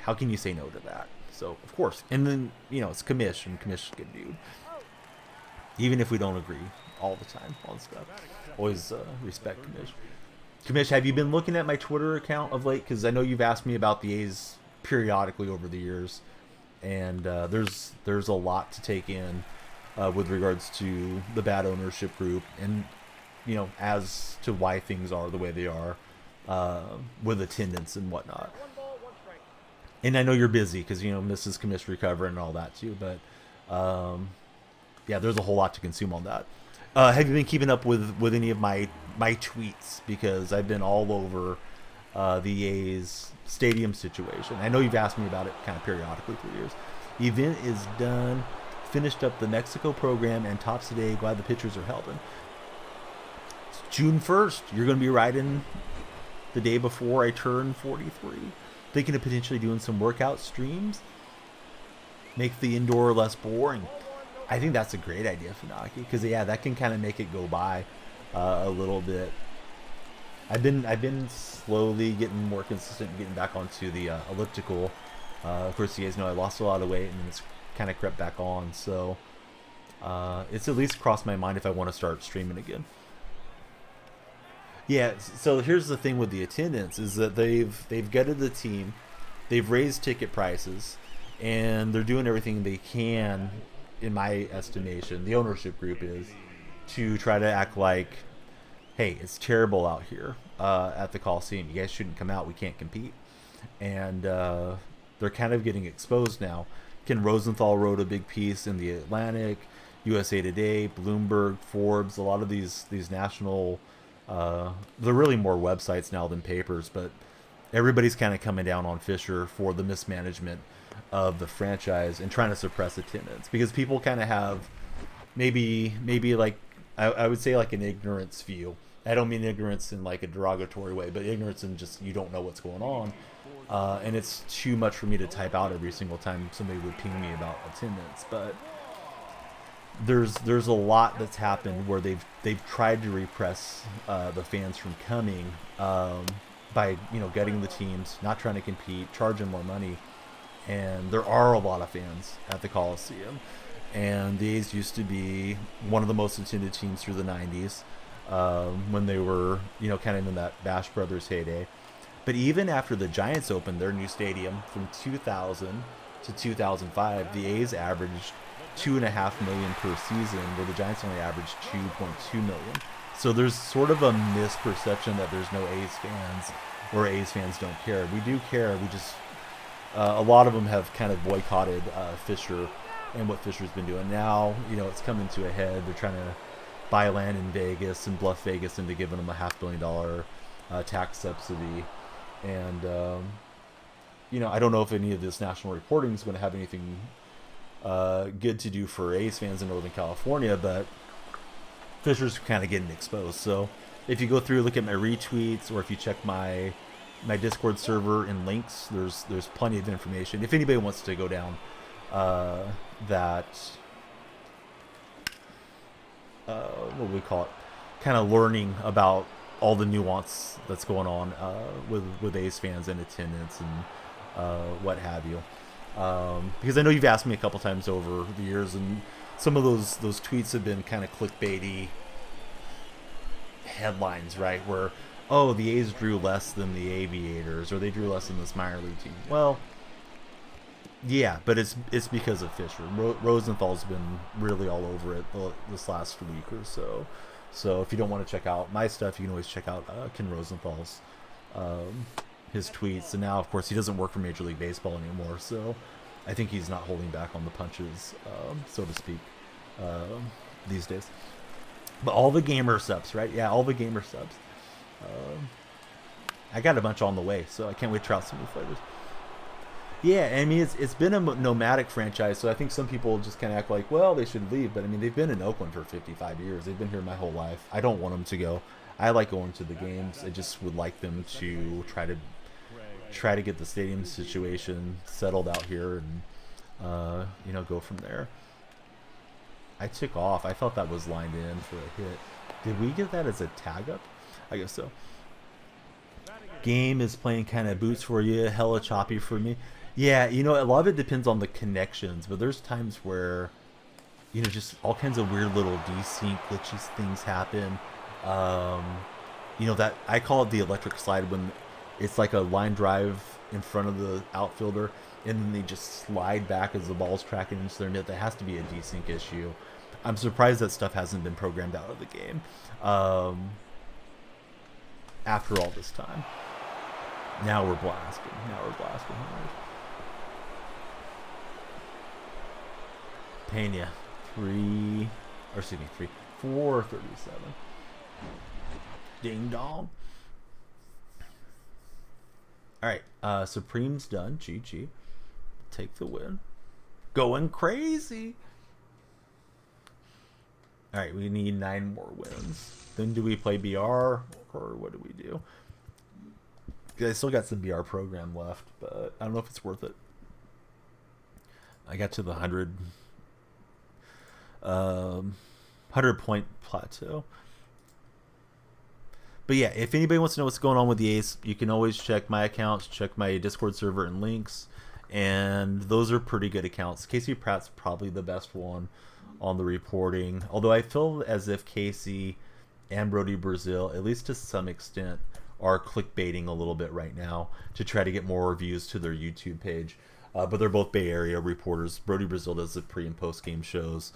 how can you say no to that? So of course, and then it's Kamish, and Kamish's a good dude. Even if we don't agree all the time on stuff, always respect Kamish. Kamish, have you been looking at my Twitter account of late? Because I know you've asked me about the A's periodically over the years, and there's a lot to take in with regards to the bad ownership group, and as to why things are the way they are with attendance and whatnot. And I know you're busy because Mrs. Kamish recovering and all that too, but yeah, there's a whole lot to consume on that. Have you been keeping up with any of my tweets? Because I've been all over the A's stadium situation. I know you've asked me about it kind of periodically through the years. The event is done. Finished up the Mexico program and tops today. Glad the pitchers are helping. It's June 1st. You're going to be riding the day before I turn 43. Thinking of potentially doing some workout streams. Make the indoor less boring. I think that's a great idea, Funaki, because yeah, that can kind of make it go by a little bit. I've been slowly getting more consistent and getting back onto the elliptical. Of course, you guys know I lost a lot of weight and it's kind of crept back on, so it's at least crossed my mind if I want to start streaming again. Yeah, so here's the thing with the attendance is that they've gutted the team, they've raised ticket prices, and they're doing everything they can, in my estimation, the ownership group is, to try to act like, hey, it's terrible out here at the Coliseum. You guys shouldn't come out. We can't compete. And they're kind of getting exposed now. Ken Rosenthal wrote a big piece in the Atlantic, USA Today, Bloomberg, Forbes, a lot of these national, they're really more websites now than papers, but everybody's kind of coming down on Fisher for the mismanagement of the franchise and trying to suppress attendance because people kind of have maybe like I would say like an ignorance view. I don't mean ignorance in like a derogatory way, but ignorance in just you don't know what's going on, and it's too much for me to type out every single time somebody would ping me about attendance. But there's a lot that's happened where they've tried to repress the fans from coming by gutting the teams, not trying to compete, charging more money. And there are a lot of fans at the Coliseum. And the A's used to be one of the most attended teams through the 90s when they were, kind of in that Bash Brothers heyday. But even after the Giants opened their new stadium from 2000 to 2005, the A's averaged $2.5 million per season, where the Giants only averaged $2.2 million. So there's sort of a misperception that there's no A's fans or A's fans don't care. We do care. We just... a lot of them have kind of boycotted Fisher and what Fisher's been doing. Now, it's coming to a head. They're trying to buy land in Vegas and bluff Vegas into giving them a $500 million tax subsidy. And, I don't know if any of this national reporting is going to have anything good to do for A's fans in Northern California, but Fisher's kind of getting exposed. So if you go through, look at my retweets, or if you check my Discord server and links, there's plenty of information. If anybody wants to go down that what do we call it, kind of learning about all the nuance that's going on with A's fans and attendance and what have you, because I know you've asked me a couple times over the years, and some of those tweets have been kind of clickbaity headlines, right, where the A's drew less than the Aviators, or they drew less than this minor league team. Well, yeah, but it's because of Fisher. Rosenthal's been really all over it this last week or so. So if you don't want to check out my stuff, you can always check out Ken Rosenthal's his tweets. And now, of course, he doesn't work for Major League Baseball anymore, so I think he's not holding back on the punches, so to speak, these days. But all the gamer subs, right? Yeah, all the gamer subs. I got a bunch on the way, so I can't wait to try out some new flavors. Yeah, I mean, it's been a nomadic franchise, so I think some people just kind of act like, well, they should leave. But I mean, they've been in Oakland for 55 years. They've been here my whole life. I don't want them to go. I like going to the games. I just would like them to try to get the stadium situation settled out here and go from there. I took off. I thought that was lined in for a hit. Did we get that as a tag up? I guess so. Game is playing kind of boots for you, hella choppy for me. Yeah, a lot of it depends on the connections, but there's times where, just all kinds of weird little desync glitchy things happen. That I call it the electric slide, when it's like a line drive in front of the outfielder, and then they just slide back as the ball's tracking into their net. That has to be a desync issue. I'm surprised that stuff hasn't been programmed out of the game after all this time. Now we're blasting. Pena. 3, or excuse me, 437. Ding dong. All right, Supreme's done. GG. Take the win. Going crazy. All right, we need 9 more wins. Then do we play BR or what do we do? I still got some BR program left, but I don't know if it's worth it. I got to the 100 point plateau. But yeah, if anybody wants to know what's going on with the Ace, you can always check my accounts, check my Discord server and links, and those are pretty good accounts. Casey Pratt's probably the best one on the reporting, although I feel as if Casey and Brody Brazil, at least to some extent, are clickbaiting a little bit right now to try to get more views to their YouTube page. But they're both Bay Area reporters. Brody Brazil does the pre and post game shows.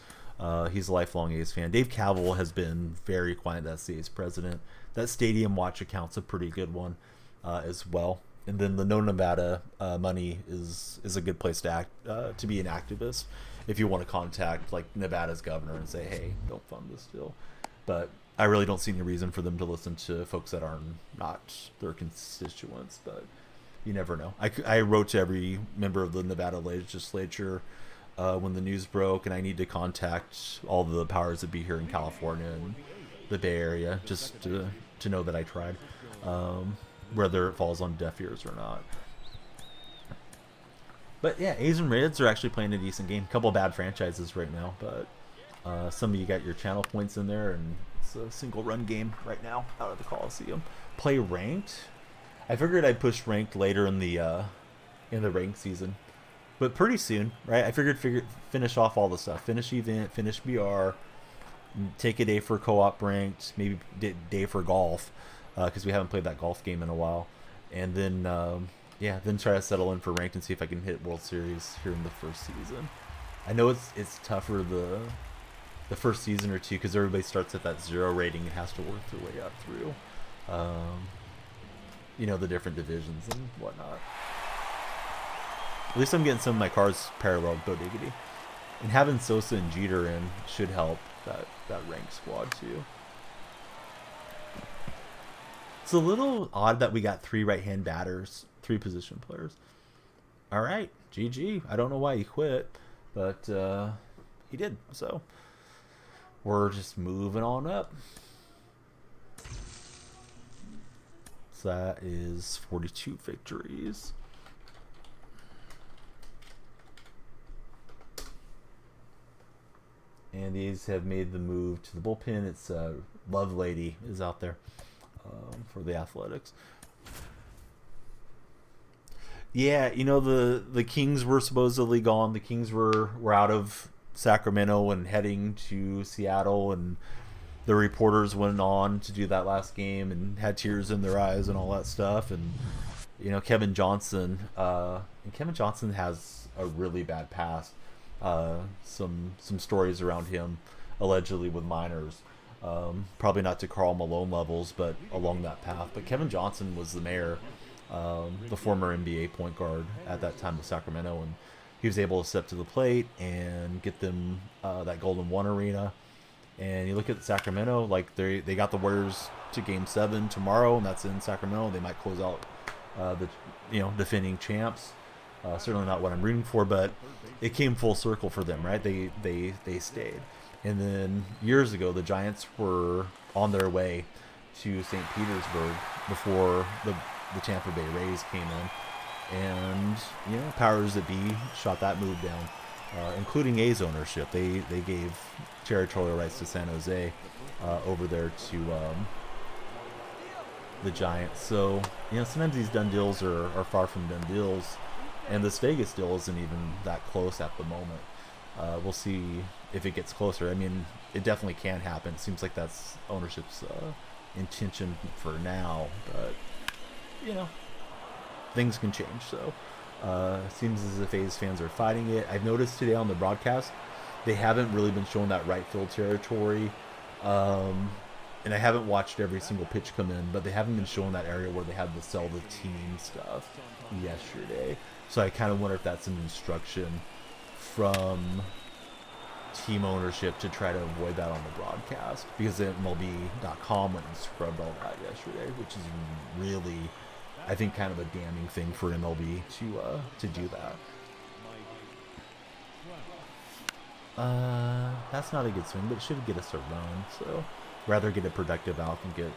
He's a lifelong A's fan. Dave Cavill has been very quiet. That's the A's president. That Stadium Watch account's a pretty good one as well. And then the No Nevada Money is a good place to to be an activist if you want to contact like Nevada's governor and say, hey, don't fund this deal. But I really don't see any reason for them to listen to folks that are not their constituents. But you never know. I wrote to every member of the Nevada legislature when the news broke, and I need to contact all the powers that be here in California and the Bay Area just to know that I tried, whether it falls on deaf ears or not. But yeah, A's and Reds are actually playing a decent game. A couple of bad franchises right now, but some of you got your channel points in there, and it's a single run game right now out of the Coliseum. Play ranked. I figured I'd push ranked later in the ranked season, but pretty soon, right? I figured finish off all the stuff, finish event, finish BR, take a day for co-op ranked, maybe day for golf, because we haven't played that golf game in a while, and then then try to settle in for ranked and see if I can hit World Series here in the first season. I know it's tougher the first season or two because everybody starts at that 0 rating and has to work their way up through the different divisions and whatnot. At least I'm getting some of my cars parallel Bo Diggity. And having Sosa and Jeter in should help that ranked squad too. It's a little odd that we got 3 right-hand batters, 3 position players. All right, GG. I don't know why he quit, but he did. So we're just moving on up. So that is 42 victories. And these have made the move to the bullpen. It's Love Lady is out there for the Athletics. Yeah, the Kings were supposedly gone. The Kings were out of Sacramento and heading to Seattle, and the reporters went on to do that last game and had tears in their eyes and all that stuff. And Kevin Johnson, has a really bad past. Some stories around him allegedly with minors, probably not to Karl Malone levels, but along that path. But Kevin Johnson was the mayor, the former NBA point guard at that time of Sacramento, and he was able to step to the plate and get them that Golden One arena. And you look at Sacramento, like they got the Warriors to Game 7 tomorrow, and that's in Sacramento. They might close out the defending champs. Certainly not what I'm rooting for, but it came full circle for them, right? They stayed. And then years ago, the Giants were on their way to St. Petersburg before the Tampa Bay Rays came in. And, powers that be shot that move down, including A's ownership. They gave territorial rights to San Jose over there to the Giants. So, sometimes these done deals are far from done deals. And this Vegas deal isn't even that close at the moment. We'll see if it gets closer. I mean, it definitely can happen. It seems like that's ownership's intention for now. But, things can change. So, it seems as if A's fans are fighting it. I've noticed today on the broadcast, they haven't really been showing that right field territory. And I haven't watched every single pitch come in, but they haven't been showing that area where they had to sell the team stuff yesterday. So I kind of wonder if that's an instruction from team ownership to try to avoid that on the broadcast, because MLB.com went and scrubbed all that yesterday, which is really, I think, kind of a damning thing for MLB to do that. That's not a good swing, but it should get us a run. So rather get a productive out than get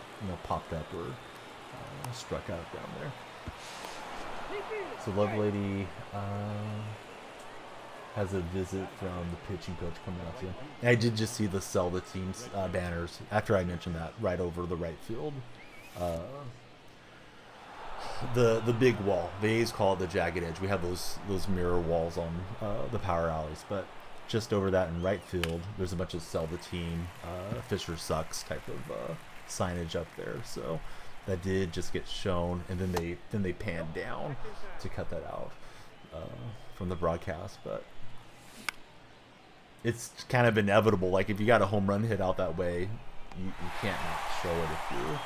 popped up or struck out down there. So Lovelady has a visit from the pitching coach coming up to him. And I did just see the sell the team's banners after I mentioned that right over the right field. The big wall. The A's call it the jagged edge. We have those mirror walls on the power alleys, but just over that in right field, there's a bunch of sell the team, Fisher sucks type of signage up there. So that did just get shown, and then they panned down to cut that out from the broadcast. But it's kind of inevitable. Like if you got a home run hit out that way, you can't not show it if you're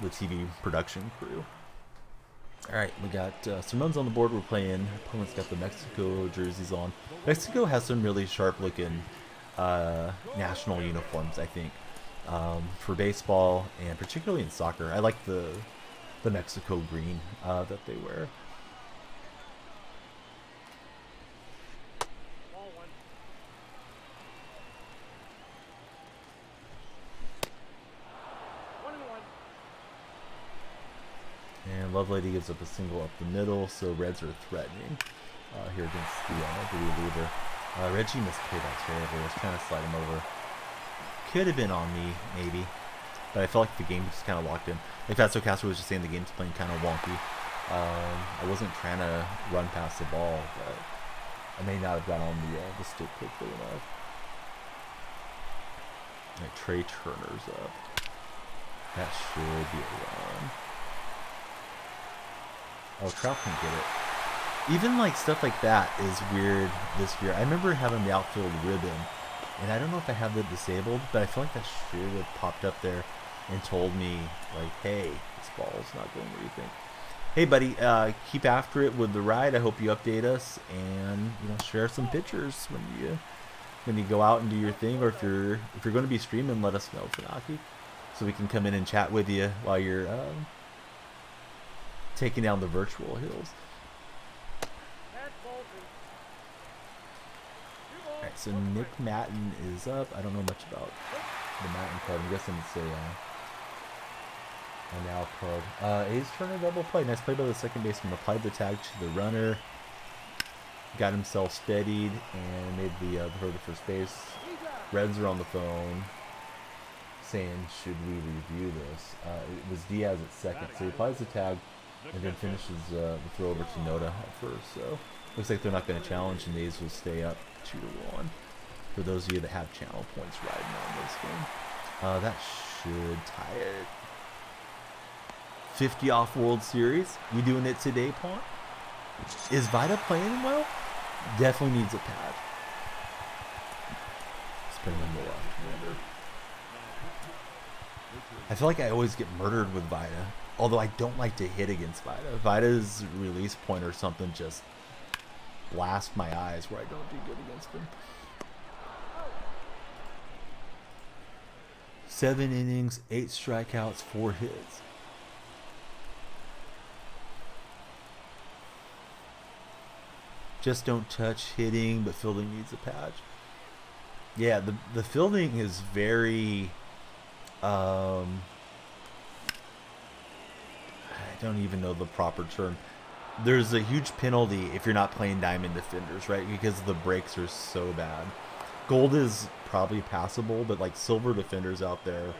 the TV production crew. All right, we got some runs on the board. We're playing. Opponent's got the Mexico jerseys on. Mexico has some really sharp-looking national uniforms, I think, for baseball and particularly in soccer. I like the Mexico green that they wear. And Lovelady gives up a single up the middle, so Reds are threatening here against the reliever. Reggie misplayed that terribly. I was trying to slide him over. Could have been on me, maybe. But I felt like the game just kind of locked in. Like Fatso Castro was just saying, the game's playing kind of wonky. I wasn't trying to run past the ball, but I may not have got on the stick quickly enough. Right, Trey Turner's up. That should be a run. Oh, Trout can get it. Even like stuff like that is weird this year. I remember having the outfield ribbon, and I don't know if I have it disabled, but I feel like that should have popped up there and told me, like, hey, this ball's not going where you think. Hey, buddy, keep after it with the ride. I hope you update us and share some pictures when you go out and do your thing, or if you're going to be streaming, let us know, Funaki, so we can come in and chat with you while you're taking down the virtual hills. Alright, so Nick Matten is up. I don't know much about the Matten card. I'm guessing it's a now card. A's Turner double play. Nice play by the second baseman. Applied the tag to the runner. Got himself steadied and made the throw to first base. Reds are on the phone saying, should we review this? It was Diaz at second. So he applies the tag and then finishes the throw over to Noda at first. So looks like they're not going to challenge, and the A's will stay up 2-1. For those of you that have channel points riding on this game, that should tie it. 50 off World Series. You doing it today, Pawn? Is Vida playing well? Definitely needs a pad. Spin on the left. I feel like I always get murdered with Vida. Although I don't like to hit against Vida. Vida's release point or something just blasts my eyes where I don't do good against him. 7 innings, 8 strikeouts, 4 hits. Just don't touch hitting, but fielding needs a patch. Yeah, the fielding is very... I don't even know the proper term. There's a huge penalty if you're not playing diamond defenders, right? Because the breaks are so bad. Gold is probably passable, but like silver defenders out there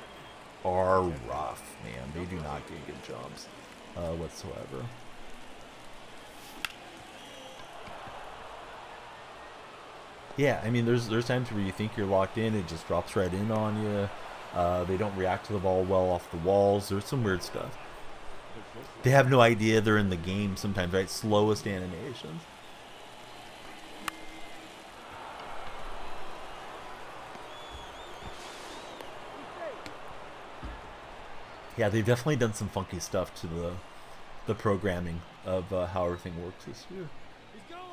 are rough, man. They do not get good jumps whatsoever. Yeah, I mean, there's times where you think you're locked in, it just drops right in on you. They don't react to the ball well off the walls. There's some weird stuff. They have no idea they're in the game sometimes, right? Slowest animations. Yeah, they've definitely done some funky stuff to the programming of how everything works this year. He's going.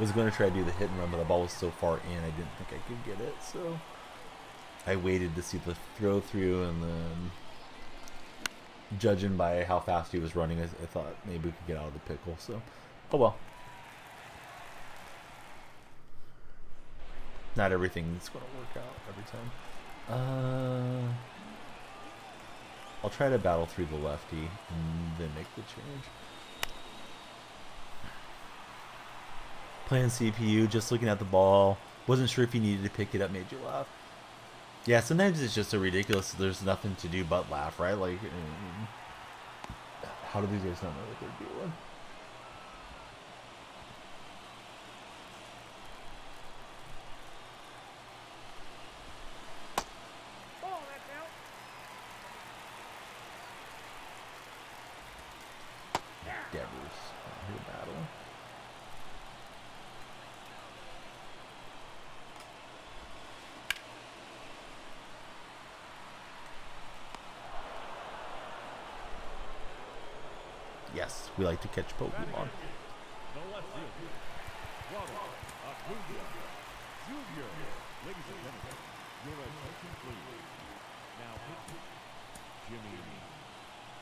was going to try to do the hit and run, but the ball was so far in, I didn't think I could get it. So I waited to see the throw through, and then judging by how fast he was running, I thought maybe we could get out of the pickle. So, oh well. Not everything's going to work out every time. I'll try to battle through the lefty and then make the change. Playing CPU, just looking at the ball. Wasn't sure if you needed to pick it up, made you laugh. Yeah, sometimes it's just so ridiculous. There's nothing to do but laugh, right? Like, how do these guys not know what they're doing? Devers, here battle. Yes, we like to catch Pokemon.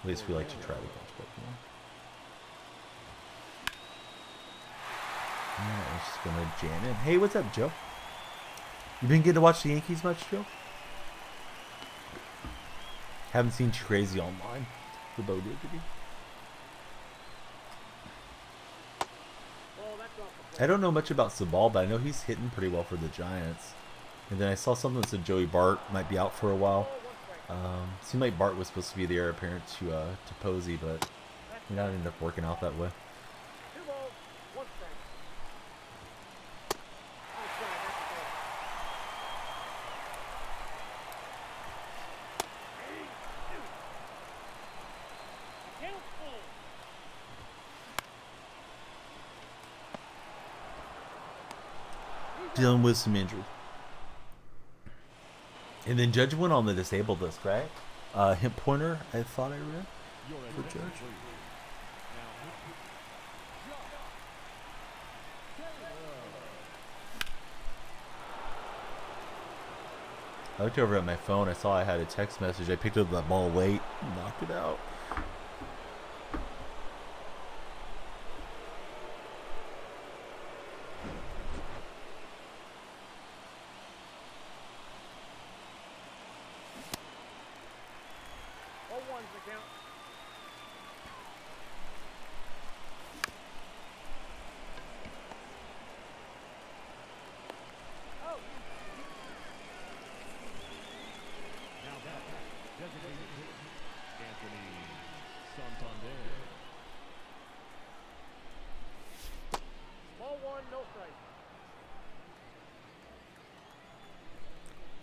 At least we like to try to catch Pokemon. Yeah, I'm just gonna jam in. Hey, what's up, Joe? You been getting to watch the Yankees much, Joe? Haven't seen you crazy online for Bo Diggity. I don't know much about Sabal, but I know he's hitting pretty well for the Giants. And then I saw something that said Joey Bart might be out for a while. Seemed like Bart was supposed to be the heir apparent to Posey, but it not ended up working out that way. Dealing with some injury. And then Judge went on the disabled list, right? Hint pointer, I thought I read for Judge. I looked over at my phone. I saw I had a text message. I picked up that ball late and knocked it out.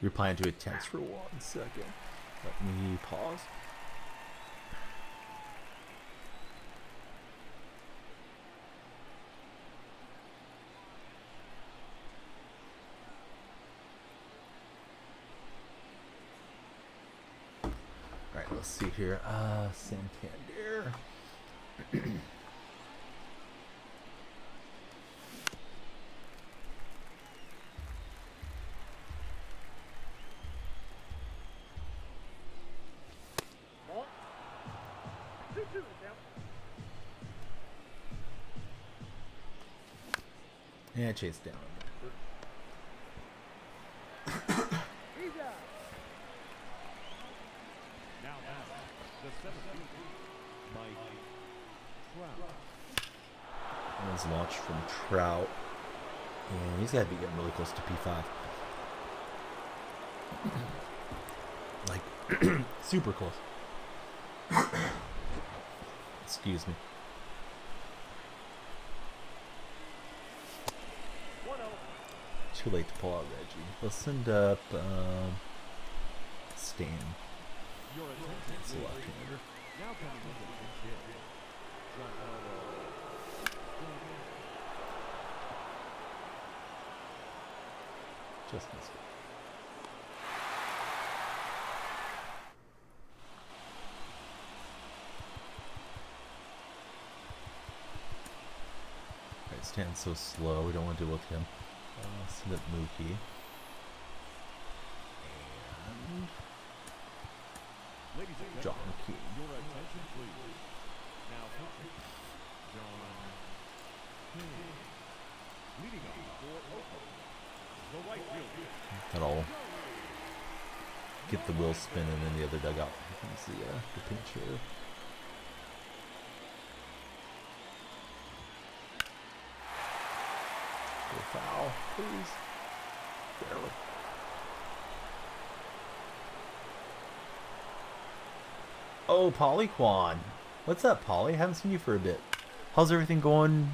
Replying to a text for 1 second. Let me pause. All right, let's see here. Santander. Yeah, chase down. One's launched from Trout. And he's got to be getting really close to P5. Like, super close. Excuse me. Too late to pull out Reggie. Let's send up Stan. It's a left-hander. Just missed it. Stan's so slow. We don't want to deal with him. Send up Mookie. And John King. Your attention, please. Now, John King. Leading off for Oakland, the right fielder. That'll get the wheel spinning in the other dugout. Here's the pinch hitter. Go foul, please. Barely. Oh, Polyquan. What's up, Polly? Haven't seen you for a bit. How's everything going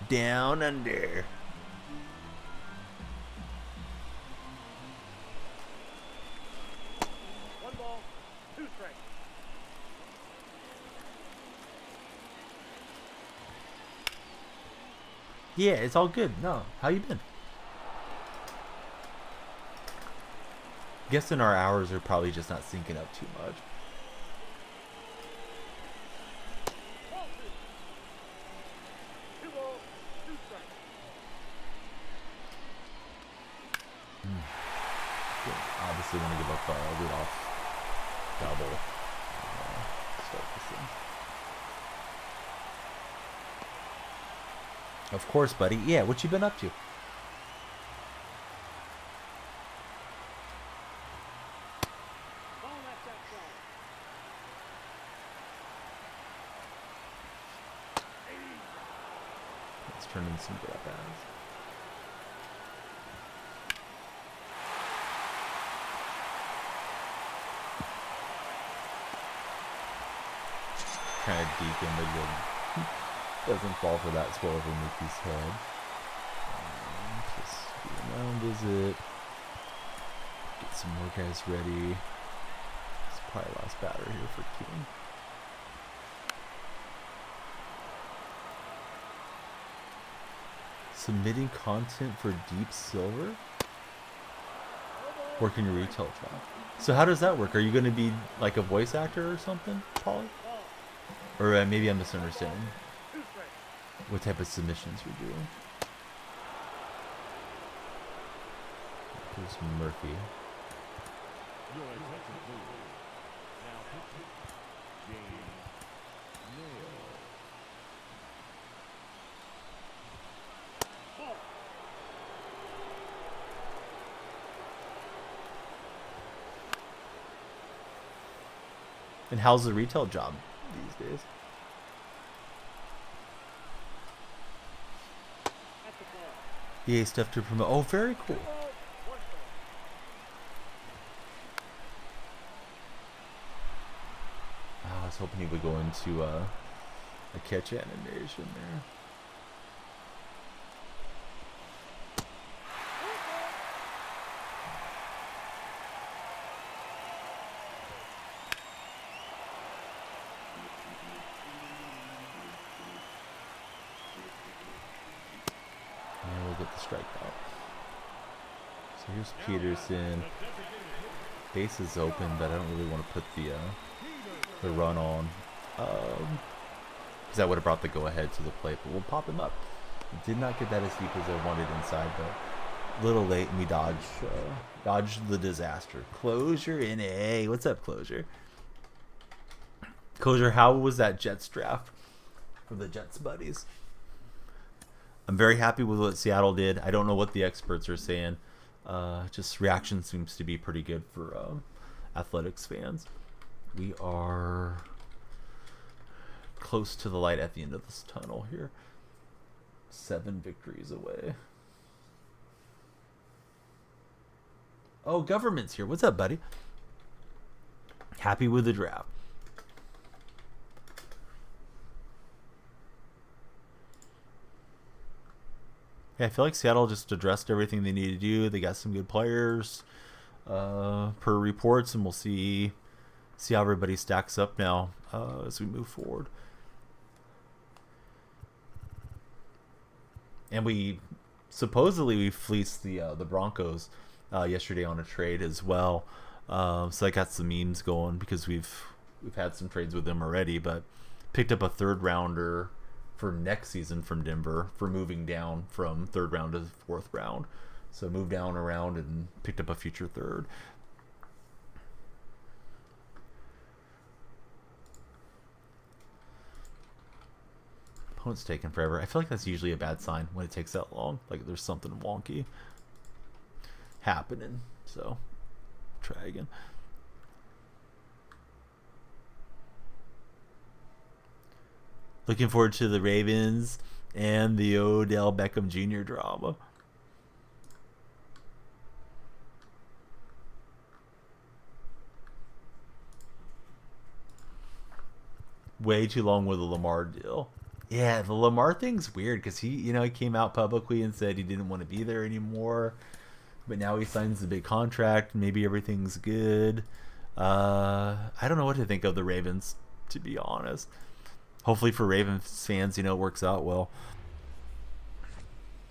down under? One ball, two strikes. Yeah, it's all good. No, how you been? Guessing our hours are probably just not syncing up too much. Two balls, two strikes. Obviously want to give up a leadoff double. Start this thing. Of course, buddy. Yeah, what you been up to? Ball left outside. Let's turn in some good at-bats. Kind of deep in the good. Doesn't fall for that swirl over Mookie's head. Just be around, visit. Get some more guys ready. It's probably last batter here for King. Submitting content for Deep Silver? Working your retail job. So how does that work? Are you going to be like a voice actor or something, Polly? Or maybe I'm misunderstanding what type of submissions you're doing. Here's Murphy. Your attention, please. Now, James Nail. Ball. And how's the retail job these days? At the ball. EA stuff to promote. Oh, very cool. Two balls, one strike. I was hoping he would go into a catch animation there. And we'll get the strikeout. So here's Peterson. Base is open, but I don't really want to put the run on. Because that would have brought the go-ahead to the plate, but we'll pop him up. Did not get that as deep as I wanted inside, but a little late, and we dodged the disaster. Closure in A. What's up, Closure? Closure, how was that Jets draft for the Jets buddies? I'm very happy with what Seattle did. I don't know what the experts are saying. Just reaction seems to be pretty good for athletics fans. We are close to the light at the end of this tunnel here. 7 victories away. Oh, government's here. What's up, buddy? Happy with the draft. Yeah, I feel like Seattle just addressed everything they needed to do. They got some good players per reports, and we'll see how everybody stacks up now as we move forward. And we fleeced the Broncos yesterday on a trade as well. So I got some memes going because we've had some trades with them already, but picked up a 3rd rounder for next season from Denver for moving down from 3rd round to 4th round. So moved down a round and picked up a future 3rd. Opponent's taking forever. I feel like that's usually a bad sign when it takes that long. Like there's something wonky happening. So try again. Looking forward to the Ravens and the Odell Beckham Jr. drama. Way too long with the Lamar deal. Yeah, the Lamar thing's weird because he came out publicly and said he didn't want to be there anymore. But now he signs the big contract. Maybe everything's good. I don't know what to think of the Ravens, to be honest. Hopefully for Ravens fans, it works out well.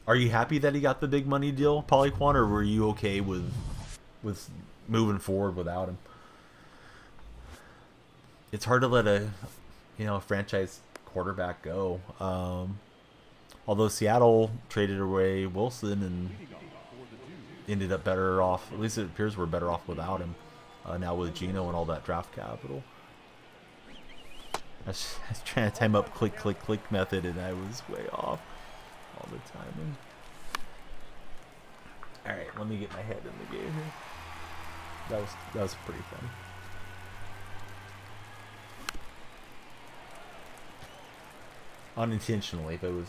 Are you happy that he got the big money deal, Polyquan, or were you okay with moving forward without him? It's hard to let a franchise quarterback go. Although Seattle traded away Wilson and ended up better off. At least it appears we're better off without him now with Geno and all that draft capital. I was trying to time up click, click, click method, and I was way off all the timing. All right, let me get my head in the game here. That was pretty fun. Unintentionally, but that was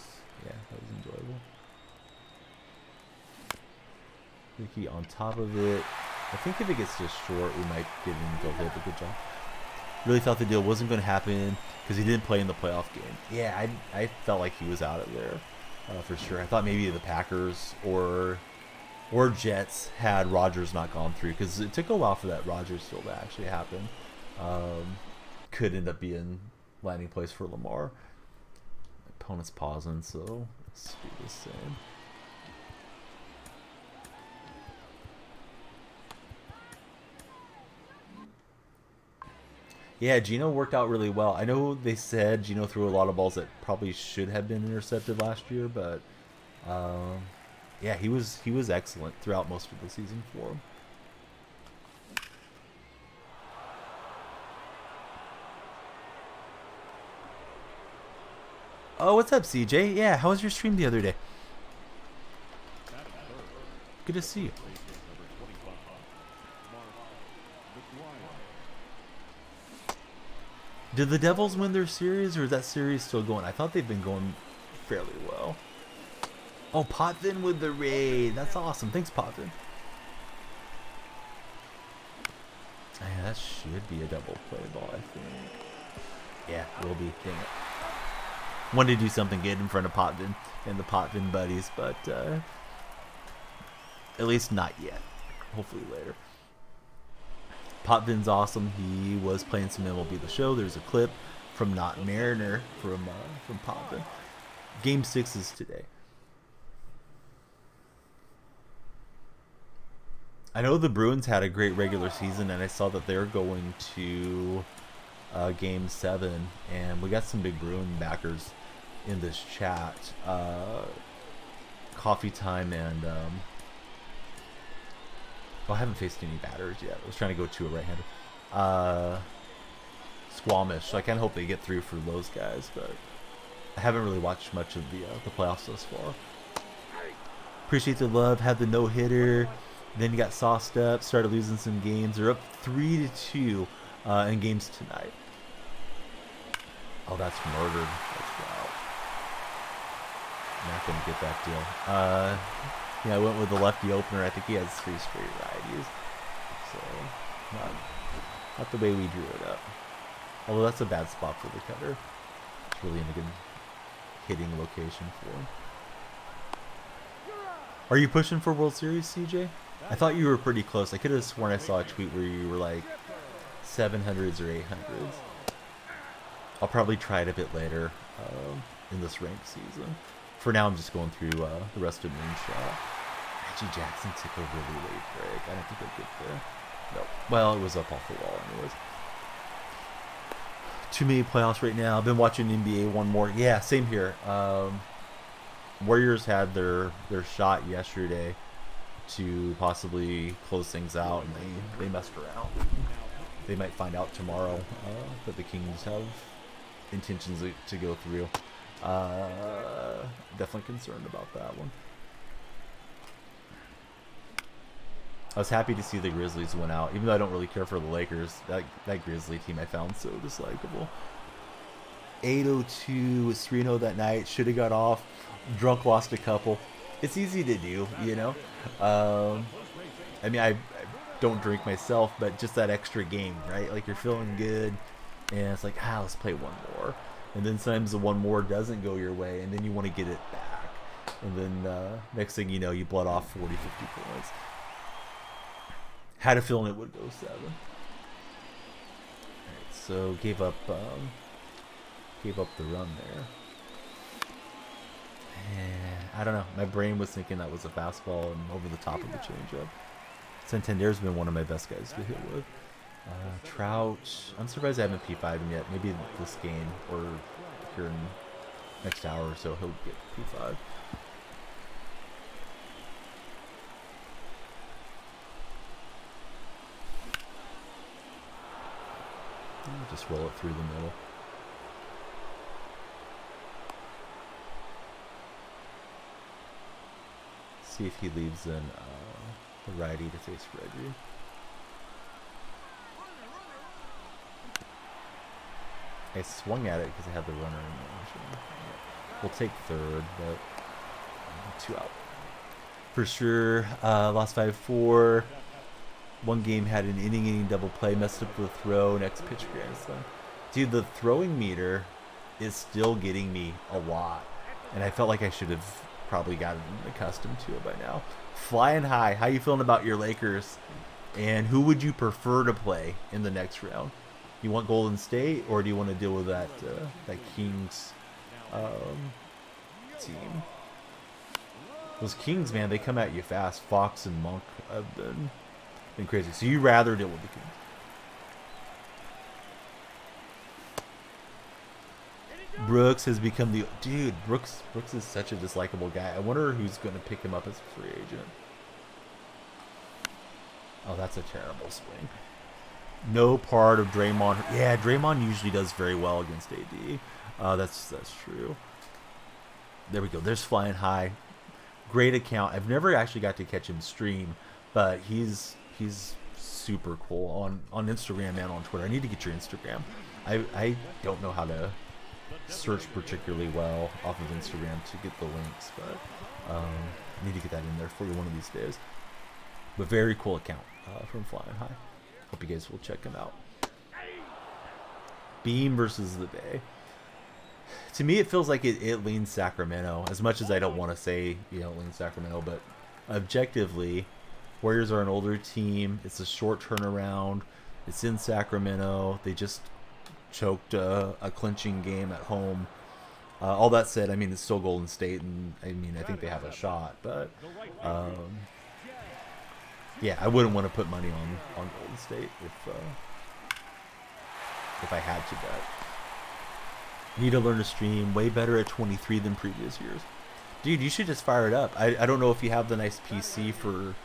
enjoyable. Ricky on top of it. I think if it gets just short, we might get in and go hit a good job. Really thought the deal wasn't going to happen because he didn't play in the playoff game. Yeah, I felt like he was out of there for sure. I thought maybe the Packers or Jets had Rodgers not gone through because it took a while for that Rodgers deal to actually happen. Could end up being landing place for Lamar. Opponent's pausing, so let's do the same. Yeah, Geno worked out really well. I know they said Geno threw a lot of balls that probably should have been intercepted last year, but yeah, he was excellent throughout most of the season for him. Oh, what's up, CJ? Yeah, how was your stream the other day? Good to see you. Did the Devils win their series, or is that series still going? I thought they've been going fairly well. Oh, Potvin with the raid. That's awesome. Thanks, Potvin. Yeah, that should be a double play ball, I think. Yeah, will be. Dang it. Wanted to do something good in front of Potvin and the Potvin buddies, but at least not yet. Hopefully later. Potvin's awesome. He was playing some MLB The Show. There's a clip from Not Mariner from Potvin. Game 6 is today. I know the Bruins had a great regular season, and I saw that they're going to Game 7, and we got some big Bruin backers in this chat. Coffee Time and I haven't faced any batters yet. I was trying to go to a right-hander. Squamish. So I kind of hope they get through for those guys, but I haven't really watched much of the playoffs thus far. Appreciate the love. Had the no-hitter. Then you got sauced up. Started losing some games. They're up 3-2 in games tonight. Oh, that's murdered. That's wild. Not going to get that deal. Yeah, I went with the lefty opener. I think he has 3 straight righties. So, not the way we drew it up. Although that's a bad spot for the cutter. It's really in a good hitting location for him. Are you pushing for World Series, CJ? I thought you were pretty close. I could have sworn I saw a tweet where you were like 700s or 800s. I'll probably try it a bit later in this ranked season. For now, I'm just going through the rest of Moonshot. Reggie Jackson took a really late break. I don't think I'll get there. No. Well, it was up off the wall anyways. Too many playoffs right now. I've been watching NBA one more. Yeah, same here. Warriors had their shot yesterday to possibly close things out, and they messed around. They might find out tomorrow that the Kings have intentions to go through. Definitely concerned about that one. I was happy to see the Grizzlies win out, even though I don't really care for the Lakers. That Grizzly team I found so dislikable. 8:02 was 3-0 that night. Should have got off. Drunk lost a couple. It's easy to do, you know. I mean, I don't drink myself, but just that extra game, right? Like you're feeling good, and it's like, let's play one more. And then sometimes the one more doesn't go your way, and then you want to get it back. And then next thing you know, you blood off 40, 50 points. Had a feeling it would go 7. Alright, so gave up the run there. And I don't know. My brain was thinking that was a fastball and over the top of the changeup. Santander's been one of my best guys to hit with. Trout, I'm surprised I haven't P5'd him yet. Maybe this game or here in next hour or so he'll get P5. Just roll it through the middle. See if he leaves in the righty to face Reggie. I swung at it because I had the runner in motion. We'll take third, but 2 out. For sure, lost 5-4. One game had an inning double play, messed up the throw, next pitch grand slam. Dude, the throwing meter is still getting me a lot. And I felt like I should have probably gotten accustomed to it by now. Flying high, how you feeling about your Lakers? And who would you prefer to play in the next round? You want Golden State, or do you want to deal with that Kings team? Those Kings, man, they come at you fast. Fox and Monk have been crazy. So you rather deal with the Kings? Brooks has become the dude. Brooks is such a dislikable guy. I wonder who's going to pick him up as a free agent. Oh, that's a terrible swing. No part of Draymond. Yeah, Draymond usually does very well against AD. That's true. There we go. There's flying high. Great account. I've never actually got to catch him stream, but he's super cool on Instagram and on Twitter. I need to get your Instagram. I don't know how to search particularly well off of Instagram to get the links, but I need to get that in there for you one of these days. But very cool account from Flying High. Hope you guys will check him out. Beam versus the Bay. To me, it feels like it leans Sacramento. As much as I don't want to say, it leans Sacramento, but objectively, Warriors are an older team. It's a short turnaround. It's in Sacramento. They just choked a clinching game at home. All that said, I mean, it's still Golden State, and I think they have a shot, but yeah, I wouldn't want to put money on Golden State if I had to bet. Need to learn to stream. Way better at 23 than previous years. Dude, you should just fire it up. I don't know if you have the nice PC for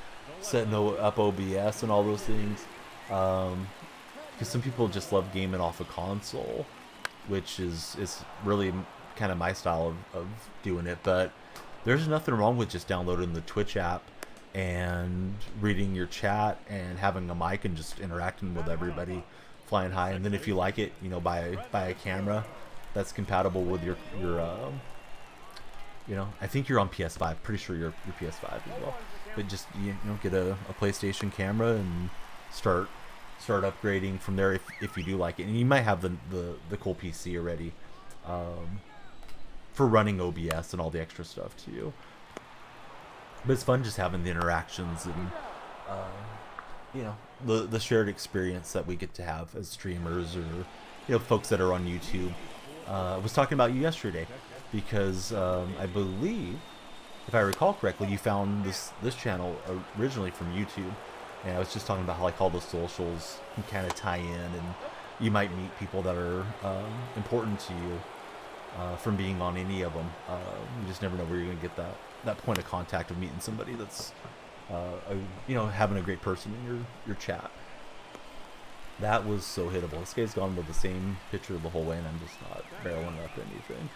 setting up OBS and all those things. Because some people just love gaming off a console, which is really kind of my style of doing it. But there's nothing wrong with just downloading the Twitch app and reading your chat and having a mic and just interacting with everybody Flying High. And then if you like it, buy a camera that's compatible with your I think you're on PS5. Pretty sure you're PS5 as well. But just get a PlayStation camera and start upgrading from there if you do like it. And you might have the cool PC already for running OBS and all the extra stuff too. But it's fun just having the interactions and the shared experience that we get to have as streamers or folks that are on YouTube. I was talking about you yesterday because I believe, if I recall correctly, you found this channel originally from YouTube, and I was just talking about how like all the socials can kind of tie in, and you might meet people that are important to you from being on any of them. You just never know where you're going to get that point of contact of meeting somebody that's having a great person in your chat. That was so hittable. This guy's gone with the same pitcher the whole way, and I'm just not barreling up anything.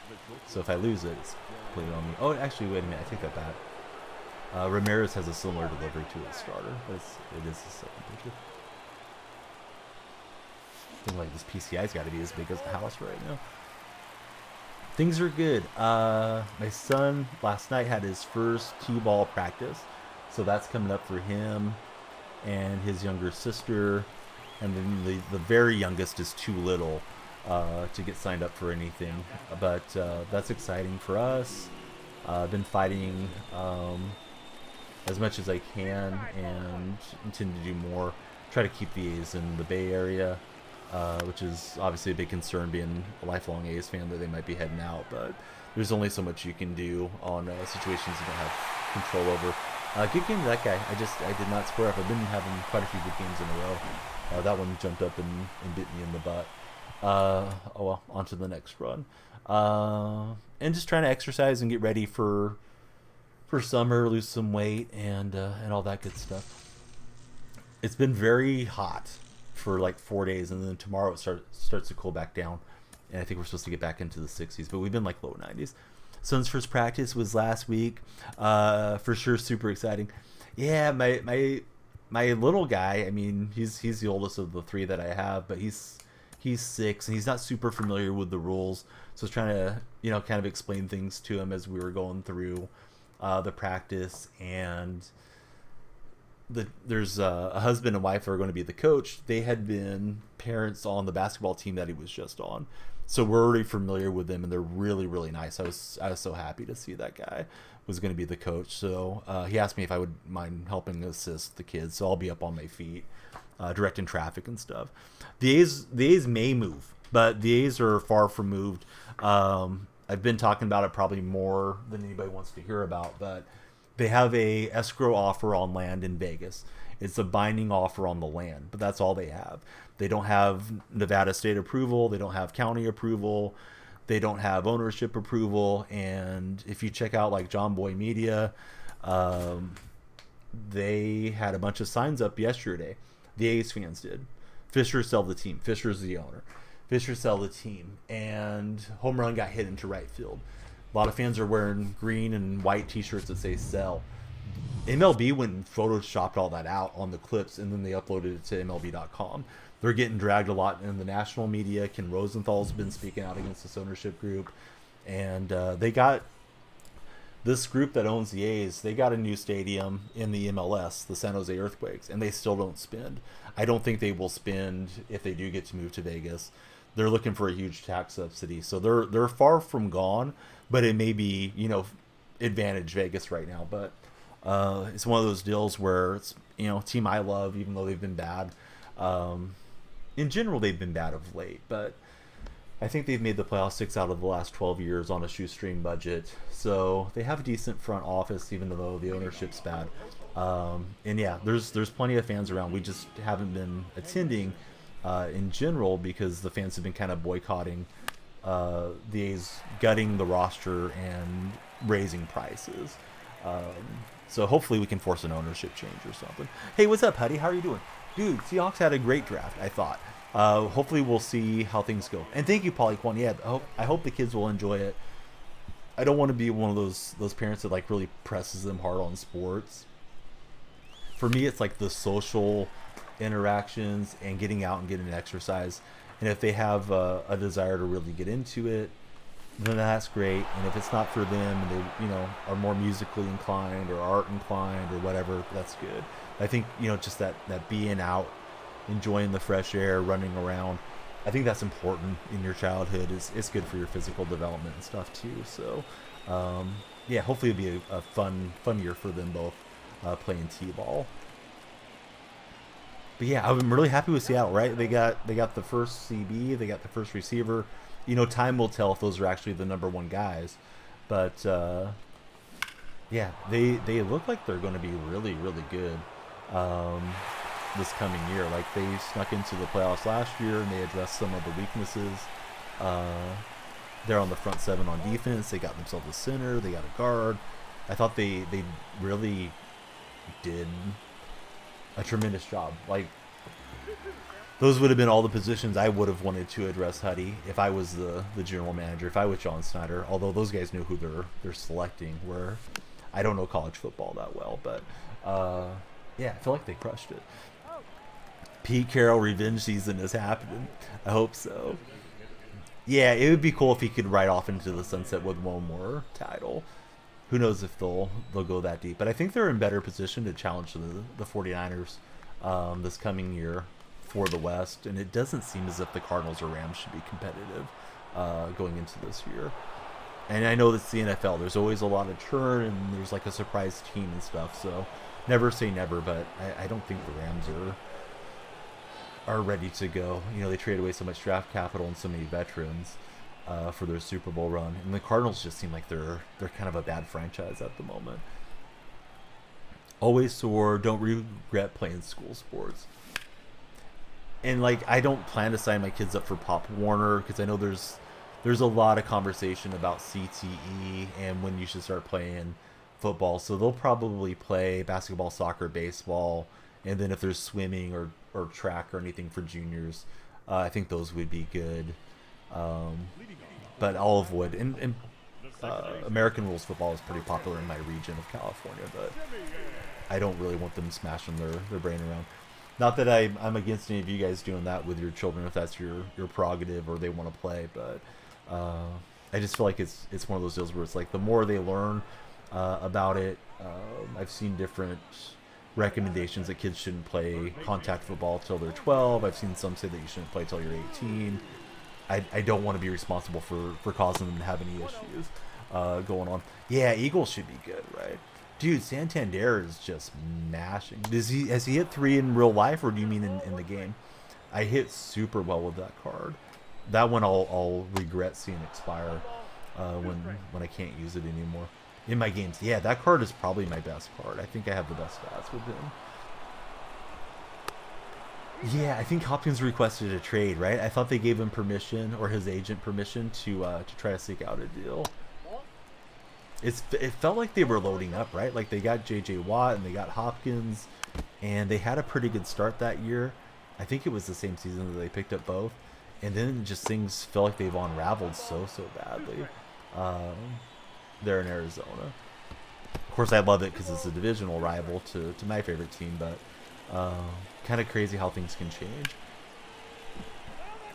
So if I lose it, it's completely on me. Oh, actually, wait a minute. I take that back. Ramirez has a similar delivery to his starter, but it is the second pitcher. I think like this PCI's got to be as big as the house right now. Things are good. My son last night had his first T-ball practice, so that's coming up for him and his younger sister. And then the very youngest is too little to get signed up for anything. But that's exciting for us. I've been fighting as much as I can and intend to do more. Try to keep the A's in the Bay Area, which is obviously a big concern being a lifelong A's fan that they might be heading out. But there's only so much you can do on situations you don't have control over. Good game to that guy. I did not square up. I've been having quite a few good games in a row. That one jumped up and bit me in the butt. Oh well, on to the next run. And just trying to exercise and get ready for summer, lose some weight, and all that good stuff. It's been very hot for like 4 days, and then tomorrow it starts to cool back down. And I think we're supposed to get back into the 60s, but we've been like low 90s. Son's first practice was last week. For sure, super exciting. Yeah, my little guy, I mean, he's the oldest of the three that I have, but he's 6 and he's not super familiar with the rules. So I was trying to, kind of explain things to him as we were going through the practice. And there's a husband and wife who are going to be the coach. They had been parents on the basketball team that he was just on. So we're already familiar with them, and they're really, really nice. I was so happy to see that guy was going to be the coach. So he asked me if I would mind helping assist the kids. So I'll be up on my feet, directing traffic and stuff. The A's may move, but the A's are far from moved. I've been talking about it probably more than anybody wants to hear about, but they have a escrow offer on land in Vegas. It's a binding offer on the land, but that's all they have. They don't have Nevada state approval. They don't have county approval. They don't have ownership approval. And if you check out like John Boy Media, they had a bunch of signs up yesterday. The A's fans did. Fisher sell the team. Fisher's the owner. Fisher sell the team. And home run got hit into right field. A lot of fans are wearing green and white t-shirts that say sell. MLB went and photoshopped all that out on the clips, and then they uploaded it to MLB.com. They're getting dragged a lot in the national media. Ken Rosenthal's been speaking out against this ownership group. And they got this group that owns the A's, they got a new stadium in the MLS, the San Jose Earthquakes, and they still don't spend. I don't think they will spend if they do get to move to Vegas. They're looking for a huge tax subsidy. So they're far from gone, but it may be, advantage Vegas right now. But it's one of those deals where it's, team I love, even though they've been bad. In general, they've been bad of late, but I think they've made the playoffs 6 out of the last 12 years on a shoestring budget. So they have a decent front office, even though the ownership's bad. And yeah, there's plenty of fans around. We just haven't been attending in general because the fans have been kind of boycotting the A's, gutting the roster and raising prices. So hopefully we can force an ownership change or something. Hey, what's up, Huddy? How are you doing? Dude, Seahawks had a great draft, I thought. Hopefully we'll see how things go. And thank you, Polyquan. Yeah, I hope the kids will enjoy it. I don't want to be one of those parents that like really presses them hard on sports. For me, it's like the social interactions and getting out and getting exercise. And if they have a desire to really get into it, then that's great. And if it's not for them and they, are more musically inclined or art inclined or whatever, that's good. I think, just that being out, enjoying the fresh air, running around, I think that's important in your childhood. It's good for your physical development and stuff too. So, yeah, hopefully it'll be a fun year for them both playing t-ball. But yeah, I'm really happy with Seattle, right? They got the first CB, they got the first receiver. Time will tell if those are actually the number one guys. But yeah, they look like they're going to be really, really good. this coming year. Like they snuck into the playoffs last year and they addressed some of the weaknesses. They're on the front seven on defense. They got themselves a center. They got a guard. I thought they really did a tremendous job. Like those would have been all the positions I would have wanted to address Huddy if I was the general manager, if I was John Snyder. Although those guys knew who they're selecting. Where I don't know college football that well, but yeah, I feel like they crushed it. Pete Carroll revenge season is happening. I hope so. Yeah, it would be cool if he could ride off into the sunset with one more title. Who knows if they'll go that deep. But I think they're in better position to challenge the 49ers this coming year for the West. And it doesn't seem as if the Cardinals or Rams should be competitive going into this year. And I know that's the NFL. There's always a lot of churn and there's like a surprise team and stuff. So never say never, but I don't think the Rams are ready to go. You know, they traded away so much draft capital and so many veterans for their Super Bowl run, and the Cardinals just seem like they're kind of a bad franchise at the moment. Always sore, don't regret playing school sports. And like, I don't plan to sign my kids up for Pop Warner because I know there's a lot of conversation about CTE and when you should start playing football. So they'll probably play basketball, soccer, baseball, and then if there's swimming or track or anything for juniors, I think those would be good. But I'll avoid. And American rules football is pretty popular in my region of California, but I don't really want them smashing their brain around. Not that I'm against any of you guys doing that with your children if that's your prerogative or they want to play, but I just feel like it's one of those deals where it's like the more they learn about it. I've seen different recommendations that kids shouldn't play contact football till they're 12. I've seen some say that you shouldn't play till you're 18. I don't want to be responsible for causing them to have any issues going on. Yeah, Eagles should be good, right? Dude, Santander is just mashing. Has he hit 3 in real life, or do you mean in the game? I hit super well with that card. That one I'll regret seeing expire when I can't use it anymore. In my games, yeah, that card is probably my best card. I think I have the best stats with him. Yeah, I think Hopkins requested a trade, right? I thought they gave him permission, or his agent permission, to try to seek out a deal. It felt like they were loading up, right? Like they got J.J. Watt and they got Hopkins, and they had a pretty good start that year. I think it was the same season that they picked up both, and then just things feel like they've unraveled so badly. There in Arizona. Of course, I love it because it's a divisional rival to my favorite team, but kind of crazy how things can change.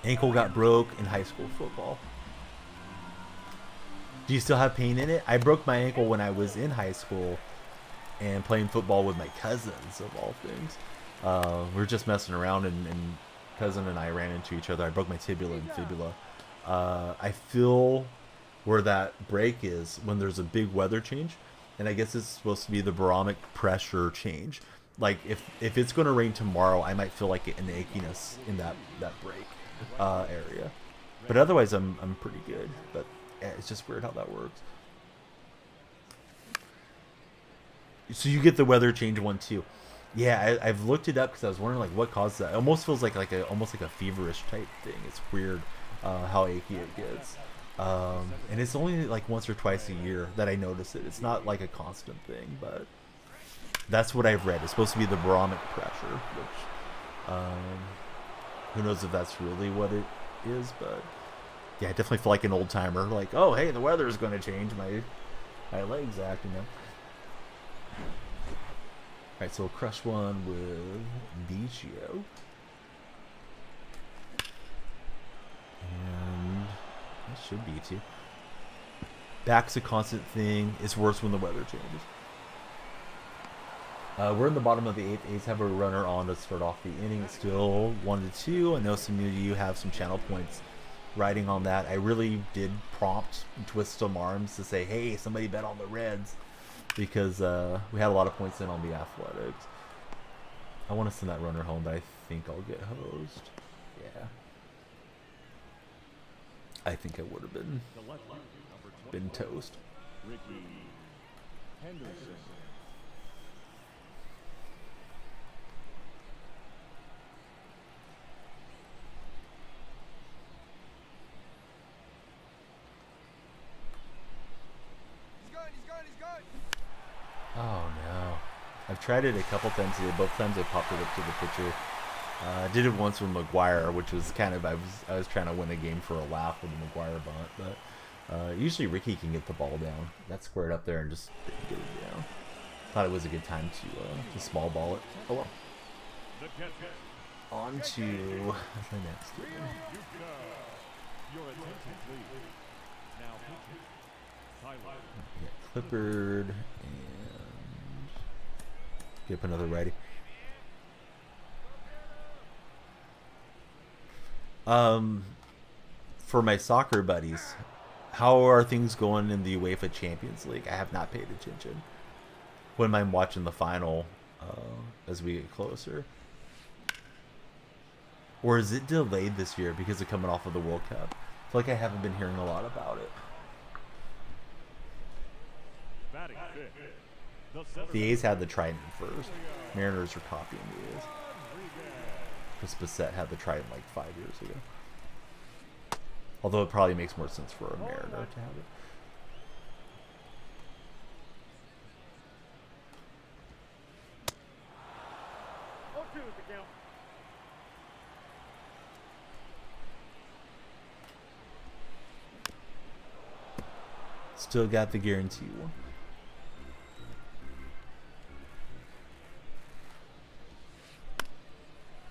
Ankle got broke in high school football. Do you still have pain in it? I broke my ankle when I was in high school and playing football with my cousins, of all things. We were just messing around, and cousin and I ran into each other. I broke my tibia and fibula. I feel where that break is when there's a big weather change, and I guess it's supposed to be the barometric pressure change. Like if it's going to rain tomorrow, I might feel like an achiness in that break area, but otherwise I'm pretty good. But yeah, it's just weird how that works. So you get the weather change one too. Yeah, I've looked it up because I was wondering like what caused that. It almost feels like almost like a feverish type thing. It's weird how achy it gets. And it's only like once or twice a year that I notice it. It's not like a constant thing, but that's what I've read. It's supposed to be the barometric pressure, which who knows if that's really what it is, but yeah, I definitely feel like an old timer. Like, oh, hey, the weather is going to change. My legs acting up. All right, so we'll crush one with Biggio. And that should be too. Back's a constant thing. It's worse when the weather changes. We're in the bottom of the 8th. A's have a runner on to start off the inning. It's still 1-2. I know some of you have some channel points riding on that. I really did prompt twist some arms to say, hey, somebody bet on the Reds, because we had a lot of points in on the Athletics. I want to send that runner home, but I think I'll get hosed. Yeah. I think I would have been toast. Ricky Henderson. Oh no. I've tried it a couple times today. Both times I popped it up to the pitcher. I did it once with McGuire, which was kind of I was trying to win a game for a laugh with the McGuire bunt, but usually Ricky can get the ball down. That squared up there and just didn't get it down. Thought it was a good time to small ball it. Oh well. On to the next game. Your attention, please. Now pitching. Tyler. Yeah, Clippard and get up another righty. For my soccer buddies, how are things going in the UEFA Champions League? I have not paid attention when I'm watching the final as we get closer. Or is it delayed this year because of coming off of the World Cup? I feel like I haven't been hearing a lot about it. Batting fifth. The A's had the Trident first. Mariners are copying the A's. Because Bissett had the Trident like 5 years ago. Although it probably makes more sense for a Mariner to have it. Oh, two is the count. Still got the guarantee one.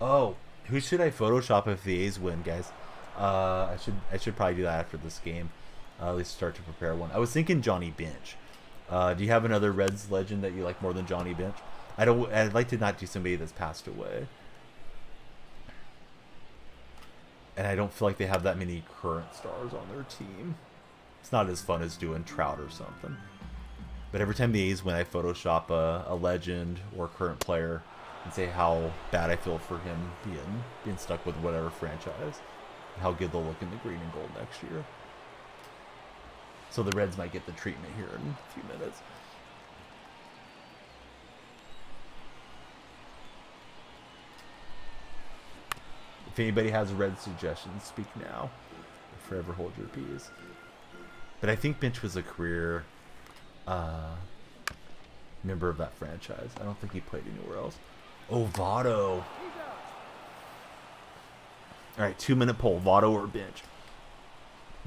Oh, who should I Photoshop if the A's win, guys? I should probably do that after this game. At least start to prepare one. I was thinking Johnny Bench. Do you have another Reds legend that you like more than Johnny Bench? I'd like to not do somebody that's passed away. And I don't feel like they have that many current stars on their team. It's not as fun as doing Trout or something. But every time the A's win, I Photoshop a legend or current player and say how bad I feel for him being stuck with whatever franchise. And how good they'll look in the green and gold next year. So the Reds might get the treatment here in a few minutes. If anybody has Red suggestions, speak now. Forever hold your peace. But I think Bench was a career member of that franchise. I don't think he played anywhere else. Oh, Votto. All right, 2-minute poll. Votto or Bench?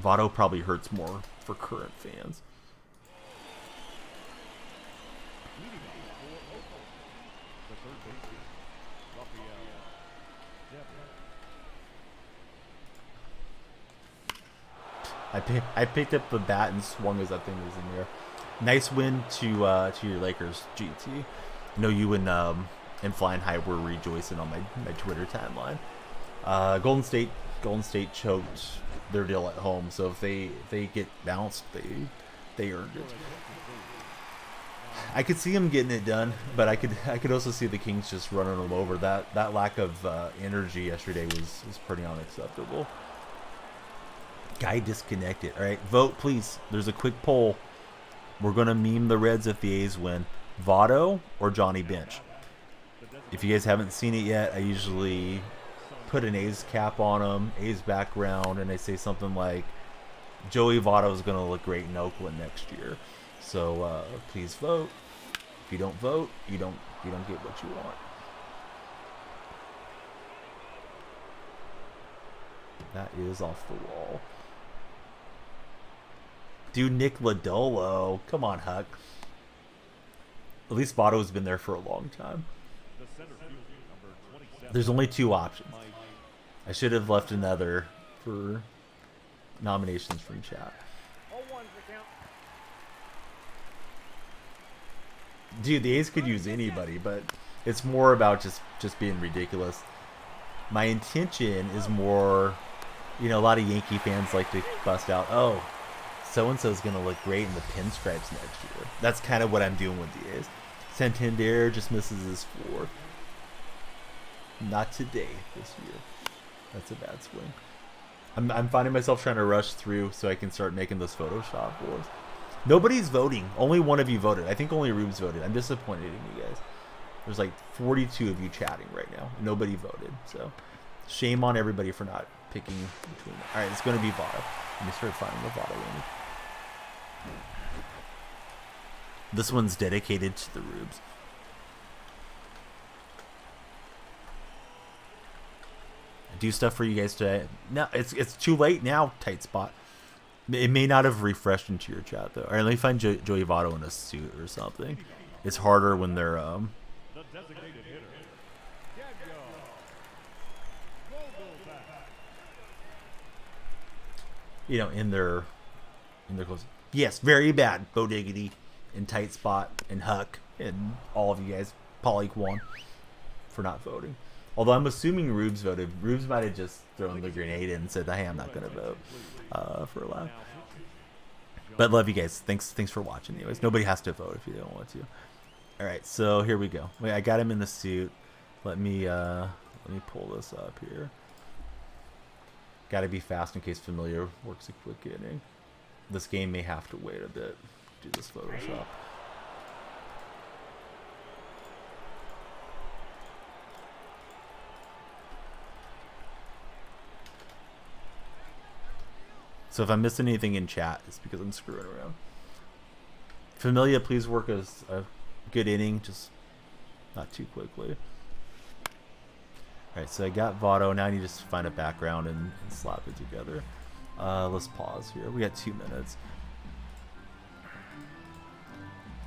Votto probably hurts more for current fans. Leading off for Oakland. The third baseman, Rafael Devers. I picked up the bat and swung as that thing was in there. Nice win to your Lakers, GT. I know you and Flying High were rejoicing on my Twitter timeline. Golden State choked their deal at home, so if they get bounced, they earned it. I could see them getting it done, but I could also see the Kings just running them over. That lack of energy yesterday was pretty unacceptable. Guy disconnected. All right, vote please. There's a quick poll. We're gonna meme the Reds if the A's win. Votto or Johnny Bench? If you guys haven't seen it yet, I usually put an A's cap on them, A's background, and I say something like, Joey Votto is gonna look great in Oakland next year. So please vote. If you don't vote, you don't get what you want. That is off the wall. Dude, Nick Lodolo. Come on, Huck. At least Votto's been there for a long time. The center fielder, number 27. There's only 2 options. I should have left another for nominations from chat. 0-1's the count. Dude, the A's could use anybody, but it's more about just being ridiculous. My intention is more, a lot of Yankee fans like to bust out, oh, so-and-so's going to look great in the pinstripes next year. That's kind of what I'm doing with the A's. Santander just misses his 4th. Not today, this year. That's a bad swing. I'm finding myself trying to rush through so I can start making those Photoshop wars. Nobody's voting. Only one of you voted. I think only Rubes voted. I'm disappointed in you guys. There's like 42 of you chatting right now. Nobody voted. So shame on everybody for not picking between them. All right, it's going to be Votto. Let me start finding the Votto image. This one's dedicated to the Rubes. I do stuff for you guys today. No, it's too late now. Tight spot. It may not have refreshed into your chat though. All right, let me find Joey Votto in a suit or something. It's harder when they're The designated hitter. Daniel. Vogelback. you know, in their clothes. Yes, very bad. Bo Diggity and Tight Spot and Huck and all of you guys, Polyquan, for not voting. Although I'm assuming Rubes voted. Rubes might have just thrown the grenade in and said, "Hey, I'm not going to vote for a laugh." But love you guys. Thanks for watching. Anyways, nobody has to vote if you don't want to. All right, so here we go. Wait, I got him in the suit. Let me pull this up here. Got to be fast in case familiar works a quick inning. This game may have to wait a bit. Do this Photoshop. So if I'm missing anything in chat, it's because I'm screwing around. Familia, please work as a good inning, just not too quickly. Alright, so I got Votto. Now I need to just find a background and slap it together. Let's pause here. We got 2 minutes.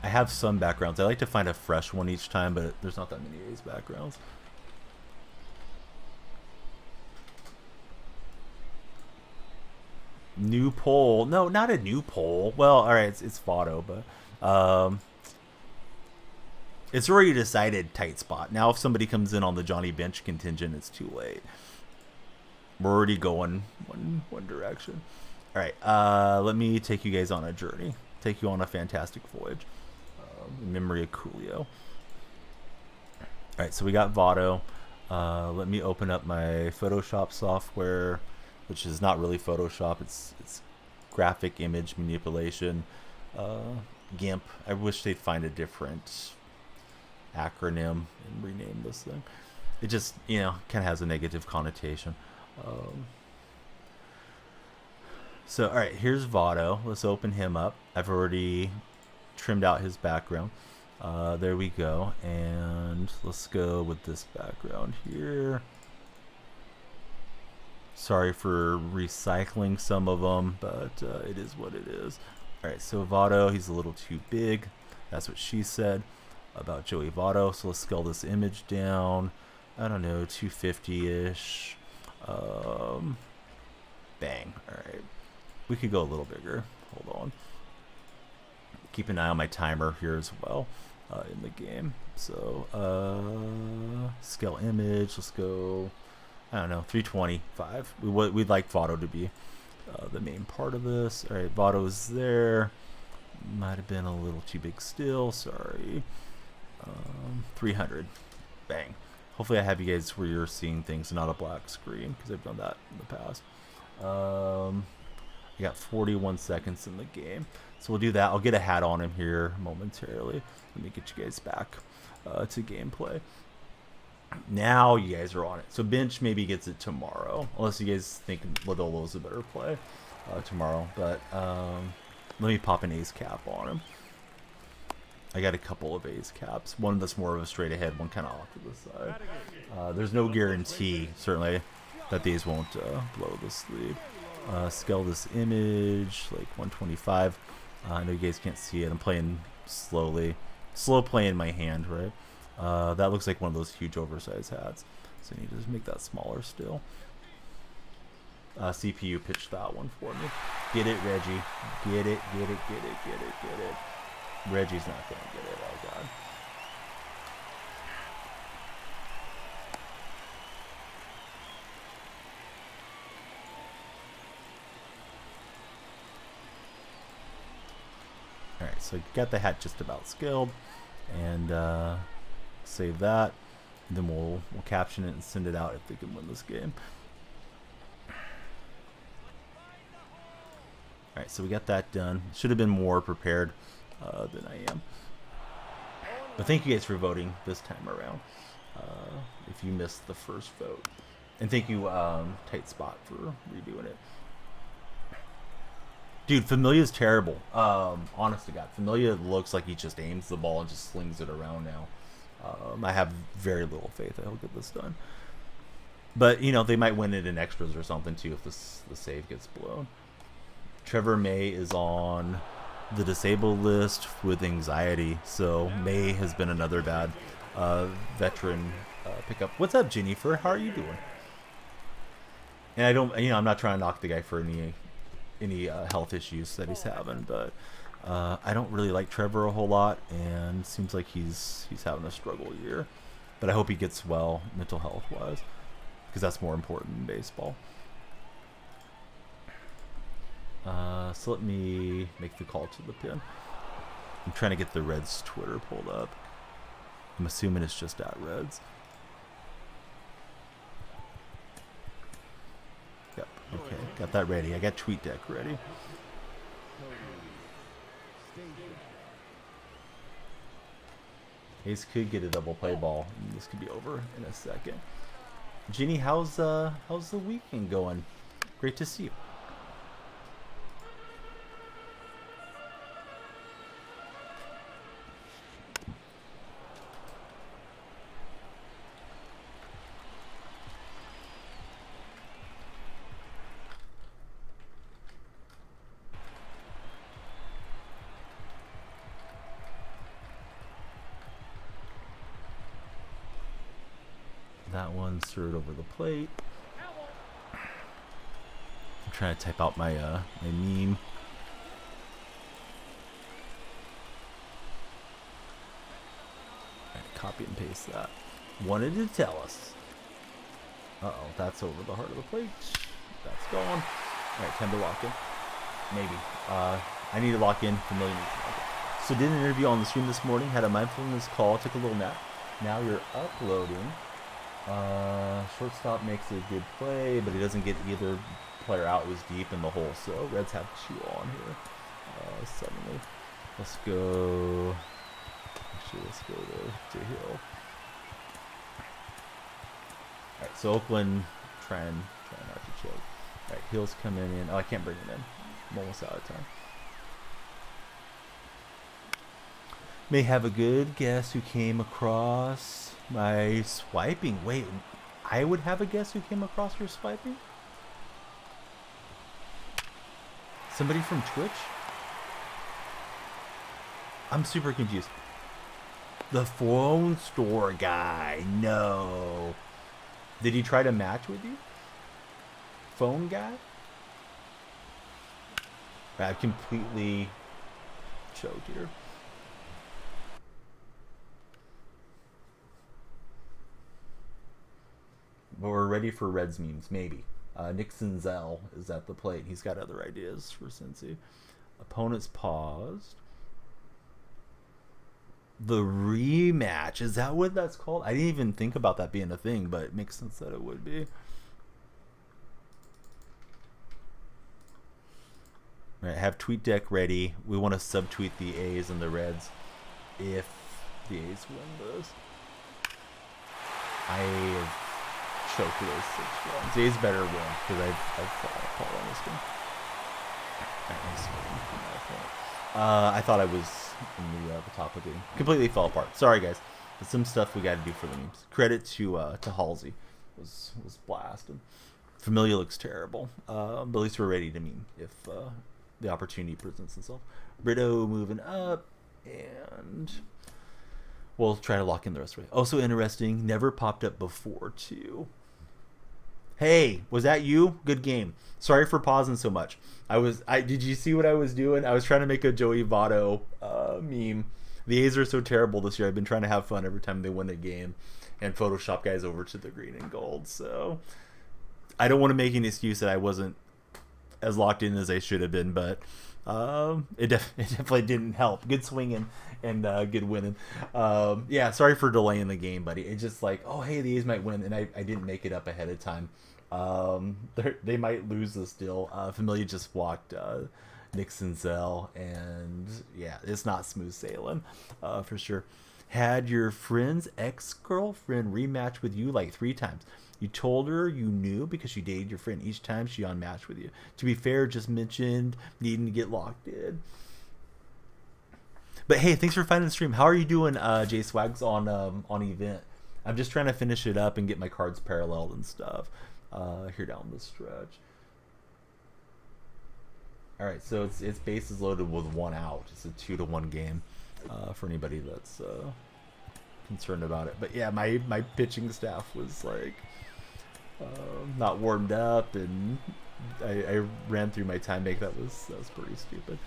I have some backgrounds. I like to find a fresh one each time, but there's not that many of these backgrounds. New poll. No, not a new poll. Well, alright, it's Votto, but it's already decided tight spot. Now if somebody comes in on the Johnny Bench contingent, it's too late. We're already going one direction. Alright, let me take you guys on a journey. Take you on a fantastic voyage. In memory of Coolio. Alright, so we got Votto. Let me open up my Photoshop software, which is not really Photoshop. It's graphic image manipulation. GIMP. I wish they'd find a different acronym and rename this thing. It just, you know, kind of has a negative connotation. So, all right, here's Votto. Let's open him up. I've already trimmed out his background. There we go. And let's go with this background here. Sorry for recycling some of them, but it is what it is. All right, so Votto, he's a little too big. That's what she said about Joey Votto. So let's scale this image down. I don't know, 250-ish. Bang. All right. We could go a little bigger. Hold on. Keep an eye on my timer here as well in the game. So scale image. Let's go, I don't know, 325. We'd like Votto to be the main part of this. All right, Votto's there. Might have been a little too big still. Sorry. 300. Bang. Hopefully I have you guys where you're seeing things, not a black screen, because I've done that in the past. I got 41 seconds in the game. So we'll do that. I'll get a hat on him here momentarily. Let me get you guys back to gameplay. Now you guys are on it. So Bench maybe gets it tomorrow, unless you guys think Lodolo's a better play tomorrow. But let me pop an ace cap on him. I got a couple of ace caps. One that's more of a straight ahead, one kind of off to the side. There's no guarantee, certainly, that these won't blow the sleeve. Scale this image, like 125. I know you guys can't see it. I'm playing slowly. Slow play in my hand, right? That looks like one of those huge oversized hats. So I need to just make that smaller still. CPU pitched that one for me. Get it, Reggie. Get it, get it, get it, get it, get it. Reggie's not going to get it. Oh, God. Alright, so got the hat just about scaled. And save that. And then we'll caption it and send it out if they can win this game. Alright, so we got that done. Should have been more prepared than I am. But thank you guys for voting this time around. If you missed the first vote. And thank you, Tight Spot, for redoing it. Dude, Familia's terrible. Honest to God, Familia looks like he just aims the ball and just slings it around now. I have very little faith that he'll get this done. But, you know, they might win it in extras or something, too, if the save gets blown. Trevor May is on the disabled list with anxiety. So May has been another bad veteran pickup. What's up, Jennifer? How are you doing? And I don't, you know, I'm not trying to knock the guy for any health issues that he's having, but I don't really like Trevor a whole lot, and seems like he's having a struggle year. But I hope he gets well mental health wise, because that's more important in baseball. So let me make the call to the pin. I'm trying to get the Reds Twitter pulled up. I'm assuming it's just at Reds. Yep. Okay. Got that ready. I got TweetDeck ready. Ace could get a double play ball, and this could be over in a second. Ginny, how's the weekend going? Great to see you. That one served over the plate. I'm trying to type out my my meme. Alright, copy and paste that. Wanted to tell us. Uh-oh, that's over the heart of the plate. That's gone. Alright, time to lock in. Maybe. I need to lock in. Familiar needs to lock in. So did an interview on the stream this morning, had a mindfulness call, took a little nap. Now you're uploading. Shortstop makes a good play, but he doesn't get either player out. It was deep in the hole, so Reds have 2 on here. Suddenly, let's go. Actually, let's go to Hill. All right, so Oakland trying not to choke. All right, Hill's coming in. Oh, I can't bring him in. I'm almost out of time. May have a good guess who came across my swiping. Wait, I would have a guess who came across your swiping? Somebody from Twitch? I'm super confused. The phone store guy. No. Did he try to match with you? Phone guy? I've completely choked here. But we're ready for Reds memes, maybe. Nixon Zell is at the plate. He's got other ideas for Cincy. Opponents paused. The rematch. Is that what that's called? I didn't even think about that being a thing, but it makes sense that it would be. All right, have TweetDeck ready. We want to subtweet the A's and the Reds if the A's win this. I have choked those 6 runs. The A's better win because I've fallen on this one. I thought I was in the top of the game. Completely fell apart. Sorry, guys. There's some stuff we got to do for the memes. Credit to Halsey. Was blasted. Familia looks terrible. But at least we're ready to meme if the opportunity presents itself. Brito moving up, and we'll try to lock in the rest of it. Also interesting, never popped up before too. Hey, was that you? Good game. Sorry for pausing so much. Did you see what I was doing? I was trying to make a Joey Votto meme. The A's are so terrible this year. I've been trying to have fun every time they win a game and Photoshop guys over to the green and gold. So I don't want to make an excuse that I wasn't as locked in as I should have been, but it definitely didn't help. Good swinging and good winning. Yeah, sorry for delaying the game, buddy. It's just like, oh, hey, the A's might win, and I didn't make it up ahead of time. They might lose this deal. Familia just walked Nixon Zell, and yeah, it's not smooth sailing for sure. Had your friend's ex-girlfriend rematch with you like 3 times. You told her you knew because she dated your friend each time she unmatched with you. To be fair, just mentioned needing to get locked in. But hey, thanks for finding the stream. How are you doing, J Swags, on event? I'm just trying to finish it up and get my cards paralleled and stuff here down the stretch. All right, so it's bases loaded with 1 out. It's a 2-1 game for anybody that's concerned about it. But yeah, my pitching staff was like not warmed up, and I ran through my time bank. That was pretty stupid.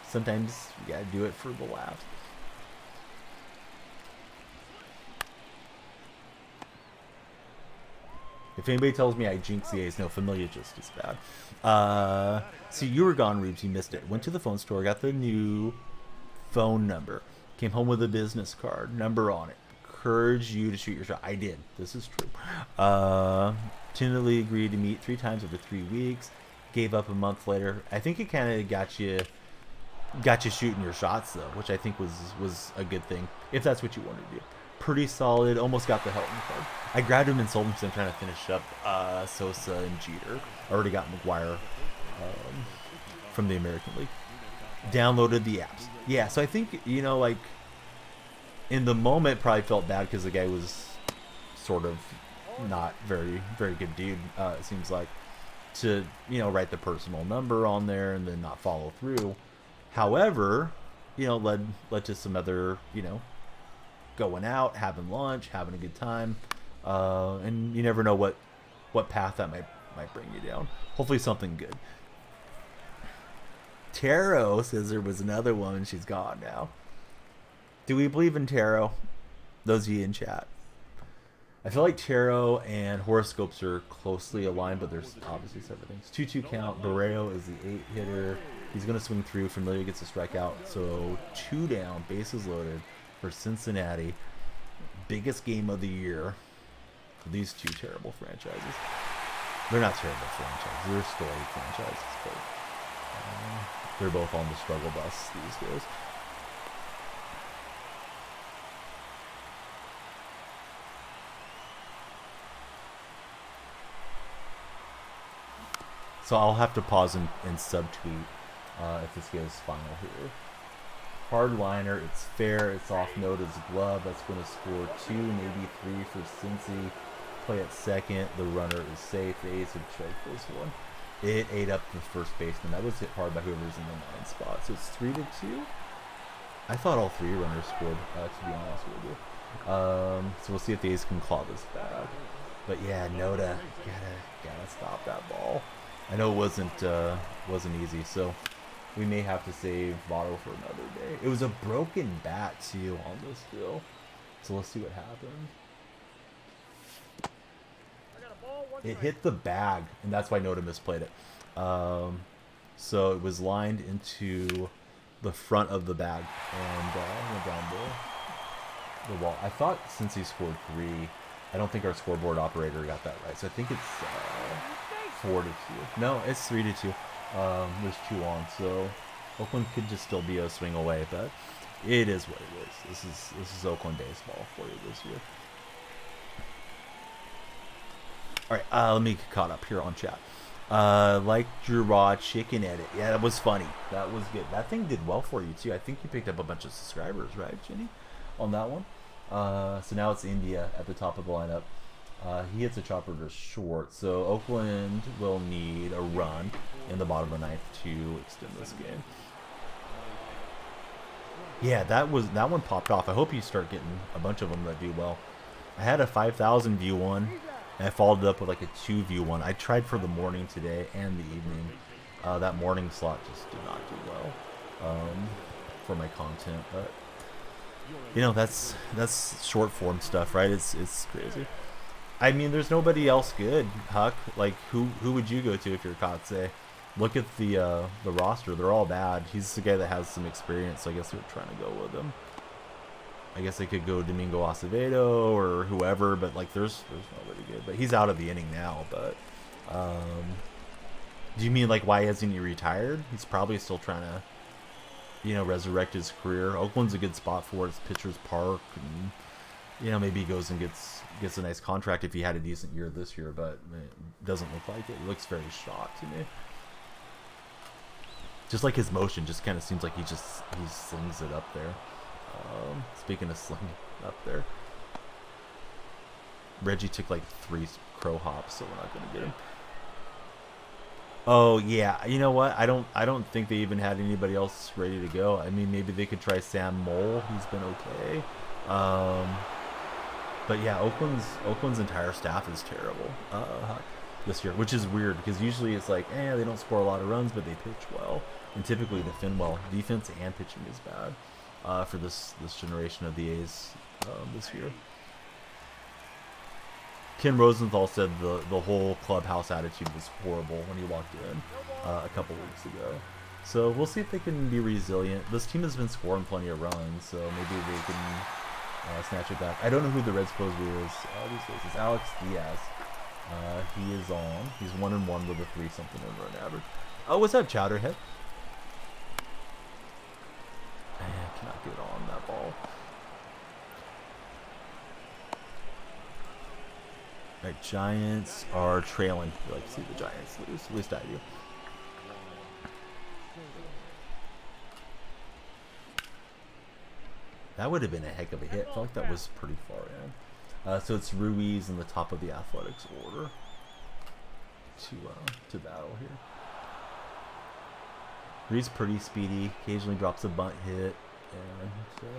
Sometimes you gotta do it for the laughs. If anybody tells me I jinx the A's, no, Familia just as bad. See, you were gone, Reeves. You missed it. Went to the phone store, got the new phone number. Came home with a business card, number on it. Encouraged you to shoot your shot. I did. This is true. Tentatively agreed to meet 3 times over 3 weeks. Gave up a month later. I think it kind of got you shooting your shots, though, which I think was a good thing, if that's what you wanted to do. Pretty solid. Almost got the Helton card. I grabbed him and sold him because I'm trying to finish up Sosa and Jeter. I already got McGuire from the American League. Downloaded the apps. Yeah, so I think, like, in the moment, probably felt bad because the guy was sort of not very, very good dude, it seems like, to, write the personal number on there and then not follow through. However, led to some other, going out, having lunch, having a good time, and you never know what path that might bring you down. Hopefully something good. Tarot says there was another woman. She's gone now. Do we believe in tarot? Those of you in chat. I feel like tarot and horoscopes are closely aligned, but there's obviously separate things. 2-2 count. Barrero is the 8 hitter. He's going to swing through. Familia gets a strikeout. So 2 down, bases loaded for Cincinnati. Biggest game of the year for these 2 terrible franchises. They're not terrible franchises. They're storied franchises, but they're both on the struggle bus these days. So I'll have to pause and subtweet if this goes final here. Hardliner, it's fair, it's off Noda's glove. That's going to score 2, maybe 3 for Cincy. Play at second. The runner is safe. The A's would choke this one. It ate up the first baseman. That was hit hard by whoever's in the 9 spot. So it's 3-2. I thought all 3 runners scored, to be honest with you. So we'll see if the A's can claw this back. But yeah, Noda, gotta stop that ball. I know it wasn't easy, so we may have to save Votto for another day. It was a broken bat too on this deal, so let's see what happens. It hit the bag, and that's why Noda misplayed it. So it was lined into the front of the bag and went down the wall. I thought since he scored 3, I don't think our scoreboard operator got that right. So I think it's 4-2. No, it's 3-2. There's 2 on, so Oakland could just still be a swing away, but it is what it is. This is Oakland baseball for you this year. All right, let me get caught up here on chat. Like your raw chicken edit. Yeah, that was funny. That was good. That thing did well for you too. I think you picked up a bunch of subscribers, right, Jenny, on that one. So now it's India at the top of the lineup. He hits a chopper to short, so Oakland will need a run in the bottom of the 9th to extend this game. Yeah, that one popped off. I hope you start getting a bunch of them that do well. I had a 5,000 view one, and I followed it up with like a 2 view one. I tried for the morning today and the evening. That morning slot just did not do well for my content, but that's short form stuff, right? It's crazy. I mean, there's nobody else good, Huck. Like, who would you go to if you're Kotze? Look at the roster. They're all bad. He's the guy that has some experience, so I guess they're trying to go with him. I guess they could go Domingo Acevedo or whoever, but, like, there's nobody good. But he's out of the inning now, but... do you mean, like, why hasn't he retired? He's probably still trying to, resurrect his career. Oakland's a good spot for it. It's Pitcher's Park, and You know, maybe he goes and gets a nice contract if he had a decent year this year, but it doesn't look like it. He looks very shot to me. Just like his motion, just kind of seems like he slings it up there. Speaking of slinging up there, Reggie took like 3 crow hops, so we're not going to get him. Oh yeah, you know what? I don't think they even had anybody else ready to go. I mean, maybe they could try Sam Mole. He's been okay. But yeah, Oakland's entire staff is terrible this year, which is weird because usually it's like, they don't score a lot of runs, but they pitch well, and typically defend well. Defense and pitching is bad for this generation of the A's this year. Ken Rosenthal said the whole clubhouse attitude was horrible when he walked in a couple weeks ago. So we'll see if they can be resilient. This team has been scoring plenty of runs, so maybe they can snatch it back. I don't know who the Reds closer is these days. It's Alex Diaz. He is on. He's 1-1 with a 3-something run average. Oh, what's up, Chowderhead? I cannot get on that ball. Right, Giants are trailing. We like to see the Giants lose. At least I do. That would have been a heck of a hit. I felt like that was pretty far in. So it's Ruiz in the top of the Athletics order to battle here. Ruiz pretty speedy. Occasionally drops a bunt hit, and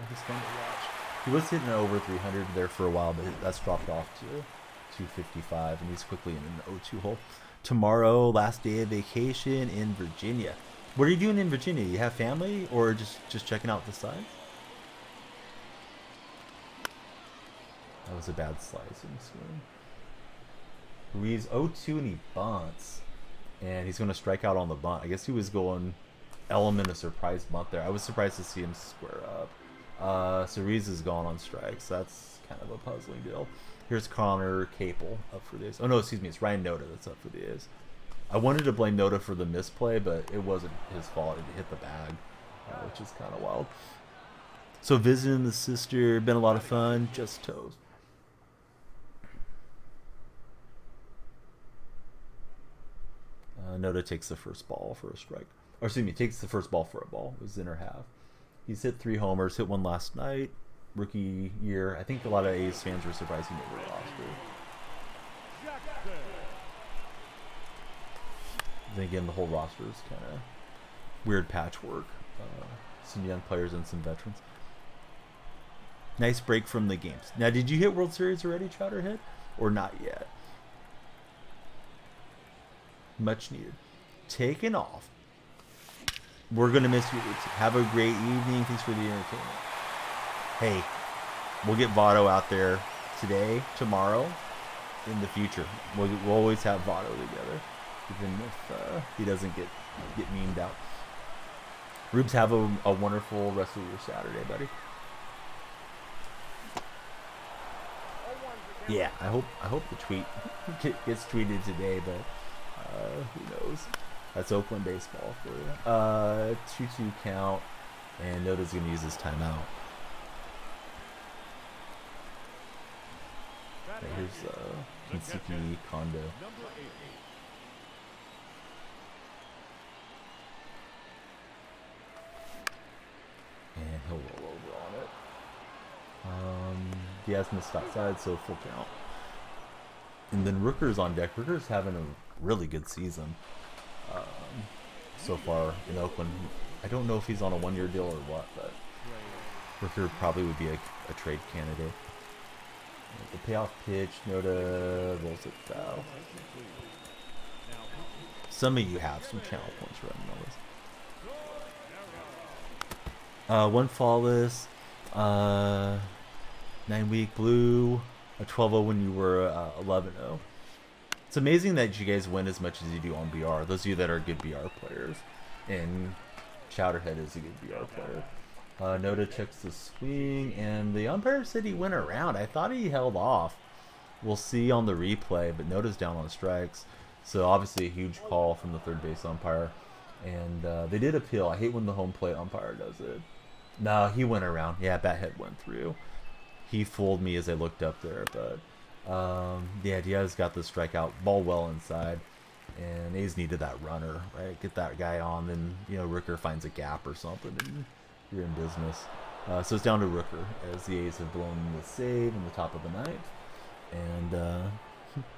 he's fun to watch. He was hitting over 300 there for a while, but that's dropped off to 255, and he's quickly in an 0-2 hole. Tomorrow, last day of vacation in Virginia. What are you doing in Virginia? You have family, or just checking out the sides? That was a bad slicing swing. Ruiz 0-2 and he bunts, and he's going to strike out on the bunt. I guess he was going element of surprise bunt there. I was surprised to see him square up. So Ruiz is gone on strikes. That's kind of a puzzling deal. Here's Connor Capel up for the A's. Oh no, excuse me, it's Ryan Noda that's up for the A's. I wanted to blame Noda for the misplay, but it wasn't his fault. It hit the bag, which is kind of wild. So visiting the sister, been a lot of fun. Just toes. Noda takes the first ball for a strike. Or excuse me, takes the first ball for a ball. It was in her half. He's hit 3 homers, hit one last night. Rookie year. I think a lot of A's fans were surprised he made the roster. Then again, the whole roster is kind of weird patchwork. Some young players and some veterans. Nice break from the games. Now, did you hit World Series already, Chowderhead? Or not yet? Much needed. Taking off. We're going to miss you. Have a great evening. Thanks for the entertainment. Hey, we'll get Votto out there today, tomorrow, in the future. We'll always have Votto together, even if he doesn't get memed out. Rubes, have a wonderful rest of your Saturday, buddy. Yeah, I hope the tweet gets tweeted today, but who knows? That's Oakland baseball for you. 2-2 count, and Noda's going to use his timeout. Okay, here's Kinsuki Kondo. And he'll roll over on it. Diaz missed outside, so full count. And then Rooker's on deck. Rooker's having a really good season so far in Oakland. I don't know if he's on a 1-year deal or what, but Rooker probably would be a trade candidate. The payoff pitch, Noda rolls it foul. Some of you have some channel points running on this. 1 flawless, 9-week blue, a 12-0 when you were 11-0. It's amazing that you guys win as much as you do on BR. Those of you that are good BR players, and Chowderhead is a good BR player. Noda checks the swing, and the umpire said he went around. I thought he held off. We'll see on the replay, but Noda's down on strikes. So obviously a huge call from the third base umpire. And they did appeal. I hate when the home plate umpire does it. No, he went around. Yeah, bat head went through. he fooled me as I looked up there. But yeah, Diaz got the strikeout, ball well inside, and A's needed that runner, right? Get that guy on, then Rooker finds a gap or something, and you're in business. So it's down to Rooker as the A's have blown the save in the top of the ninth, and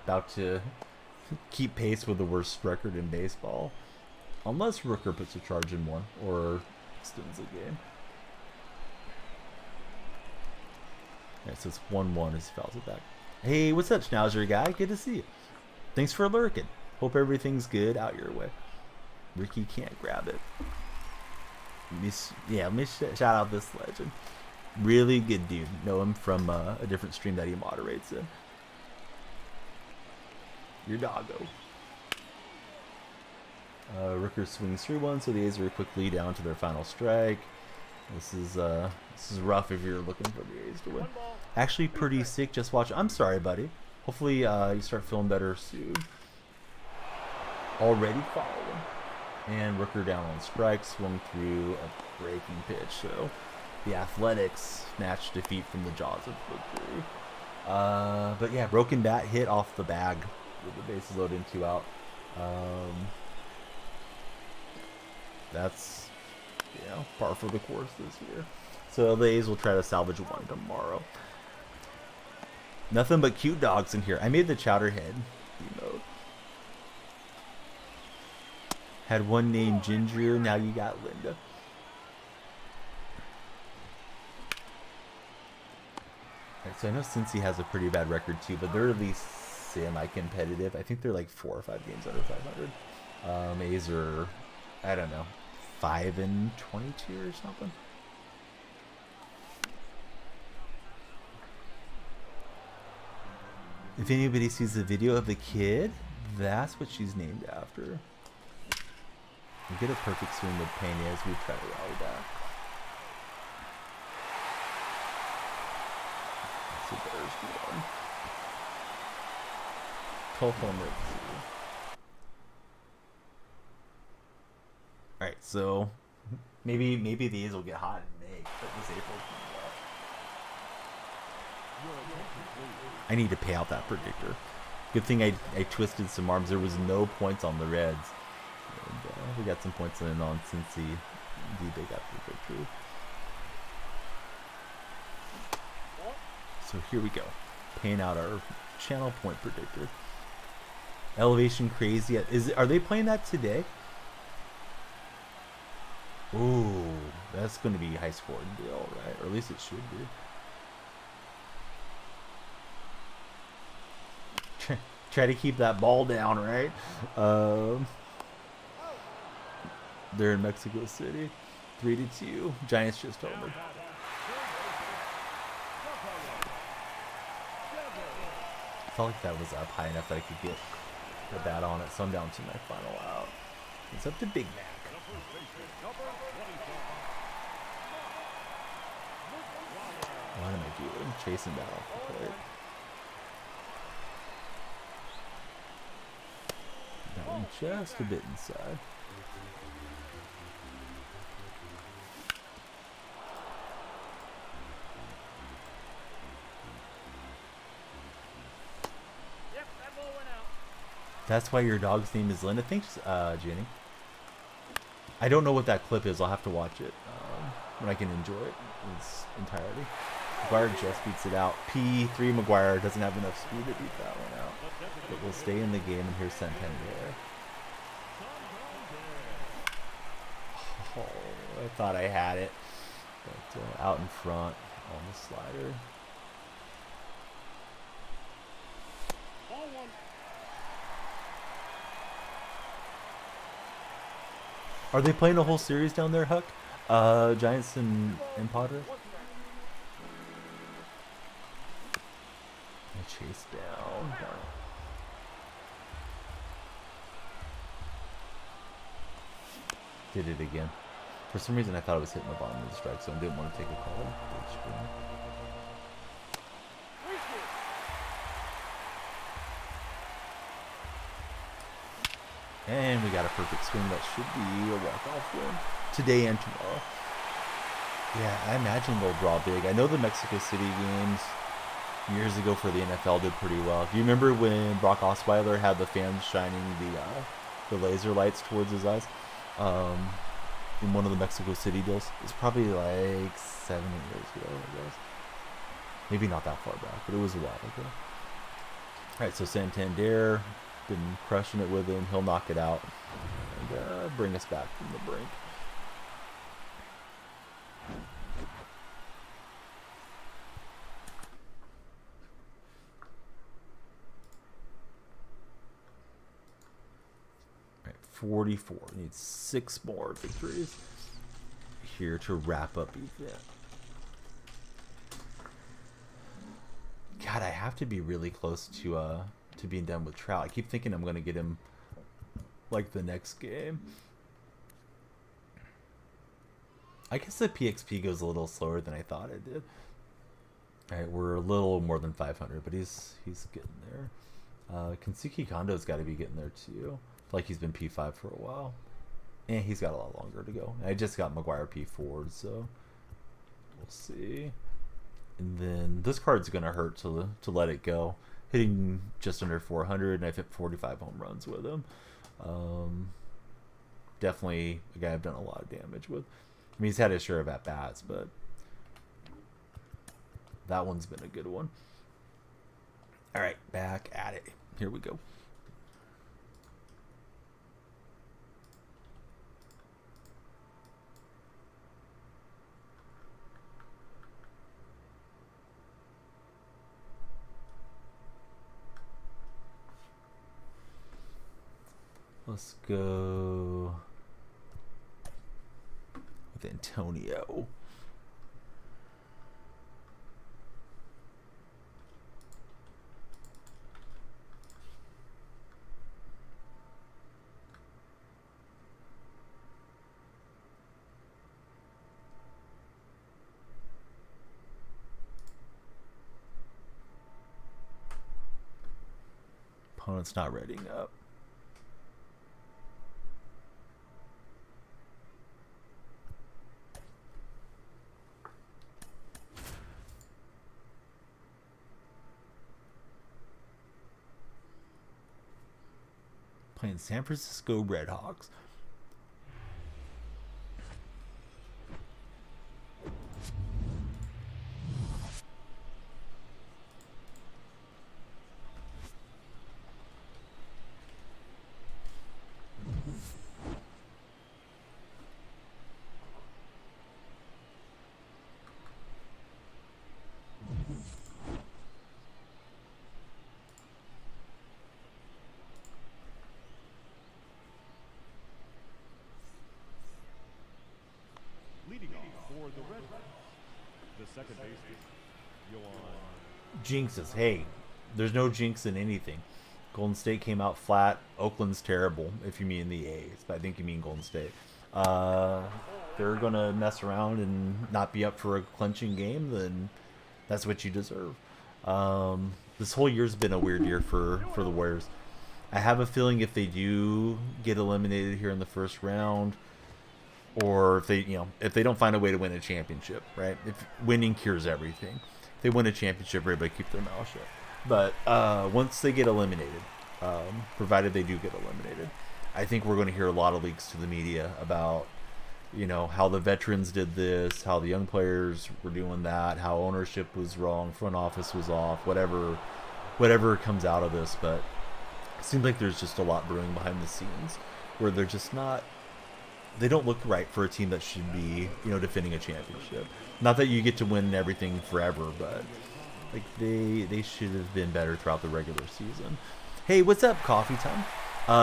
about to keep pace with the worst record in baseball, unless Rooker puts a charge in one or extends the game. Alright, so it's 1-1 as he fouls it back. Hey, what's up, Schnauzer guy? Good to see you. Thanks for lurking. Hope everything's good out your way. Ricky can't grab it. Let me shout out this legend. Really good dude. Know him from a different stream that he moderates in. Your doggo. Rooker swings through one, so the A's are quickly down to their final strike. This is rough if you're looking for the A's to win. Actually, pretty sick. Just watch. I'm sorry, buddy. Hopefully, you start feeling better soon. Already following. And Rooker down on strikes, swung through a breaking pitch. So the Athletics snatched defeat from the jaws of victory. But yeah, broken bat hit off the bag with the bases loaded and 2 out. That's par for the course this year. So the A's will try to salvage one tomorrow. Nothing but cute dogs in here. I made the Chowderhead emote. Had one named Ginger, now you got Linda. Alright, so I know Cincy has a pretty bad record too, but they're at least semi-competitive. I think they're like 4 or 5 games under 500. A's are, I don't know, 5-22 or something. If anybody sees the video of the kid, that's what she's named after. We get a perfect swing with Pena as we try to rally back. That's a Bears one. 12 home runs. Alright, so maybe the A's will get hot in May, but this April. I need to pay out that predictor. Good thing I twisted some arms. There was no points on the Reds. And, we got some points in on Cincy. They got the victory. So here we go. Paying out our channel point predictor. Elevation crazy. Are they playing that today? Ooh, that's going to be a high scoring deal, right? Or at least it should be. Try to keep that ball down, right? They're in Mexico City. 3-2. Giants just homered. I felt like that was up high enough that I could get the bat on it, so I'm down to my final out. It's up to Big Mac. What am I doing? Chasing that off the plate. That one just a bit inside. That's why your dog's name is Linda. Thanks, Jenny. I don't know what that clip is. I'll have to watch it when I can enjoy it in its entirety. McGuire just beats it out. P3 McGuire doesn't have enough speed to beat that one out. But will stay in the game, and here's Santander. Oh, I thought I had it. But out in front on the slider. Are they playing a whole series down there, Huck? Giants and Padres? Chase down. Did it again. For some reason, I thought it was hitting the bottom of the strike zone. Didn't want to take a call. And we got a perfect swing that should be a walk-off win today and tomorrow. Yeah, I imagine they'll draw big. I know the Mexico City games years ago for the NFL did pretty well. Do you remember when Brock Osweiler had the fans shining the laser lights towards his eyes in one of the Mexico City deals? It's probably like 7 years ago, I guess. Maybe not that far back, but it was a while ago. All right, so Santander been crushing it with him. He'll knock it out and bring us back from the brink. All right, 44. Needs 6 more victories here to wrap up event. God, I have to be really close to being done with Trout. I keep thinking I'm gonna get him like the next game. I guess the PXP goes a little slower than I thought it did. All right, we're a little more than 500, but he's getting there. Kensuke Kondo's got to be getting there too. Like he's been P5 for a while, and he's got a lot longer to go. I just got McGuire P4, so we'll see. And then this card's gonna hurt to let it go. Hitting just under 400, and I've hit 45 home runs with him. Definitely a guy I've done a lot of damage with. I mean, he's had his share of at bats, but that one's been a good one. All right, back at it. Here we go. Let's go with Antonio. Opponent's not readying up. Playing San Francisco Redhawks. Leading off for the Red Sox, the second baseman, Yohan. Jinxes. Hey, there's no jinx in anything. Golden State came out flat. Oakland's terrible, if you mean the A's, but I think you mean Golden State. They're going to mess around and not be up for a clinching game, then that's what you deserve. This whole year's been a weird year for the Warriors. I have a feeling if they do get eliminated here in the first round, or if they don't find a way to win a championship, right? If winning cures everything, if they win a championship, everybody keep their mouth shut. But once they get eliminated, provided they do get eliminated, I think we're going to hear a lot of leaks to the media about, how the veterans did this, how the young players were doing that, how ownership was wrong, front office was off, whatever comes out of this. But it seems like there's just a lot brewing behind the scenes where they're just not. They don't look right for a team that should be, defending a championship. Not that you get to win everything forever, but like they should have been better throughout the regular season. Hey, what's up, Coffee Time?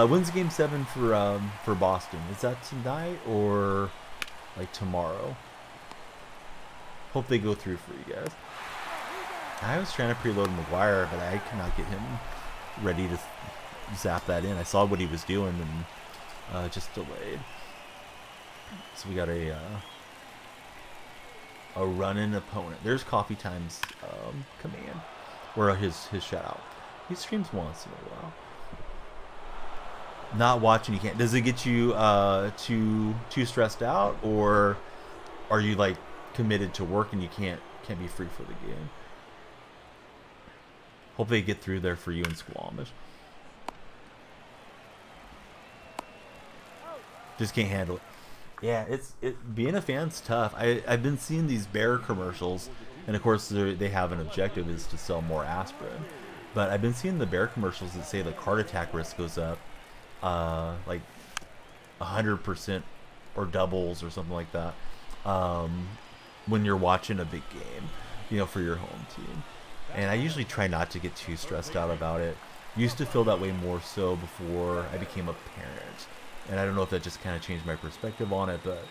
When's Game 7 for Boston? Is that tonight or like tomorrow? Hope they go through for you guys. I was trying to preload McGuire, but I cannot get him ready to zap that in. I saw what he was doing and just delayed. So we got a run-in opponent. There's Coffee Time's command, or his shout out. He streams once in a while. Not watching, you can't. Does it get you too stressed out, or are you like committed to work, and you can't be free for the game. Hope they get through there for you in Squamish. Just can't handle it. Yeah, being a fan's tough. I've been seeing these Bear commercials, and of course they have an objective is to sell more aspirin. But I've been seeing the Bear commercials that say the heart attack risk goes up, like 100% or doubles or something like that, when you're watching a big game, you know, for your home team. And I usually try not to get too stressed out about it. Used to feel that way more so before I became a parent. And I don't know if that just kind of changed my perspective on it, but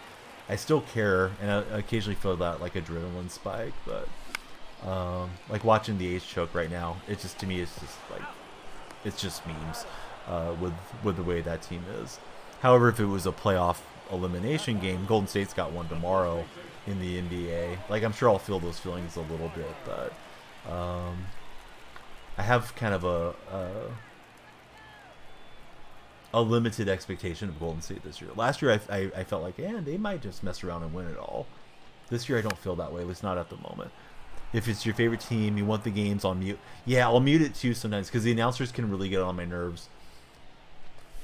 I still care, and I occasionally feel that like adrenaline spike. But like watching the Ace choke right now, it just, to me, it's just like, it's just memes with the way that team is. However, if it was a playoff elimination game, Golden State's got one tomorrow in the NBA. Like, I'm sure I'll feel those feelings a little bit, but I have kind of a limited expectation of Golden State this year. Last year, I felt like, they might just mess around and win it all. This year, I don't feel that way, at least not at the moment. If it's your favorite team, you want the games on mute. Yeah, I'll mute it too sometimes, because the announcers can really get on my nerves.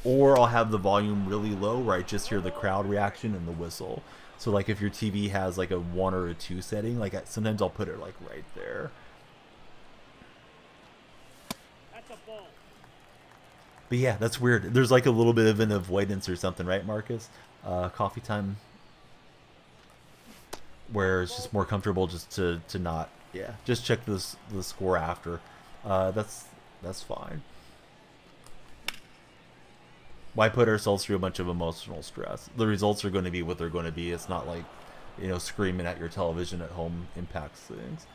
Or I'll have the volume really low, where I just hear the crowd reaction and the whistle. So, like, if your TV has, like, a 1 or a 2 setting, like, sometimes I'll put it, like, right there. But yeah, that's weird. There's like a little bit of an avoidance or something, right, Marcus? Coffee time, where it's just more comfortable just to not, just check the score after. That's fine. Why put ourselves through a bunch of emotional stress? The results are going to be what they're going to be. It's not like, you know, screaming at your television at home impacts things.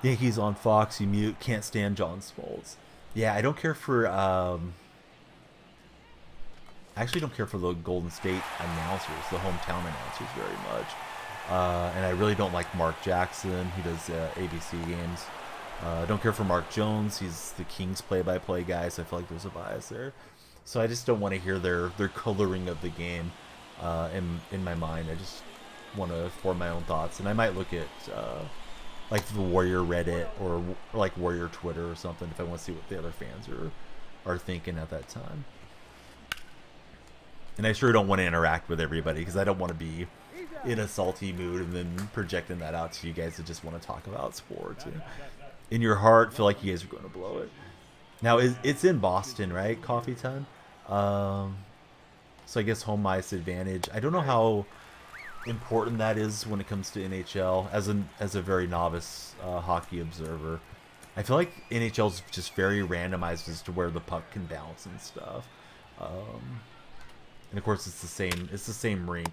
Yankees on Fox, you mute. Can't stand John Smoltz. Yeah, I don't care for. I actually don't care for the Golden State announcers, the hometown announcers, very much. And I really don't like Mark Jackson. He does ABC games. Don't care for Mark Jones. He's the Kings play-by-play guy, so I feel like there's a bias there. So I just don't want to hear their coloring of the game in my mind. I just want to form my own thoughts, and I might look at. Like the Warrior Reddit or like Warrior Twitter or something if I want to see what the other fans are thinking at that time. And I sure don't want to interact with everybody because I don't want to be in a salty mood and then projecting that out to you guys that just want to talk about sports. And in your heart, feel like you guys are going to blow it. Now, it's in Boston, right? Coffee time. So I guess home ice advantage. I don't know how important that is when it comes to NHL as a very novice hockey observer. I feel like NHL is just very randomized as to where the puck can bounce and stuff. And of course it's the same rink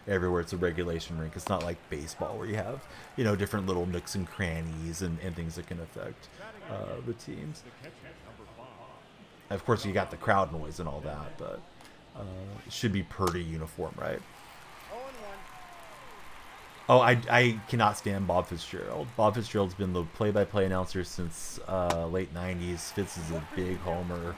everywhere. It's a regulation rink. It's not like baseball where you have, you know, different little nooks and crannies and things that can affect the teams. Of course you got the crowd noise and all that, but it should be pretty uniform, right? Oh, I cannot stand Bob Fitzgerald. Bob Fitzgerald's been the play-by-play announcer since late 90s. Fitz is a big homer.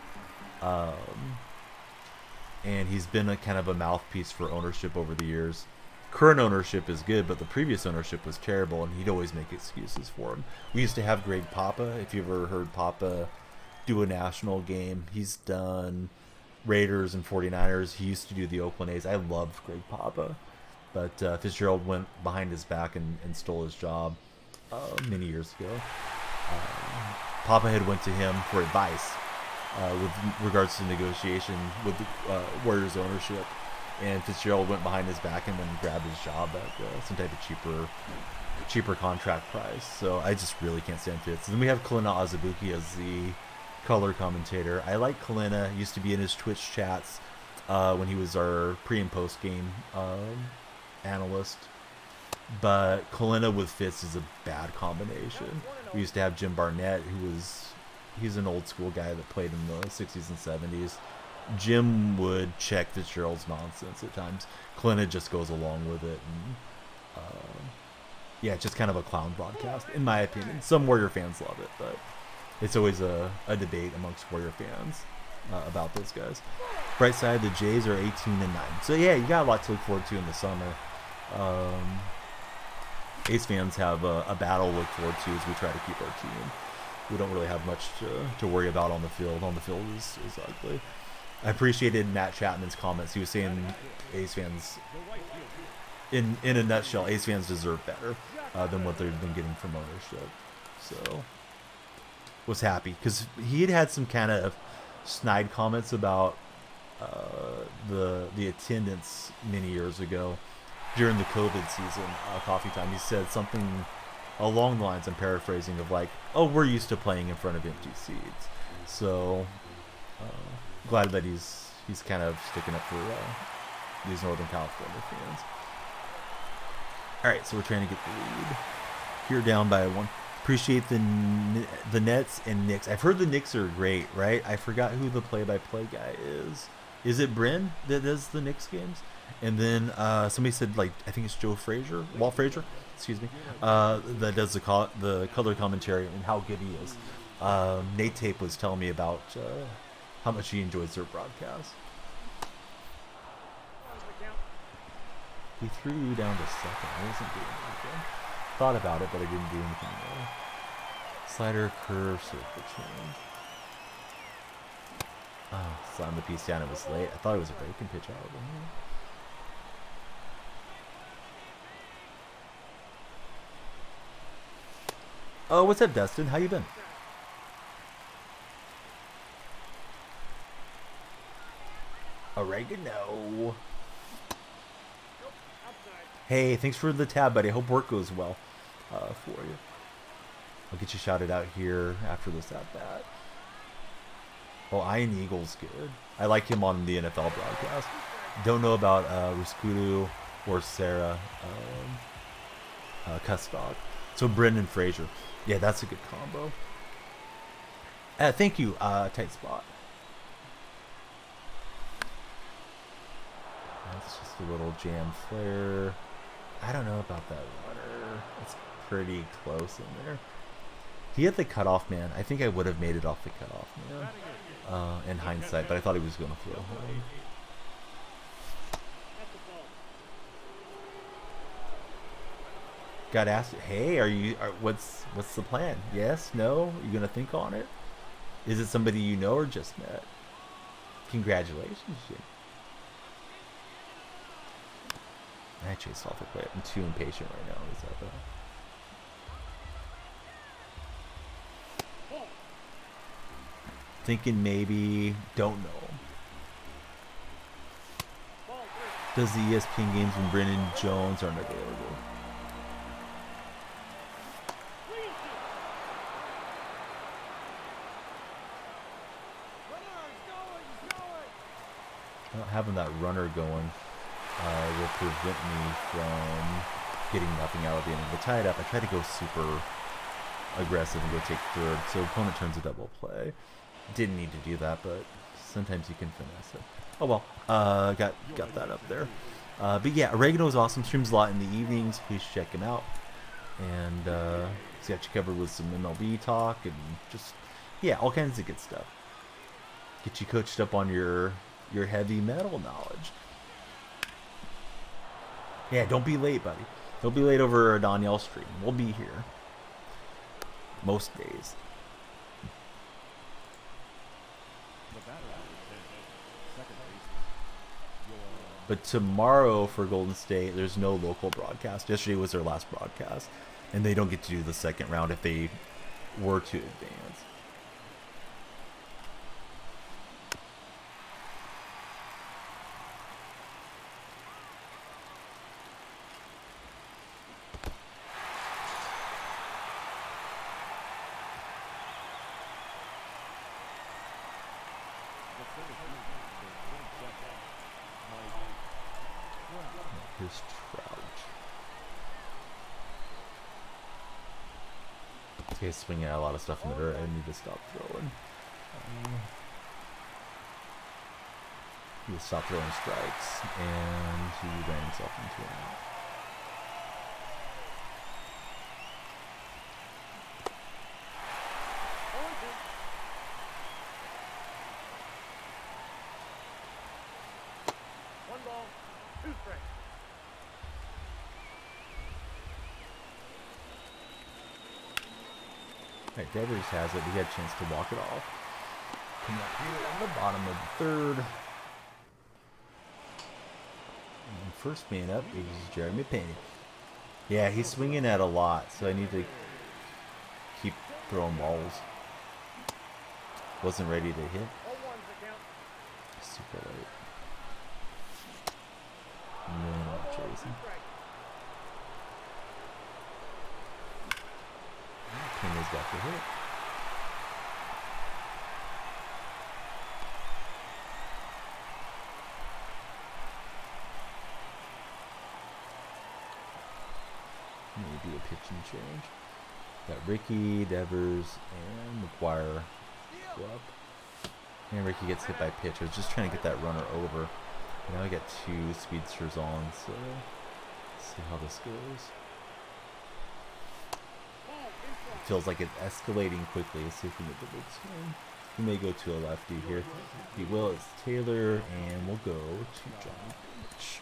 And he's been a kind of a mouthpiece for ownership over the years. Current ownership is good, but the previous ownership was terrible, and he'd always make excuses for him. We used to have Greg Papa. If you ever heard Papa do a national game, he's done Raiders and 49ers. He used to do the Oakland A's. I loved Greg Papa. But Fitzgerald went behind his back and stole his job many years ago. Papa had went to him for advice with regards to negotiation with the Warriors ownership. And Fitzgerald went behind his back and went and grabbed his job at some type of cheaper contract price. So I just really can't stand Fitz. And then we have Kalina Azubuike as the color commentator. I like Kalina. Used to be in his Twitch chats when he was our pre and post game analyst, but Kalina with Fitz is a bad combination. We used to have Jim Barnett, he's an old school guy that played in the 60s and 70s. Jim would check Fitzgerald's nonsense at times. Kalina just goes along with it, and just kind of a clown broadcast, in my opinion. Some Warrior fans love it, but it's always a debate amongst Warrior fans about those guys. Bright side, the Jays are 18-9. So yeah, you got a lot to look forward to in the summer. Ace fans have a battle to look forward to as we try to keep our team. We don't really have much to worry about on the field. On the field is ugly. I appreciated Matt Chapman's comments. He was saying Ace fans, in a nutshell, Ace fans deserve better than what they've been getting from ownership. So was happy because he had some kind of snide comments about the attendance many years ago during the COVID season, Coffee Time. He said something along the lines, I'm paraphrasing, of like, oh, we're used to playing in front of empty seats. So glad that he's kind of sticking up for these Northern California fans. All right, so we're trying to get the lead here, down by 1. Appreciate the Nets and Knicks. I've heard the Knicks are great, right? I forgot who the play-by-play guy is. Is it Bryn that does the Knicks games? And then somebody said, like, I think it's Walt Frazier, excuse me, that does the color commentary and how good he is. Nate Tape was telling me about how much he enjoys their broadcast. He threw you down to second. I wasn't doing anything. Thought about it, but I didn't do anything more. Slider, curve, circle change. Oh, slammed the piece down. It was late. I thought it was a breaking pitch out of him. Oh, what's up, Dustin? How you been? Oregano. Hey, thanks for the tab, buddy. I hope work goes well for you. I'll get you shouted out here after this at-bat. Oh, Ian Eagle's good. I like him on the NFL broadcast. Don't know about Ruskudu or Sarah Kustok. So Brendan Fraser. Yeah, that's a good combo. Thank you, Tight Spot. That's just a little jam flare. I don't know about that runner. It's pretty close in there. He had the cutoff, man. I think I would have made it off the cutoff, man. In hindsight, but I thought he was going to throw home. Got asked, hey, what's the plan? Yes, no? You going to think on it? Is it somebody you know or just met? Congratulations, Jim. I chased off a play. I'm too impatient right now. Is that bad? Thinking maybe, don't know. Does the ESPN games when Brennan Jones aren't available? Not having that runner going will prevent me from getting nothing out of the end of the tie up. I try to go super aggressive and go take third, so opponent turns a double play. Didn't need to do that, but sometimes you can finesse it. Oh well, got that up there. But yeah, Oregano is awesome. Streams a lot in the evenings. Please check him out. And he's got you covered with some MLB talk and just, yeah, all kinds of good stuff. Get you coached up on your heavy metal knowledge. Yeah, don't be late, buddy. Don't be late over a Danielle stream. We'll be here most days. But tomorrow for Golden State, there's no local broadcast. Yesterday was their last broadcast, and they don't get to do the second round if they were to advance. Here's Trout. This guy's swinging at a lot of stuff in the dirt. I need to stop throwing. He stopped throwing strikes, and he ran himself into an out. Alright, Devers has it. He had a chance to walk it off. Coming up here on the bottom of the third. And first man up is Jeremy Payne. Yeah, he's swinging at a lot, so I need to keep throwing balls. Wasn't ready to hit. Super late. No, chasing. Pena's got the hit. Maybe a pitching change. Got Ricky, Devers, and McGuire go up. And Ricky gets hit by pitch. I was just trying to get that runner over. Now I got two speedsters on, so let's see how this goes. It feels like it's escalating quickly. Let's see if we get the big swing. He may go to a lefty here. He will. It's Taylor, and we'll go to Johnny Bench.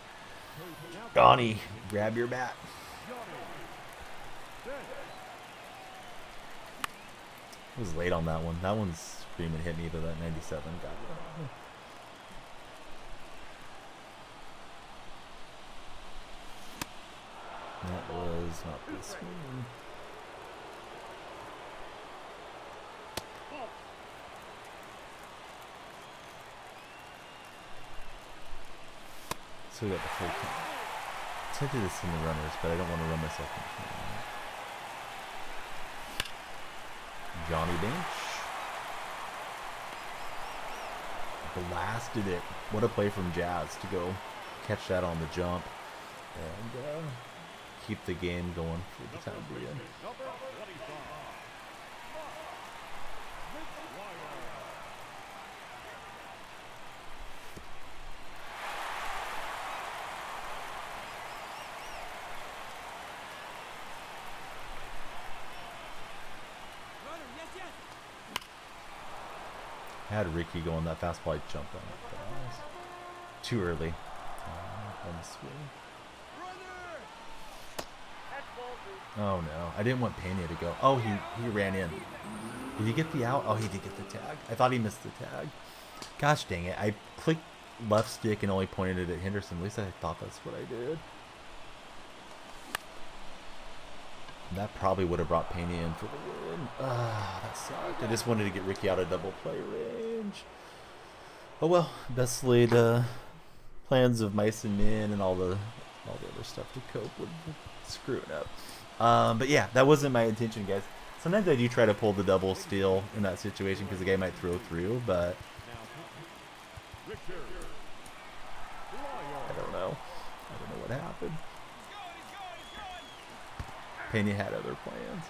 Johnny, grab your bat. I was late on that one. That one's screaming hit me, but that 97 got it. That was not this one. So we got the full count. Tempted to send the runners, but I don't want to run myself into it. Johnny Bench. Blasted it. What a play from Jazz to go catch that on the jump and keep the game going for the time being. I had Ricky go on that fastball. I jumped on it. But I was too early on the swing. Oh no. I didn't want Pena to go. Oh, he ran in. Did he get the out? Oh, he did get the tag. I thought he missed the tag. Gosh dang it. I clicked left stick and only pointed it at Henderson. At least I thought that's what I did. That probably would have brought Pena in for the win. That sucked. I just wanted to get Ricky out of double play range. Oh well, best laid plans of mice and men and all the other stuff to cope with screwing up. But yeah, that wasn't my intention, guys. Sometimes I do try to pull the double steal in that situation because the guy might throw through, but I don't know. I don't know what happened. Pena had other plans.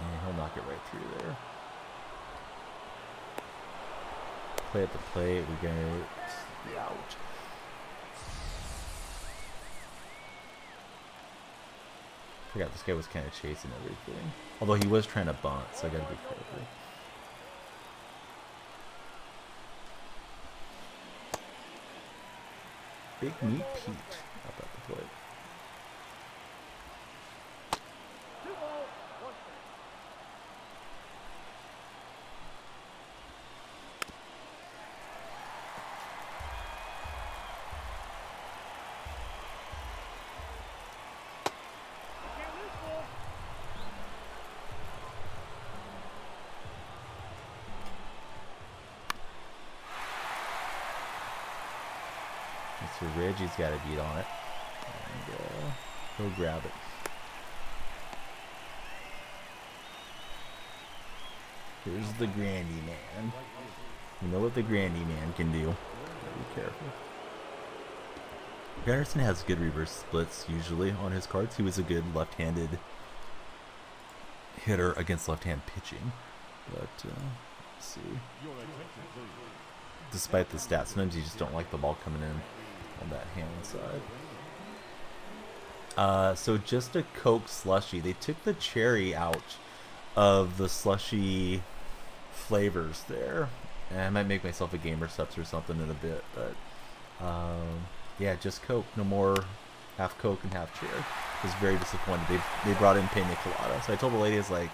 And he'll knock it right through there. Play at the plate. We get the out. Forgot this guy was kind of chasing everything. Although he was trying to bunt, so I gotta be careful. Big Meat Pete up at the plate. So Reggie's got a beat on it, and he'll grab it. Here's the Grandy Man. You know what the Grandy Man can do. Be careful. Gunnarsson has good reverse splits usually on his cards. He was a good left-handed hitter against left-hand pitching, but let's see. Despite the stats, sometimes you just don't like the ball coming in on that hand side. So just a Coke slushy. They took the cherry out of the slushy flavors there. And I might make myself a gamer subs or something in a bit, but yeah, just Coke, no more half Coke and half cherry. I was very disappointed. They brought in pina colada, so I told the lady, I was like,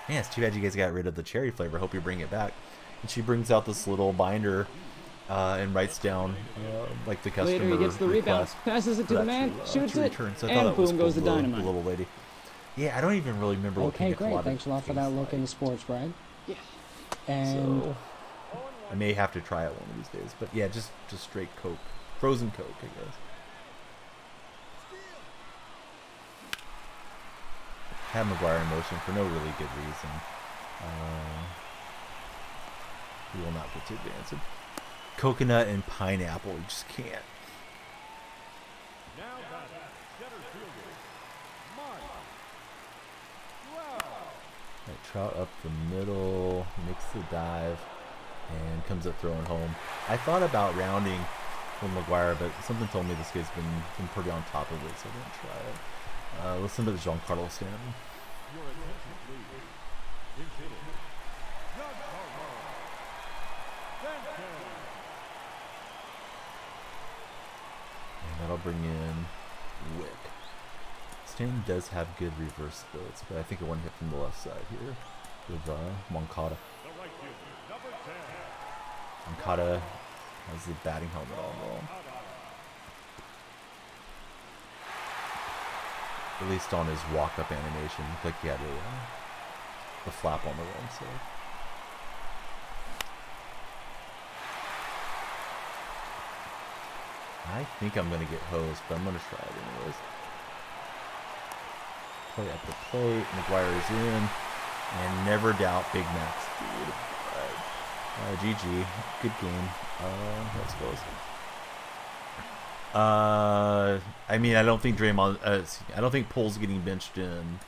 man, it's too bad you guys got rid of the cherry flavor. Hope you bring it back. And she brings out this little binder and writes down like the customer Later he gets the rebound, request passes it to the man, shoots it, return. So I and thought that was boom cool, goes the dynamite. the little lady. Yeah, I don't even really remember what Okay, pina great. colada Thanks a lot for that tastes look like. into sports, Brad. Yeah. And So I may have to try it one of these days. But yeah, just straight Coke, frozen Coke, I guess. Had McGuire in motion for no really good reason. He will not get to advance it. Coconut and pineapple, you just can't. Now batting, center fielder, Mike Trout. Right, Trout up the middle, makes the dive, and comes up throwing home. I thought about rounding from McGuire, but something told me this guy's been pretty on top of it, so I didn't try it. Listen to the Giancarlo Stanton. Your attention, please. His hitter, Giancarlo Stanton. And that'll bring in Wick. Stanton does have good reverse splits, but I think it one hit from the left side here with Moncada. The right fielder, number 10. Moncada has the batting helmet on wrong. At least on his walk-up animation, looked like he had a flap on the wrong side. I think I'm gonna get hosed, but I'm gonna try it anyways. Play at the plate, McGuire's in, and never doubt Big Mac's speed. GG, good game. That was close. I mean, I don't think Draymond. I don't think Pole's getting benched in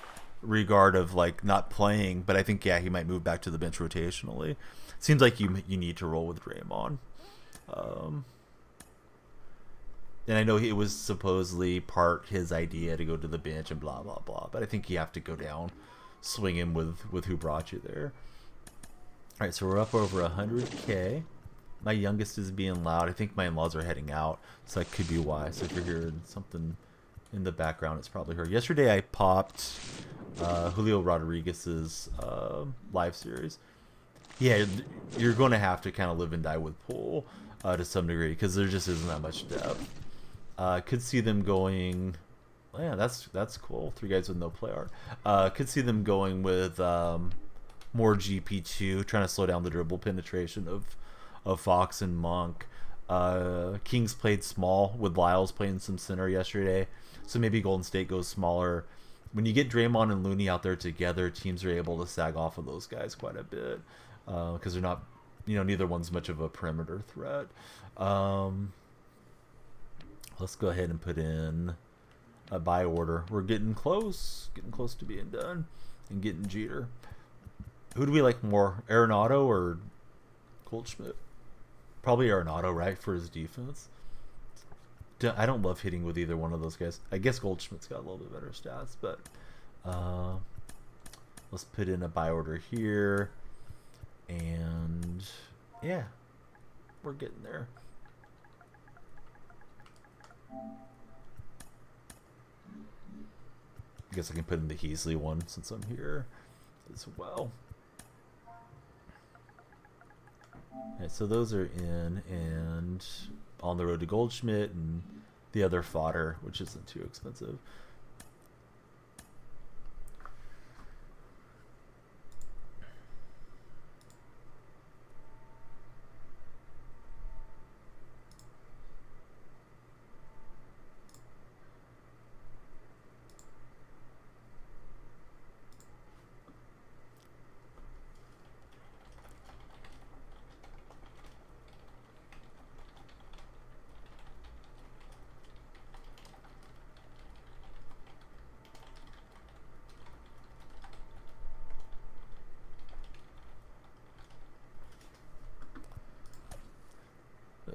regard of like not playing, but I think yeah, he might move back to the bench rotationally. Seems like you need to roll with Draymond. And I know it was supposedly part his idea to go to the bench and blah blah blah, but I think you have to go down, swing him with who brought you there. All right, so we're up over 100K. My youngest is being loud. I think my in-laws are heading out, so that could be why. So if you're hearing something in the background, it's probably her. Yesterday I popped Julio Rodriguez's live series. Yeah, you're going to have to kind of live and die with Poole to some degree because there just isn't that much depth. Could see them going. Oh, yeah, that's cool. 3 guys with no play art. Could see them going with more GP2, trying to slow down the dribble penetration of Fox and Monk. Kings played small with Lyles playing some center yesterday, so maybe Golden State goes smaller. When you get Draymond and Looney out there together, teams are able to sag off of those guys quite a bit because they're not, neither one's much of a perimeter threat. Let's go ahead and put in a buy order. We're getting close to being done and getting Jeter. Who do we like more, Arenado or Goldschmidt? Probably Arenado, right, for his defense. I don't love hitting with either one of those guys. I guess Goldschmidt's got a little bit better stats, but let's put in a buy order here. And yeah, we're getting there. I guess I can put in the Heasley one since I'm here as well. Right, so those are in and on the road to Goldschmidt and the other fodder, which isn't too expensive.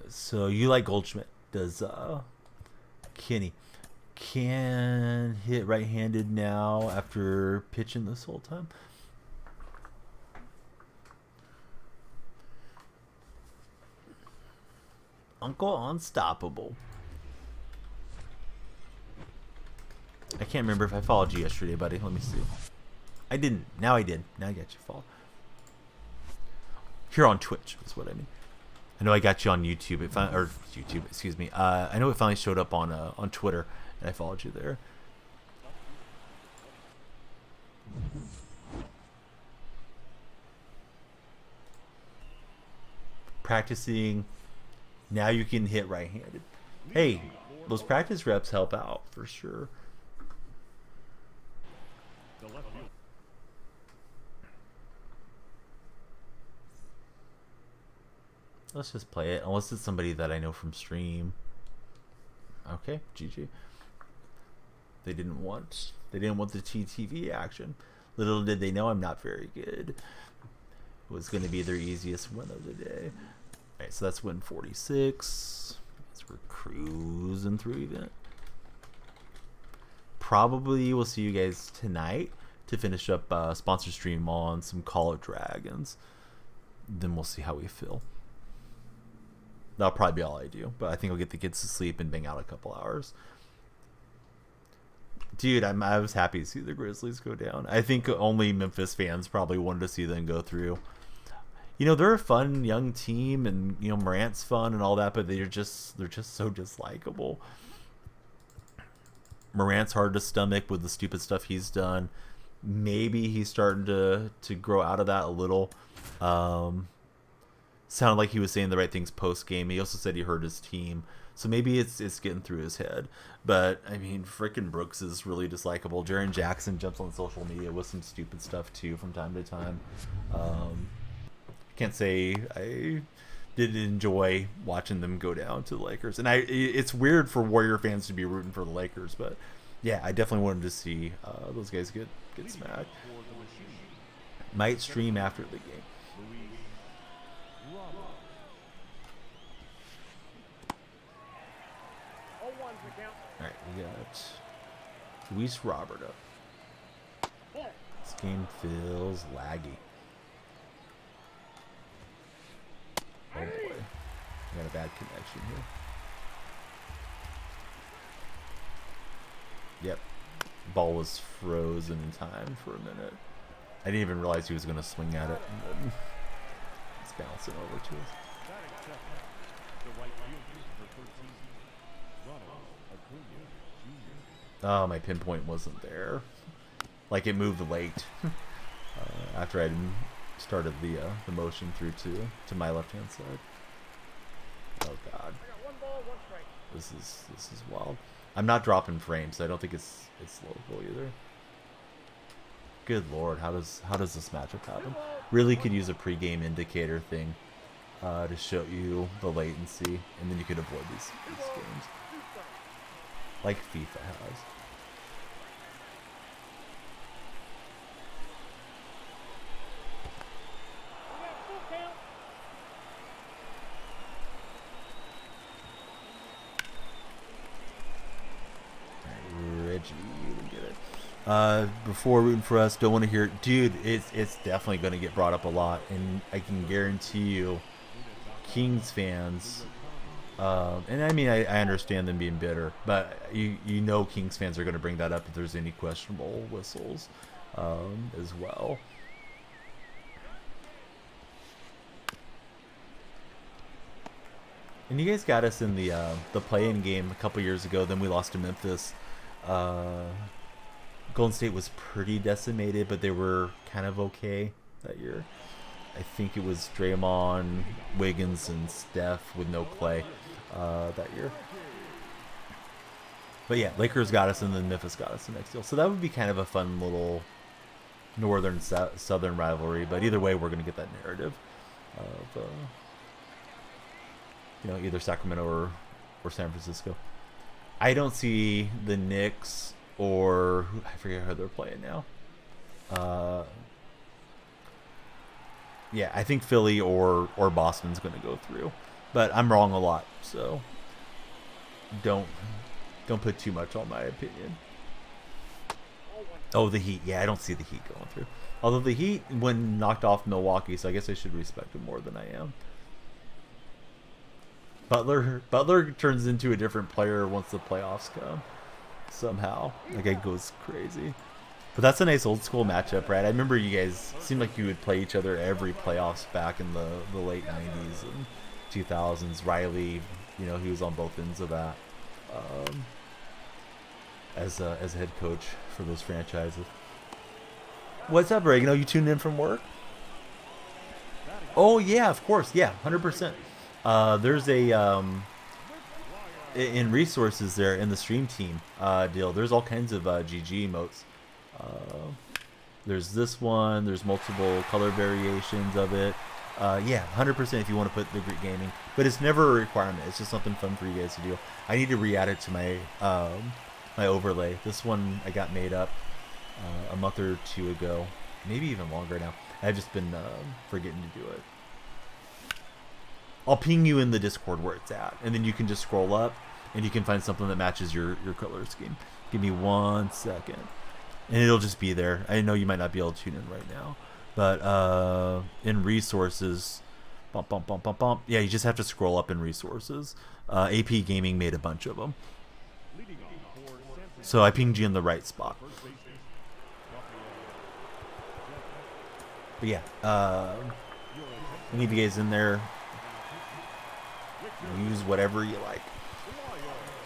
So you like Goldschmidt? Does Kenny can hit right-handed now after pitching this whole time? Uncle Unstoppable. I can't remember if I followed you yesterday, buddy. Let me see. I didn't. Now I did. Now I got you followed. Here on Twitch is what I mean. I know I got you on YouTube. Or YouTube, excuse me. I know it finally showed up on Twitter, and I followed you there. Practicing. Now you can hit right-handed. Hey, those practice reps help out for sure. The left field. Let's just play it, unless it's somebody that I know from stream. Okay, GG. They didn't want the TTV action. Little did they know I'm not very good. It was going to be their easiest win of the day. All right, so that's win 46. So we're cruising through event. Probably we'll see you guys tonight to finish up sponsor stream on some Call of Dragons. Then we'll see how we feel. That'll probably be all I do, but I think I'll get the kids to sleep and bang out a couple hours. Dude, I was happy to see the Grizzlies go down. I think only Memphis fans probably wanted to see them go through. You know, they're a fun young team, and you know Morant's fun and all that, but they're just so dislikable. Morant's hard to stomach with the stupid stuff he's done. Maybe he's starting to grow out of that a little. Sounded like he was saying the right things post game. He also said he hurt his team, so maybe it's getting through his head. But I mean, frickin' Brooks is really dislikable. Jaren Jackson jumps on social media with some stupid stuff too from time to time. Can't say I did enjoy watching them go down to the Lakers, and it's weird for Warrior fans to be rooting for the Lakers, but yeah, I definitely wanted to see those guys get smacked. Might stream after the game. Alright, we got Luis Robert up. This game feels laggy. Oh boy. We got a bad connection here. Yep. Ball was frozen in time for a minute. I didn't even realize he was going to swing at it. And then it's bouncing over to us. Oh, my pinpoint wasn't there. Like it moved late after I started the motion through to my left hand side. Oh God, this is wild. I'm not dropping frames. So I don't think it's local either. Good Lord, how does this matchup happen? Really could use a pregame indicator thing to show you the latency, and then you could avoid these games. Like FIFA has. Reggie, you didn't get it. Before rooting for us, don't want to hear it. Dude, it's definitely going to get brought up a lot, and I can guarantee you, Kings fans. And I mean, I understand them being bitter, but you know Kings fans are going to bring that up if there's any questionable whistles as well. And you guys got us in the play-in game a couple years ago. Then we lost to Memphis. Golden State was pretty decimated, but they were kind of okay that year. I think it was Draymond, Wiggins, and Steph with no play that year. But yeah, Lakers got us, and then Memphis got us the next deal. So that would be kind of a fun little northern-southern rivalry. But either way, we're going to get that narrative of either Sacramento or San Francisco. I don't see the Knicks or I forget how they're playing now. Yeah, I think Philly or Boston's going to go through, but I'm wrong a lot, so don't put too much on my opinion. Oh, the Heat. Yeah, I don't see the Heat going through. Although the Heat when knocked off Milwaukee, so I guess I should respect them more than I am. Butler turns into a different player once the playoffs come. Somehow, like it goes crazy. But that's a nice old school matchup, right? I remember you guys seemed like you would play each other every playoffs back in the late '90s and 2000s. Riley, he was on both ends of that as a head coach for those franchises. What's up, Reagan? You tuned in from work? Oh yeah, of course, yeah, 100%. There's a in resources there in the stream team deal. There's all kinds of GG emotes. There's this one. There's multiple color variations of it. Yeah, 100% if you want to put the Greek gaming, but it's never a requirement. It's just something fun for you guys to do. I need to re-add it to my my overlay. This one I got made up a month or two ago, maybe even longer now. I've just been forgetting to do it. I'll ping you in the Discord where it's at, and then you can just scroll up, and you can find something that matches your color scheme. Give me 1 second. And it'll just be there. I know you might not be able to tune in right now. But in resources, bump, bump, bump, bump, bump. Yeah, you just have to scroll up in resources. AP Gaming made a bunch of them. So I pinged you in the right spot. But yeah, we need you guys in there. Use whatever you like.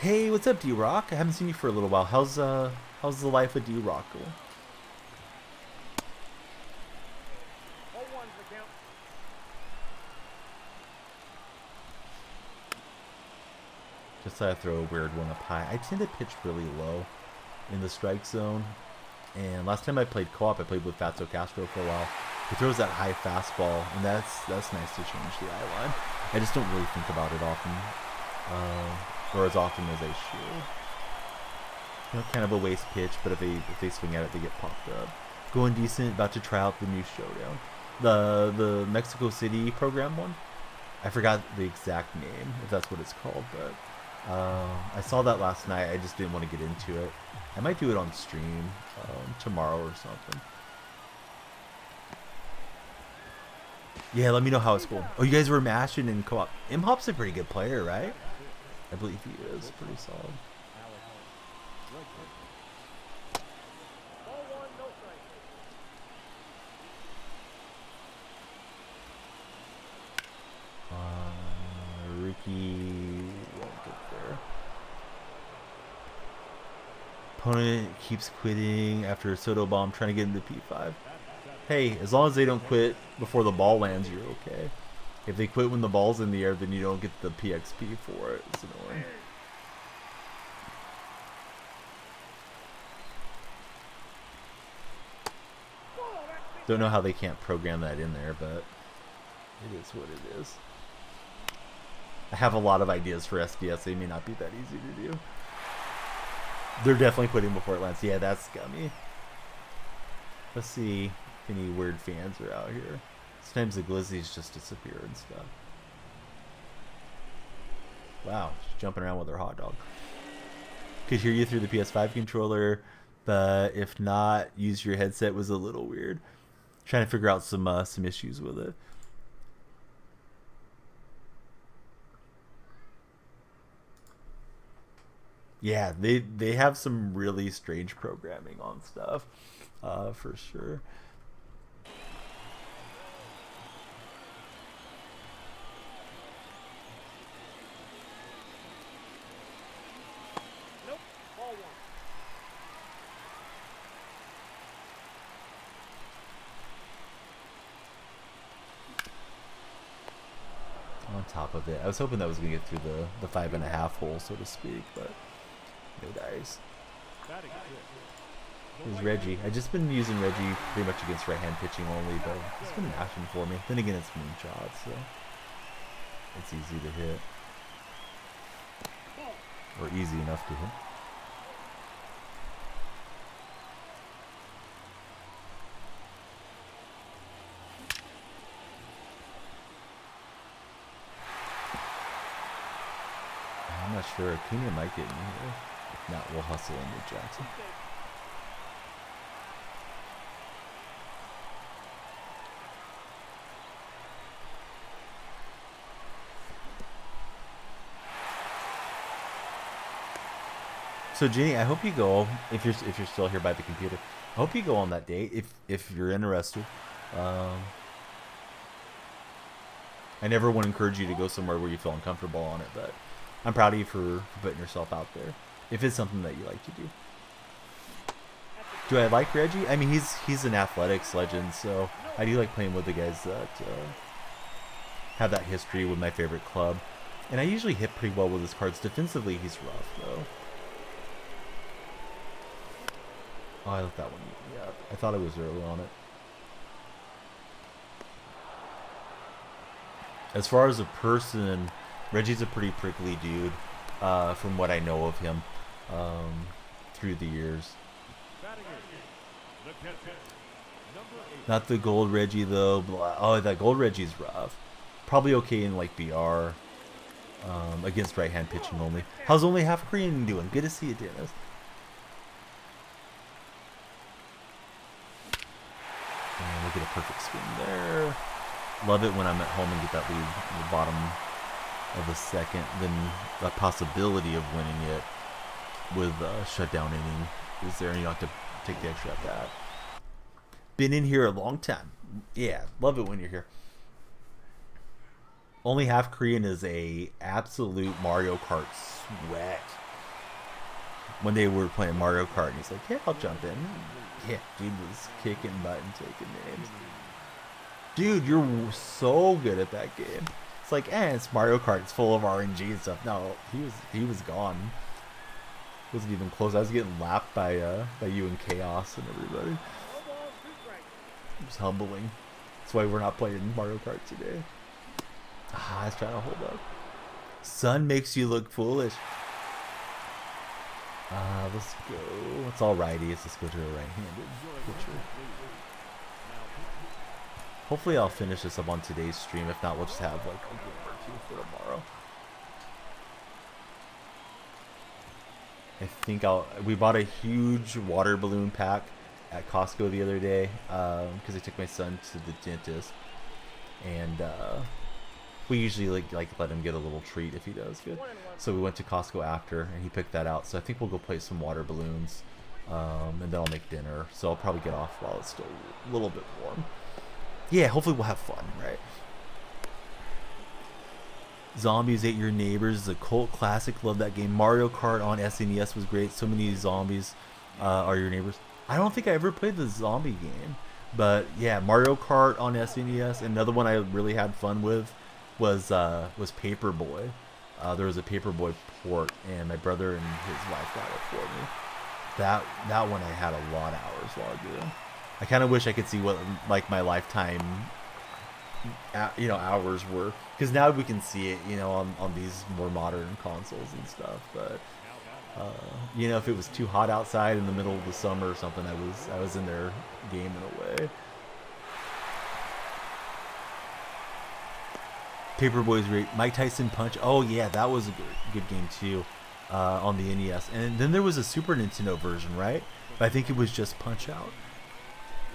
Hey, what's up, D-Rock? I haven't seen you for a little while. How's the life of D-Rock? Just thought I'd throw a weird one up high. I tend to pitch really low in the strike zone. And last time I played co-op, I played with Fatso Castro for a while. He throws that high fastball, and that's nice to change the eye line. I just don't really think about it often, or as often as I should. Kind of a waste pitch, but if they swing at it, they get popped up. Going decent. About to try out the new showdown, the Mexico City program one. I forgot the exact name, if that's what it's called, but I saw that last night. I just didn't want to get into it. I might do it on stream tomorrow or something. Yeah, let me know how it's going. Oh, you guys were mashing in co-op. M-Hop's a pretty good player, right? I believe he is. Pretty solid. Ricky won't get there. Opponent keeps quitting after a Soto bomb, trying to get into P5. Hey, as long as they don't quit before the ball lands, you're okay. If they quit when the ball's in the air, then you don't get the PXP for it. It's annoying. Don't know how they can't program that in there, but it is what it is. I have a lot of ideas for SDS. They may not be that easy to do. They're definitely quitting before it lands. Yeah, that's scummy. Let's see if any weird fans are out here. Sometimes the glizzies just disappear and stuff. Wow, she's jumping around with her hot dog. Could hear you through the PS5 controller, but if not, use your headset was a little weird. Trying to figure out some issues with it. Yeah, they have some really strange programming on stuff, for sure. Nope, ball one. On top of it, I was hoping that was gonna get through the 5.5 hole, so to speak, but no dice. Here's Reggie. I've just been using Reggie pretty much against right-hand pitching only, but it's been mashing for me. Then again, it's Moonshot, so it's easy to hit. Or easy enough to hit. I'm not sure. Acuna might get me here. If not, we'll hustle into Jackson. So Jenny, I hope you go if you're still here by the computer. I hope you go on that date if you're interested. Um, I never want to encourage you to go somewhere where you feel uncomfortable on it, but I'm proud of you for putting yourself out there. If it's something that you like to do. Do I like Reggie? I mean, he's an athletics legend, so I do like playing with the guys that have that history with my favorite club. And I usually hit pretty well with his cards. Defensively, he's rough, though. Oh, I let that one. Yeah, I thought I was early on it. As far as a person, Reggie's a pretty prickly dude, from what I know of him through the years. Not the gold Reggie, though. Oh, that gold Reggie's rough. Probably okay in, like, BR. Against right-hand pitching only. How's only half Korean doing? Good to see you, Dennis. And we'll get a perfect swing there. Love it when I'm at home and get that lead in the bottom of the second. Then the possibility of winning it with a shutdown inning is there, and you don't have to take the extra at that. Been in here a long time. Yeah, love it when you're here. Only half Korean is a absolute Mario Kart sweat. One day we were playing Mario Kart and he's like, yeah, I'll jump in. Yeah, dude was kicking butt and taking names. Dude, you're so good at that game. It's like, it's Mario Kart. It's full of RNG and stuff. No, he was gone. Wasn't even close. I was getting lapped by you and Chaos and everybody. It was humbling. That's why we're not playing Mario Kart today. I was trying to hold up. Sun makes you look foolish. Let's go. It's all righties. Let's go to a right-handed pitcher. Hopefully I'll finish this up on today's stream. If not, we'll just have like a game or two for tomorrow. I think we bought a huge water balloon pack at Costco the other day because I took my son to the dentist, and we usually like let him get a little treat if he does good. So we went to Costco after, and he picked that out. So I think we'll go play some water balloons, and then I'll make dinner. So I'll probably get off while it's still a little bit warm. Yeah, hopefully we'll have fun, right? Zombies Ate Your Neighbors is a cult classic. Love that game. Mario Kart on SNES was great. So many zombies are your neighbors. I don't think I ever played the zombie game, but yeah, Mario Kart on SNES. Another one I really had fun with was Paperboy. There was a Paperboy port, and my brother and his wife got it for me. That one I had a lot of hours logged in. I kind of wish I could see what like my lifetime, hours were, because now we can see it, on these more modern consoles and stuff. But if it was too hot outside in the middle of the summer or something, I was in there gaming away. Paperboy's great. Mike Tyson Punch. Oh yeah, that was a good game too, on the NES. And then there was a Super Nintendo version, right? But I think it was just Punch Out.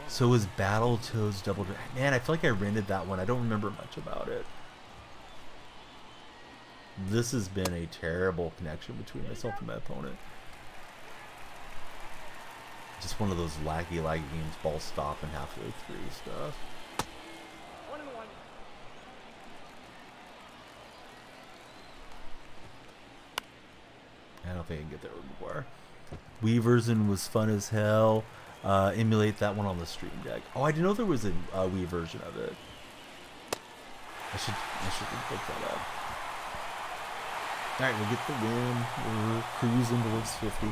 So was Battletoads Double Dragon. Man, I feel like I rented that one. I don't remember much about it. This has been a terrible connection between myself and my opponent. Just one of those laggy games, ball stopping halfway through stuff. 1-1. I don't think I can get there before. Weaverson was fun as hell. Emulate that one on the Stream Deck. Oh, I didn't know there was a Wii version of it. I should look that up. Alright, we'll get the win. We're cruising towards 50.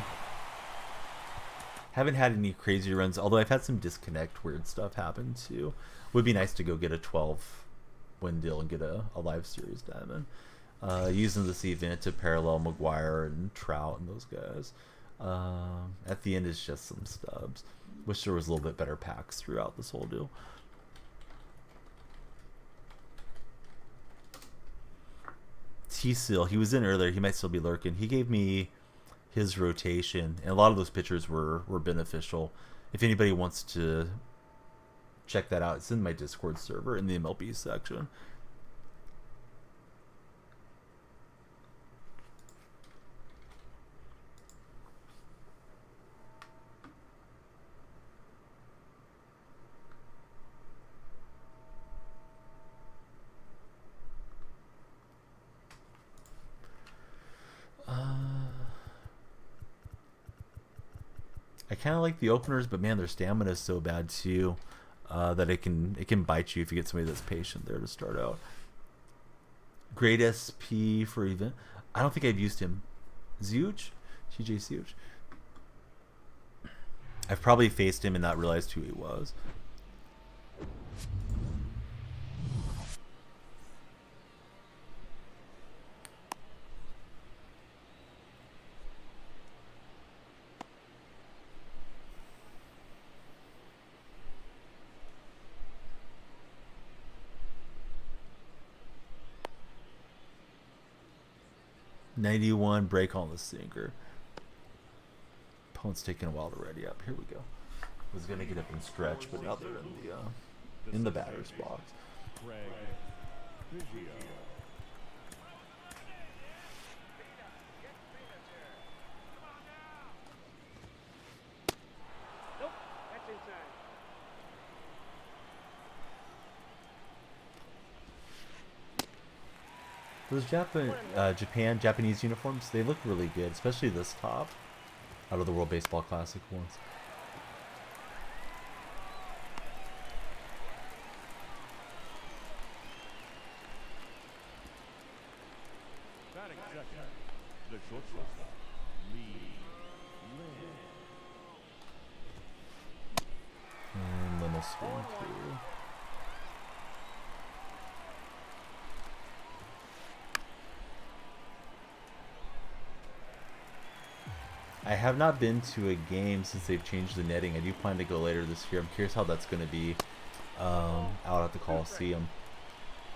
Haven't had any crazy runs, although I've had some disconnect weird stuff happen too. Would be nice to go get a 12 win deal and get a live series diamond. Using this event to parallel McGuire and Trout and those guys. At the end it's just some stubs. Wish there was a little bit better packs throughout this whole deal. T-Seal, he was in earlier. He might still be lurking. He gave me his rotation, and a lot of those pitchers were beneficial. If anybody wants to check that out, it's in my Discord server in the MLB section. kind of like the openers, but man, their stamina is so bad too that it can bite you if you get somebody that's patient there to start out. Great SP for event. I don't think I've used him. Zeuch? TJ Zeuch. I've probably faced him and not realized who he was. .91 break on the sinker. Opponent's taking a while to ready up. Here we go. Was gonna get up and stretch, but now they're in the batter's box. Nope, that's inside. Those Japanese uniforms, they look really good, especially this top out of the World Baseball Classic ones. Batting second, the shortstop, Lee Lin. And then we'll swing through. I have not been to a game since they've changed the netting. I do plan to go later this year. I'm curious how that's going to be out at the Coliseum.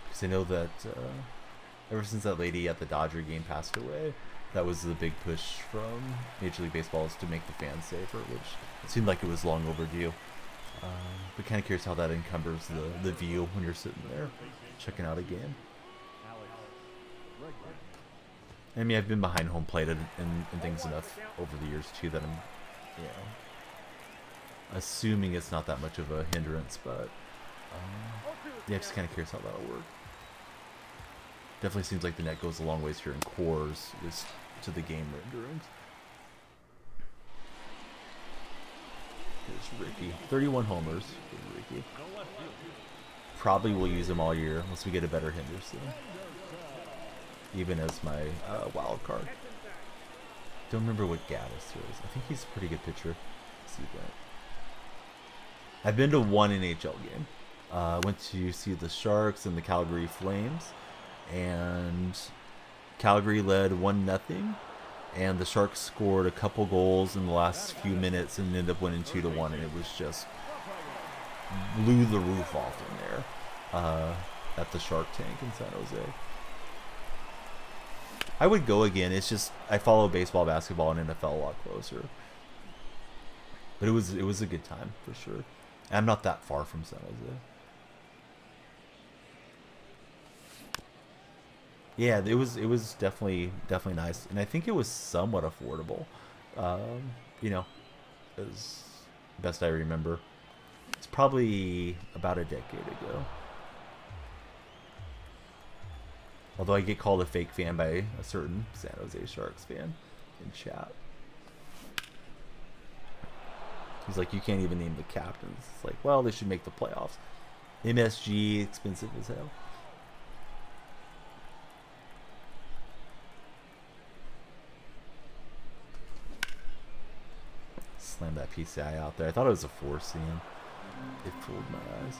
Because I know that ever since that lady at the Dodger game passed away, that was the big push from Major League Baseball, is to make the fans safer, which it seemed like it was long overdue. But kind of curious how that encumbers the view when you're sitting there checking out a game. I mean, I've been behind home plate and things enough over the years too that I'm, assuming it's not that much of a hindrance. But yeah, just kind of curious how that'll work. Definitely seems like the net goes a long ways here in cores is to the game renderings. Here's Ricky, 31 homers for Ricky. Probably will use him all year unless we get a better Henderson. Even as my wild card. Don't remember what Gaddis is. I think he's a pretty good pitcher. Let's see that. I've been to one NHL game. Went to see the Sharks and the Calgary Flames, and Calgary led 1-0, and the Sharks scored a couple goals in the last few minutes and ended up winning 2-1, and it was just blew the roof off in there at the Shark Tank in San Jose. I would go again. It's just I follow baseball, basketball, and NFL a lot closer. But it was a good time for sure. And I'm not that far from San Jose. Yeah, it was definitely nice, and I think it was somewhat affordable. As best I remember, it's probably about a decade ago. Although I get called a fake fan by a certain San Jose Sharks fan in chat. He's like, you can't even name the captains. It's like, well, they should make the playoffs. MSG, expensive as hell. Slam that PCI out there. I thought it was a 4-seam. It fooled my eyes.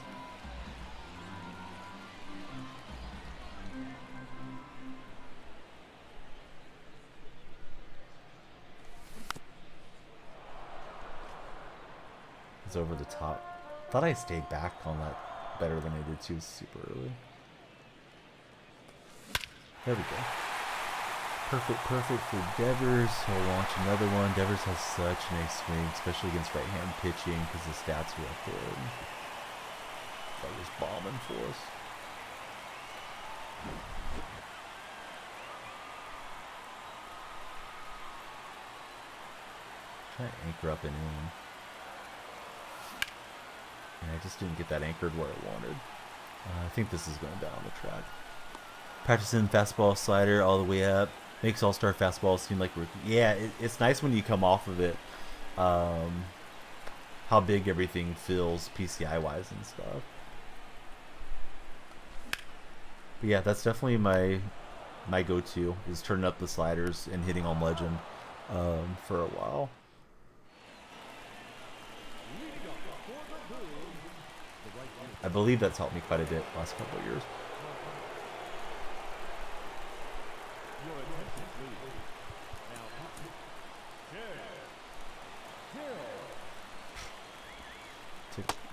Over the top. Thought I stayed back on that better than I did too super early. There we go. Perfect for Devers. He'll launch another one. Devers has such a nice swing, especially against right-hand pitching because the stats are up there. That was bombing for us. Try to anchor up and in. And I just didn't get that anchored where I wanted. I think this is going down the track. Practicing fastball slider all the way up. Makes all-star fastballs seem like rookie. Yeah, it's nice when you come off of it. how big everything feels PCI wise and stuff. But yeah, that's definitely my go-to is turning up the sliders and hitting on legend for a while. I believe that's helped me quite a bit last couple of years.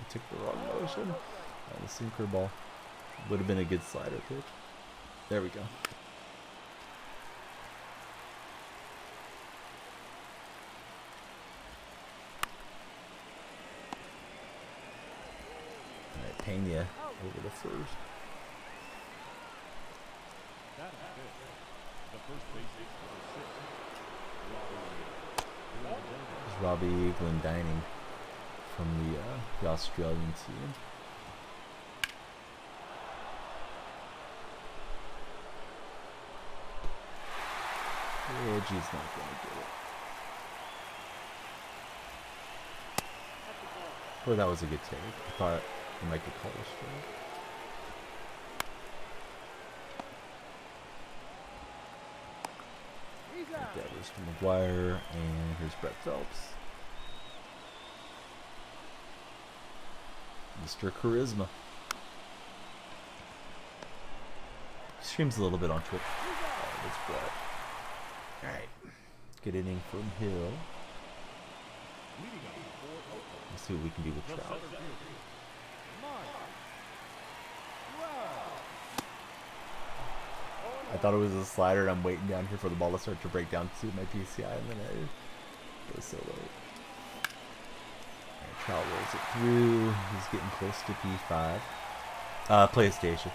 Took the wrong motion. The sinker ball would have been a good slider pitch. There we go. Alright, Pena over the first. It's Robbie Glendining from the Australian team. Reggie's not going to get it. Well, that was a good take. I thought he might get called a strike. That was to McGuire, and here's Brett Phelps. Mr. Charisma. Streams a little bit on Twitch. Oh, that's Brett. Alright. Good inning from Hill. Let's see what we can do with Trout. I thought it was a slider, and I'm waiting down here for the ball to start to break down to my PCI, and then it was so late. Right, Trout rolls it through. He's getting close to P5. PlayStation.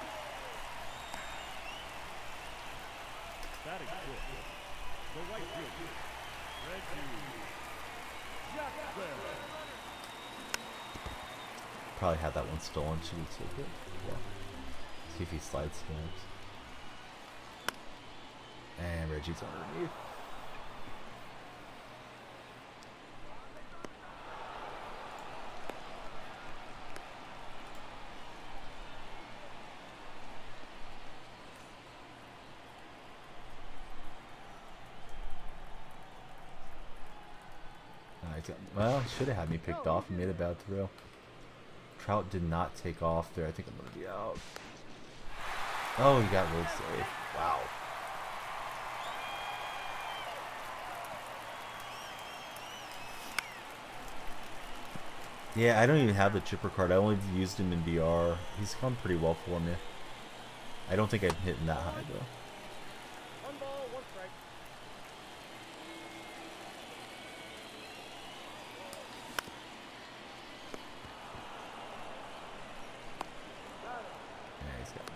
Probably had that one stolen. Should we take it? Yeah. See if he slides snaps. And Reggie's underneath. Well, should have had me picked off and made a bad throw. Trout did not take off there. I think I'm going to be out. Oh, he got rolled safe. Wow. Yeah, I don't even have the chipper card. I only used him in VR. He's gone pretty well for me. I don't think I've hit him that high, though. One ball, one strike. Yeah, he's got me.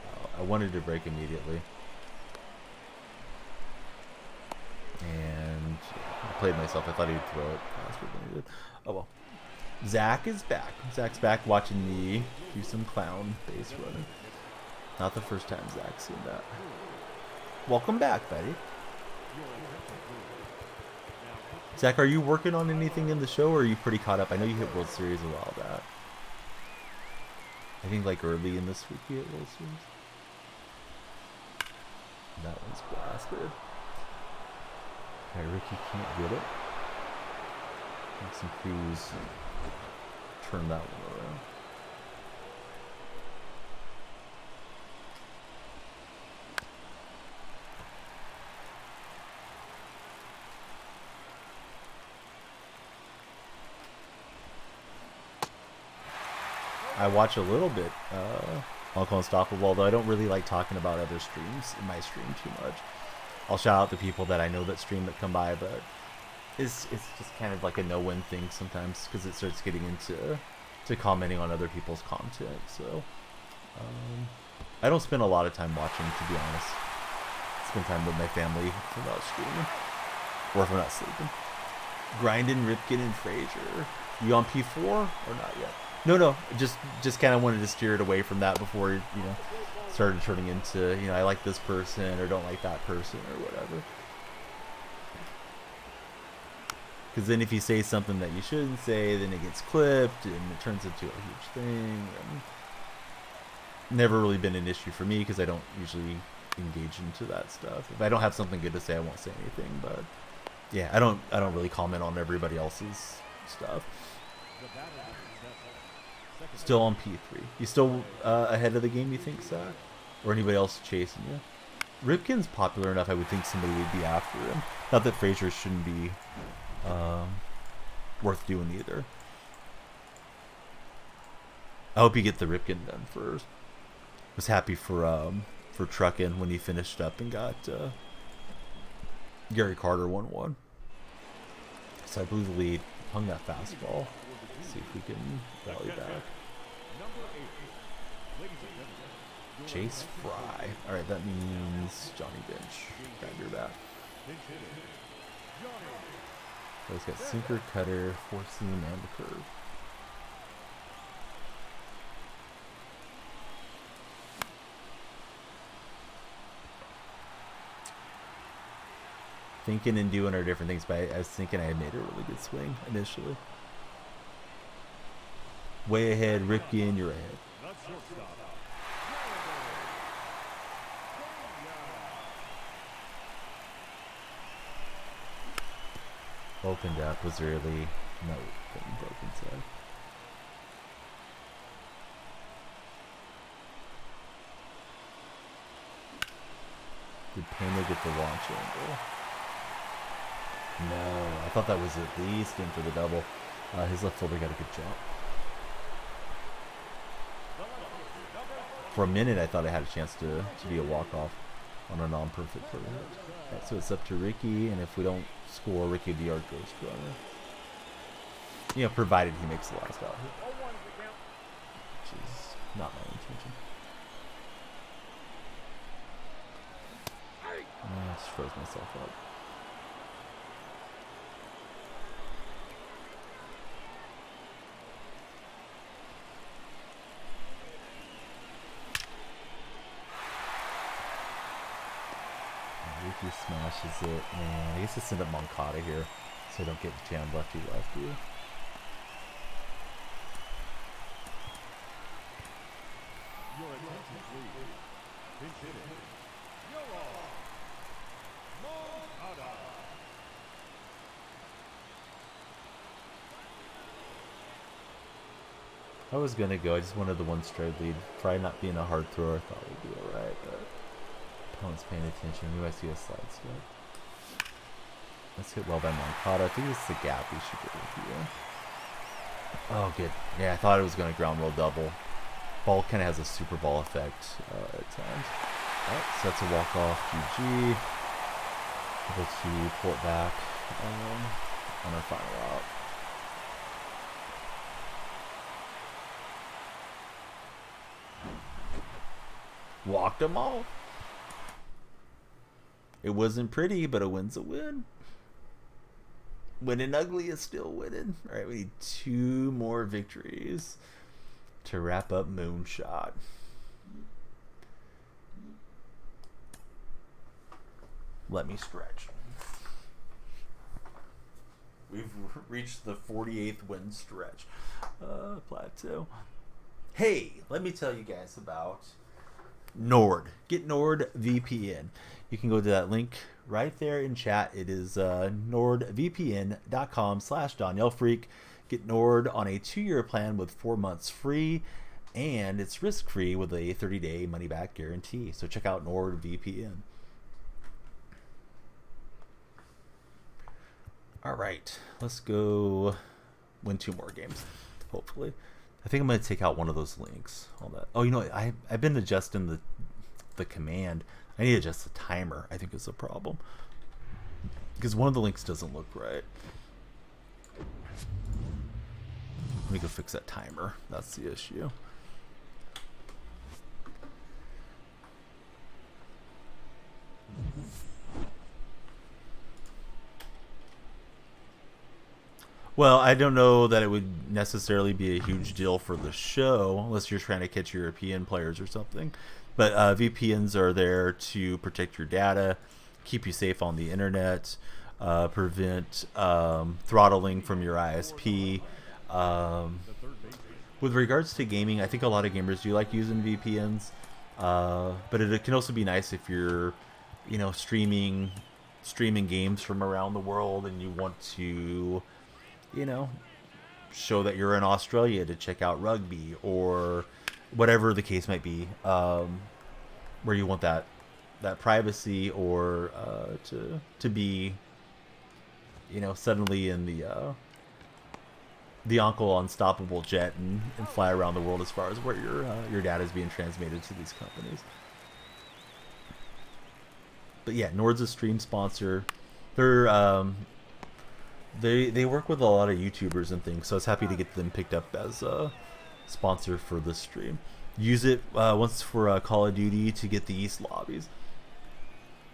Oh, I wanted to break immediately. And I played myself. I thought he'd throw it faster than he did. Oh, well. Zach is back. Zach's back watching me do some clown base running. Not the first time Zach's seen that. Welcome back, buddy. Zach, are you working on anything in the show, or are you pretty caught up? I know you hit World Series a while back. I think like early in this week you hit World Series. That one's blasted. Okay, Ricky can't get it. Some Cruz turn that one around. I watch a little bit Uncle Unstoppable, although I don't really like talking about other streams in my stream too much. I'll shout out the people that I know that stream that come by, but it's just kind of like a no-win thing sometimes because it starts getting into commenting on other people's content. So I don't spend a lot of time watching, to be honest. I spend time with my family if I'm not streaming or if I'm not sleeping. Grinding Ripken and Frazier. You on P4 or not yet? No. Just kind of wanted to steer it away from that before started turning into I like this person or don't like that person or whatever. Because then if you say something that you shouldn't say, then it gets clipped and it turns into a huge thing. Never really been an issue for me because I don't usually engage into that stuff. If I don't have something good to say, I won't say anything. But yeah, I don't really comment on everybody else's stuff. Still on P3. You still ahead of the game, you think, Zach? Or anybody else chasing you? Ripken's popular enough, I would think somebody would be after him. Not that Frazier shouldn't be worth doing either. I hope you get the Ripken done first. Was happy for Truckin' when he finished up and got Gary Carter 1-1. So I believe the lead hung that fastball. Let's see if we can rally back. Chase Fry. Alright, that means Johnny Bench. Grab your bat. So he's got sinker, cutter, four seam, and the curve. Thinking and doing are different things, but I was thinking I had made a really good swing initially. Way ahead, Ripken, you're ahead. Opened up was really no broken side. Did Pena get the launch angle? No, I thought that was at least in for the double. His left fielder got a good jump. For a minute, I thought I had a chance to be a walk-off on a non-perfect play. Right, so it's up to Ricky, and if we don't score, Ricky the yard goes to runner. You know, provided he makes the last out here. Which is not my intention. I just froze myself up. Ricky smashes it, and I guess it's send up Moncada here, so I don't get jammed lefty. Your attention, please. Pinch hitting. Moncada. I was gonna go. I just wanted the one stride lead. Fry not being a hard thrower, I thought we'd be alright, but opponent's paying attention. We might see a slide step. Let's hit well by Moncada. I think it's the gap we should get with here. Oh, good. Yeah, I thought it was going to ground roll double. Ball kind of has a super ball effect at times. Alright, so that's a walk-off. GG. Able to pull it back on our final out. Walked them all. It wasn't pretty, but a win's a win. Winning ugly is still winning. All right, we need 2 more victories to wrap up Moonshot. Let me stretch. We've reached the 48th win stretch plateau. Hey, let me tell you guys about Nord. Get Nord VPN. You can go to that link right there in chat. It is nordvpn.com/DanielleFreak. Get Nord on a 2-year plan with 4 months free, and it's risk-free with a 30-day money-back guarantee. So check out NordVPN. All right, let's go win 2 more games, hopefully. I think I'm going to take out one of those links. All that. Oh, you know what? I've been adjusting the command. I need to adjust the timer, I think is the problem. Because one of the links doesn't look right. Let me go fix that timer. That's the issue. Well, I don't know that it would necessarily be a huge deal for the show unless you're trying to catch European players or something. But VPNs are there to protect your data, keep you safe on the internet. prevent throttling from your ISP. With regards to gaming, I think a lot of gamers do like using VPNs, but it can also be nice if you're, streaming games from around the world and you want to, you know, show that you're in Australia to check out rugby or whatever the case might be, where you want that privacy or to be, suddenly in the Uncle Unstoppable jet and fly around the world as far as where your data is being transmitted to these companies. But yeah, Nord's a stream sponsor. They're they work with a lot of YouTubers and things, so I was happy to get them picked up as a sponsor for this stream. Use it once for Call of Duty to get the East lobbies.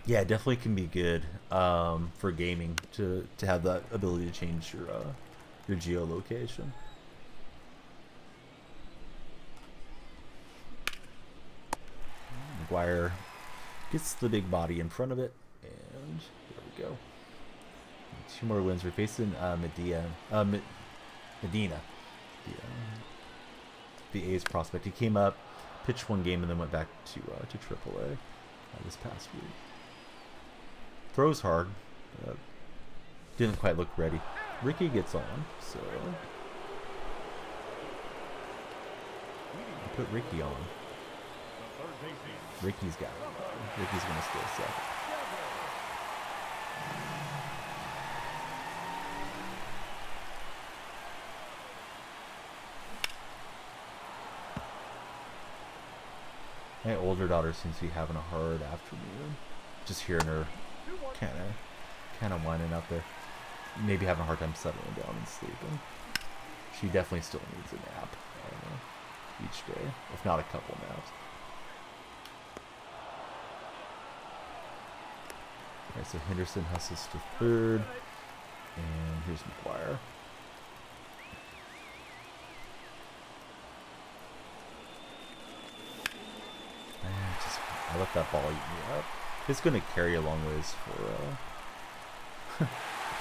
Yeah, it definitely can be good for gaming to have that ability to change your geolocation. McGuire gets the big body in front of it, and there we go. 2 more wins. We're facing Medina, the A's prospect. He came up, pitched 1 game, and then went back to AAA this past week. Throws hard. Didn't quite look ready. Ricky gets on, so I put Ricky on. Ricky's got it. Ricky's gonna stay second. My older daughter seems to be having a hard afternoon. Just hearing her kind of whining out there. Maybe having a hard time settling down and sleeping. She definitely still needs a nap each day, if not a couple naps. Alright, so Henderson hustles to third, and here's McGuire. I let that ball eat me up. It's going to carry a long ways for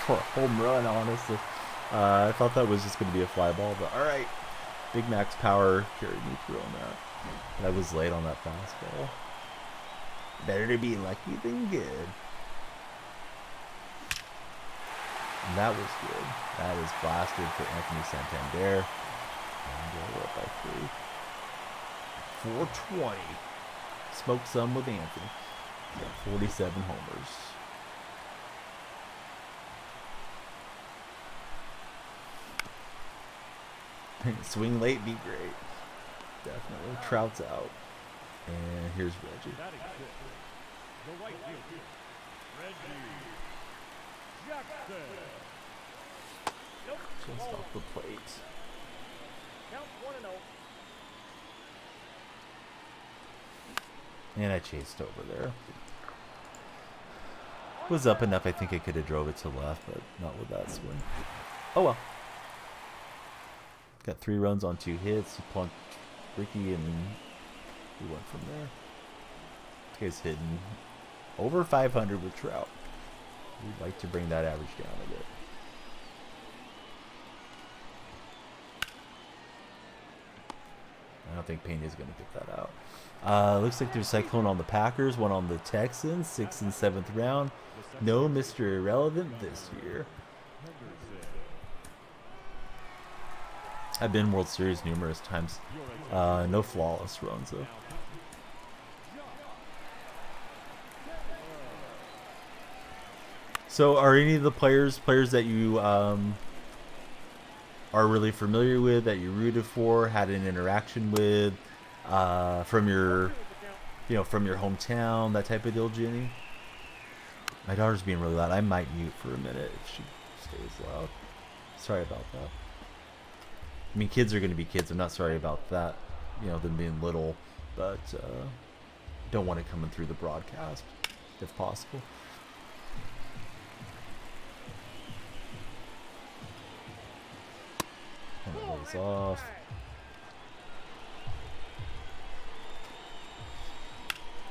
for a home run, honestly. I thought that was just going to be a fly ball, but alright. Big Mac's power carried me through on that. But I was late on that fastball. Better to be lucky than good. And that was good. That is blasted for Anthony Santander. And we're up by 3. 420. Smoke some with Anthony. 47 homers. Swing late, be great. Definitely. Trout's out. And here's Reggie. The right fielder, Reggie Jackson. Just off the plate. Count 1-0. And I chased over there. Was up enough. I think I could have drove it to left, but not with that swing. Oh well. Got 3 runs on 2 hits. He plunked Ricky, and we went from there. This guy's hitting over 500 with Trout. We'd like to bring that average down a bit. I don't think Pena's going to get that out. Looks like there's Cyclone on the Packers, 1 on the Texans, 6th and 7th round. No Mr. Irrelevant this year. I've been World Series numerous times. No flawless runs though. So, are any of the players that you are really familiar with, that you rooted for, had an interaction with, from your hometown, that type of deal, Jenny? My daughter's being really loud. I might mute for a minute if she stays loud. Sorry about that. I mean, kids are going to be kids. I'm not sorry about that, them being little, but don't want it coming through the broadcast, if possible. And it lays off.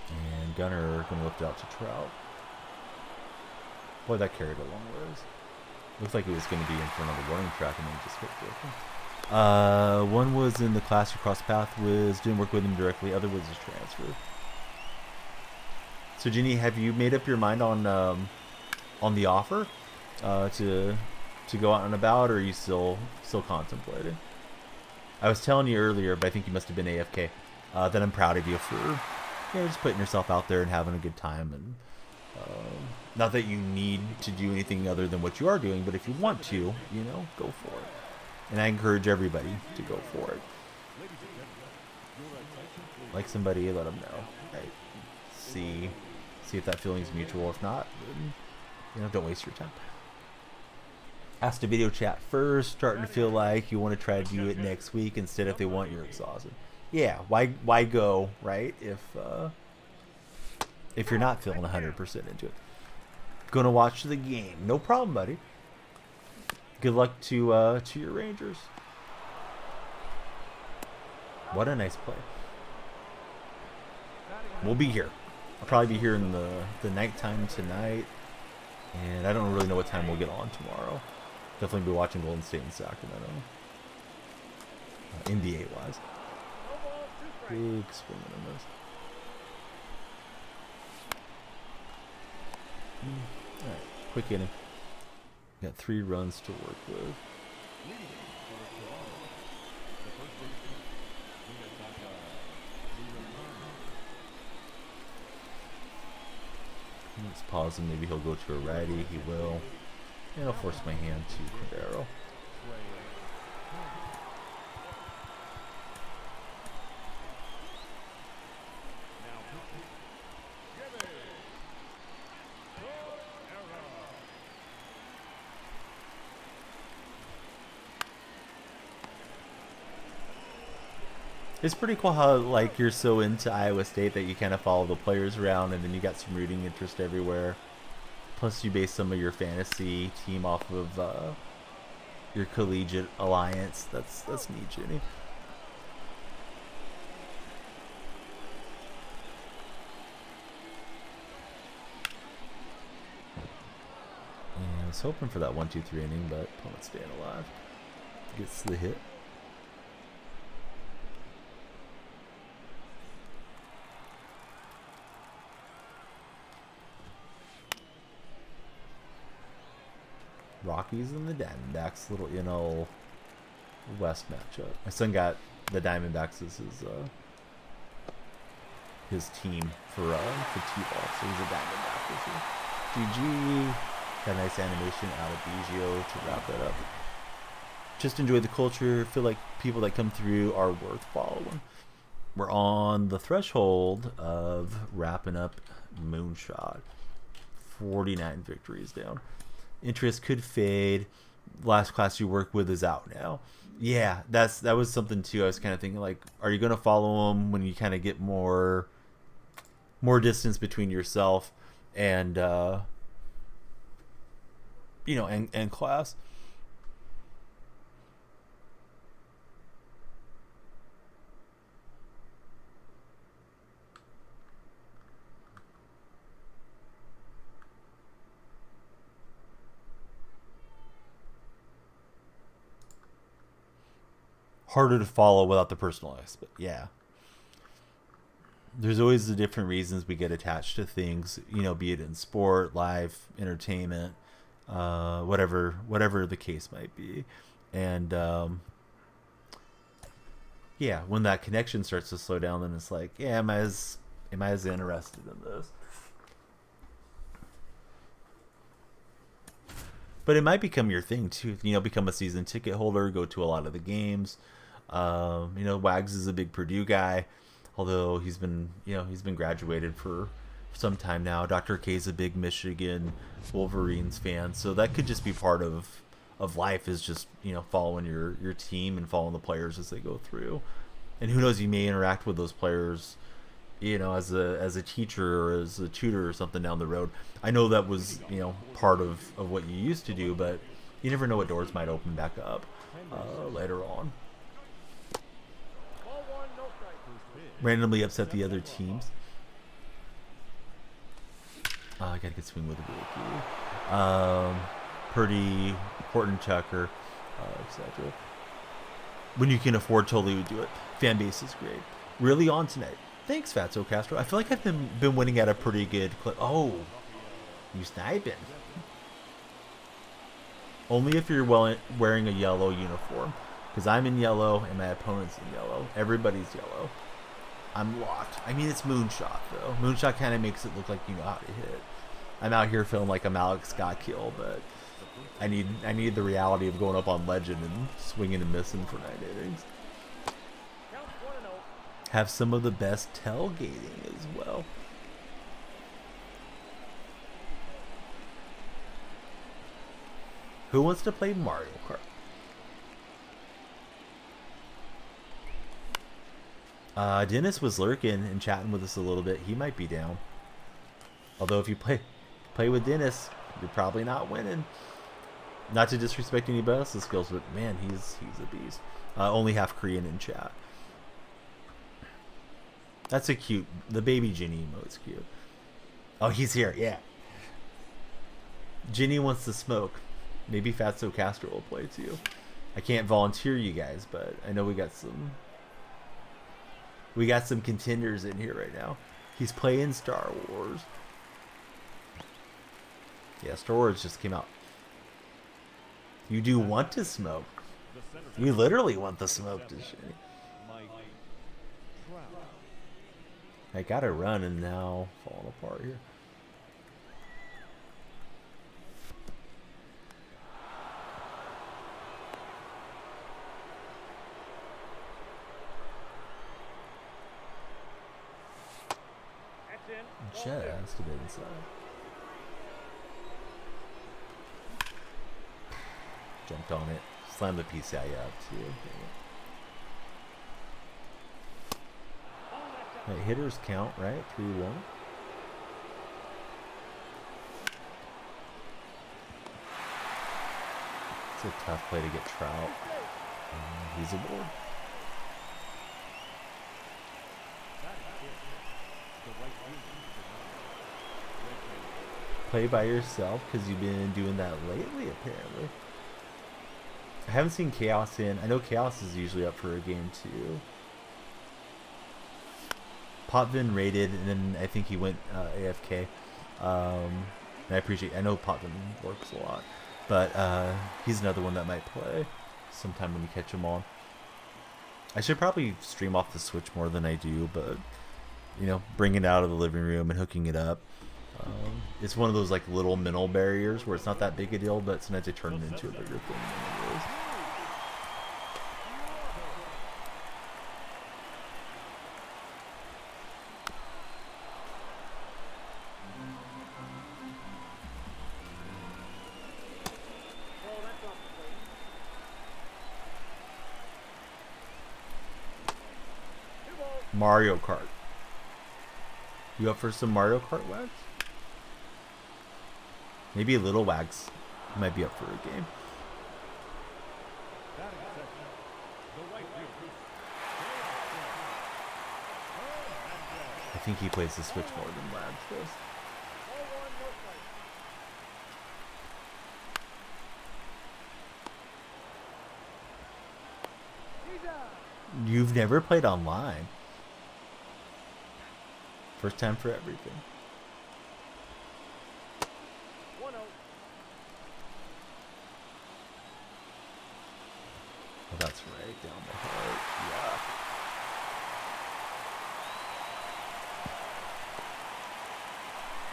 And Gunner going to lift out to Trout. Boy, that carried a long ways. Looks like it was going to be in front of the warning track and then just hit broken. One was in the class across path was didn't work with him directly. Other was his transfer. So Ginny, have you made up your mind on the offer to go out and about, or are you still contemplating? I was telling you earlier, but I think you must have been AFK. That I'm proud of you for just putting yourself out there and having a good time, and not that you need to do anything other than what you are doing, but if you want to, go for it. And I encourage everybody to go for it. Like somebody, let them know. Right? See if that feeling is mutual. If not, then, don't waste your time. Ask to video chat first, starting to feel like you want to try to do it next week instead if they want you're exhausted. Yeah, why go, right? If you're not feeling 100% into it. Gonna watch the game. No problem, buddy. Good luck to your Rangers. What a nice play. We'll be here. I'll probably be here in the nighttime tonight. And I don't really know what time we'll get on tomorrow. Definitely be watching Golden State and Sacramento. NBA-wise. Big swing and a miss. Alright, quick inning. Got 3 runs to work with. Let's pause him. Maybe he'll go to a righty. He will. And I'll force my hand to Cordero. It's pretty cool how you're so into Iowa State that you kind of follow the players around, and then you got some rooting interest everywhere. Plus, you base some of your fantasy team off of your collegiate alliance. That's neat, Jenny. And I was hoping for that 1-2-3 inning, but opponent staying alive. Gets the hit. Rockies and the Diamondbacks, little NL West matchup. My son got the Diamondbacks as his team for T-ball, so he's a Diamondback this year. GG. Got a nice animation out of Biggio to wrap that up. Just enjoy the culture. Feel like people that come through are worth following. We're on the threshold of wrapping up Moonshot. 49 victories down. Interest could fade. Last class you work with is out now. Yeah, that was something too. I was kind of thinking, are you going to follow them when you kind of get more distance between yourself and and class? Harder to follow without the personalized, but yeah, there's always the different reasons we get attached to things, be it in sport, life, entertainment, whatever the case might be. And yeah, when that connection starts to slow down, then it's like, yeah, am I as interested in this? But it might become your thing too. Become a season ticket holder, go to a lot of the games. Wags is a big Purdue guy, although he's been graduated for some time now. Dr. K is a big Michigan Wolverines fan, so that could just be part of life, is just following your team and following the players as they go through. And who knows, you may interact with those players, as a teacher or as a tutor or something down the road. I know that was part of what you used to do, but you never know what doors might open back up later on. Randomly upset the other teams. I gotta get swing with a wiki. Purdy, Horton Tucker, etc. When you can afford, totally would do it. Fan base is great. Really on tonight. Thanks, Fatso Castro. I feel like I've been winning at a pretty good clip. Oh, you sniping. Only if you're wearing a yellow uniform. Because I'm in yellow and my opponent's in yellow. Everybody's yellow. I'm locked. I mean, it's Moonshot, though. Moonshot kind of makes it look like you know how to hit. I'm out here feeling like I'm Alex Scott Kill, but I need the reality of going up on Legend and swinging and missing for 9 innings. Count 1-0. Have some of the best tailgating as well. Who wants to play Mario Kart? Dennis was lurking and chatting with us a little bit. He might be down. Although if you play with Dennis, you're probably not winning. Not to disrespect anybody else's skills, but man, he's a beast. Only half Korean in chat. That's a cute. The baby Ginny emote's cute. Oh, he's here. Yeah. Ginny wants to smoke. Maybe Fatso Castro will play too. I can't volunteer you guys, but I know we got some contenders in here right now. He's playing Star Wars. Yeah, Star Wars just came out. You do want to smoke. You literally want the smoke to shit. I gotta run and now falling apart here. That's in. Just a bit inside. Jumped on it. Slammed the PCI up too. Right, hitters count, right? 3-1. It's a tough play to get Trout. He's aboard. Play by yourself because you've been doing that lately, apparently. I haven't seen Chaos in. I know Chaos is usually up for a game too. Potvin rated, and then I think he went AFK. And I know Potvin works a lot, but he's another one that might play sometime when you catch him on. I should probably stream off the Switch more than I do, but you know, bringing it out of the living room and hooking it up. It's one of those like little mental barriers where it's not that big a deal, but sometimes I turn it into a bigger thing than it is. Oh, that's off the plate. Two balls. Mario Kart. You up for some Mario Kart, Wags? Maybe a little Wags might be up for a game. I think he plays the Switch more than Wags does. Ball 1, no play. He's out. You've never played online. First time for everything. 1-0. Oh, that's right, down the heart. Yeah.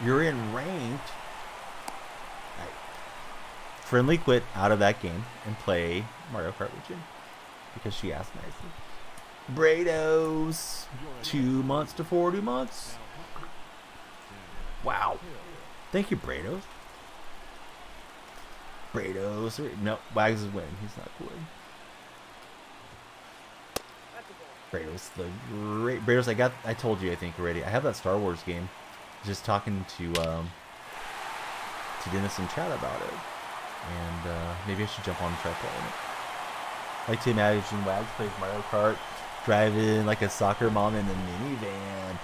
You're in ranked. Right. Friendly quit out of that game and play Mario Kart with you because she asked nicely. Brados, 2 months to 40 months. Wow. Thank you, Brados. Brados. No, Wags is winning. He's not quitting. That's a ball. Brados, the great Brados. I told you, I think already. I have that Star Wars game. Just talking to Dennis in chat about it, and maybe I should jump on and try playing it. I like to imagine Wags plays Mario Kart, driving like a soccer mom in a minivan.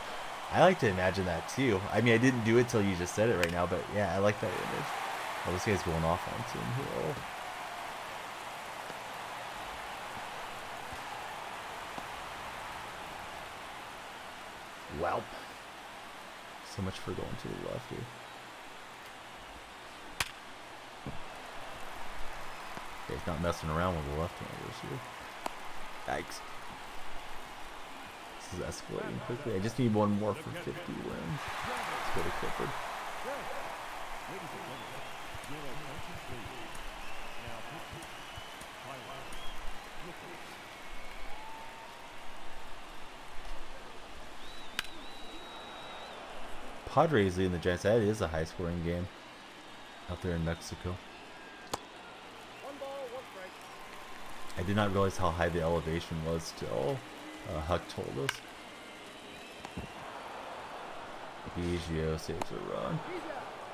I like to imagine that too. I mean, I didn't do it till you just said it right now, but yeah, I like that image. Oh, this guy's going off on Tim Hill. Wow. So much for going to the left here. Okay, he's not messing around with the left-handers here. Yikes. This is escalating quickly. I just need one more for 50 wins. Let's go to Clifford. Ladies and gentlemen, your attention please. Now pitching. Highlight. Clippers. Padres leading the Giants. That is a high-scoring game out there in Mexico. 1 ball, 1 strike. I did not realize how high the elevation was till Huck told us. Biggio saves a run.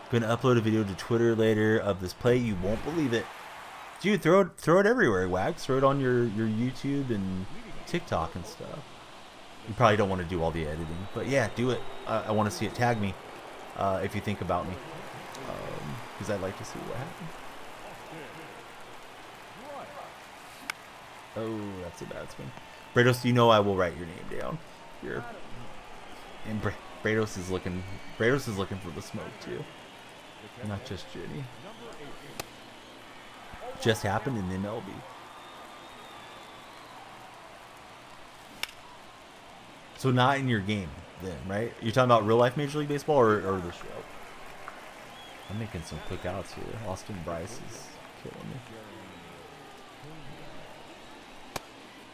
Gonna upload a video to Twitter later of this play. You won't believe it. Dude, throw it everywhere, Wags. Throw it on your YouTube and TikTok and stuff. You probably don't want to do all the editing, but yeah, do it. I want to see it. Tag me if you think about me, because I'd like to see what happened. Oh, that's a bad spin. Brados, you know I will write your name down here. And Brados is looking for the smoke too, not just Jenny. Just happened in MLB. So not in your game then, right? You're talking about real life Major League Baseball or the show? I'm making some quick outs here. Austin Bryce is killing me.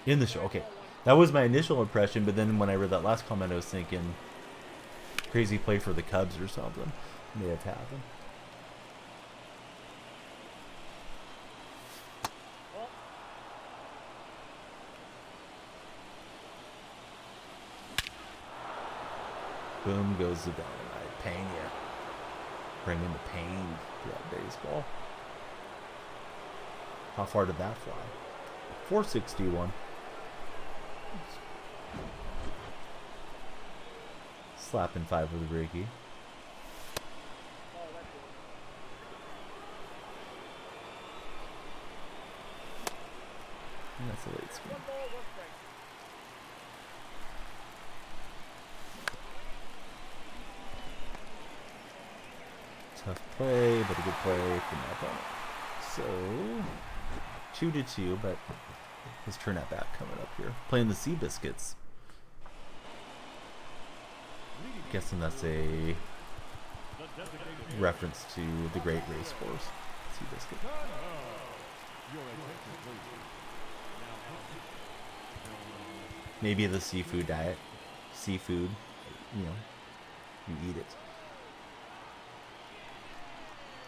In the show, okay. That was my initial impression, but then when I read that last comment, I was thinking crazy play for the Cubs or something may have happened. Boom goes the dynamite. Pena. Bringing the pain to that baseball. How far did that fly? 461. Slapping 5 with a Ricky. And that's a late spin. 1 ball, 1 strike. Tough play, but a good play from my opponent. So 2-2, but his turn at bat coming up here. Playing the Seabiscuits. Guessing that's a reference to the great race horse, Seabiscuit. Maybe the seafood diet. Seafood, you know, you eat it.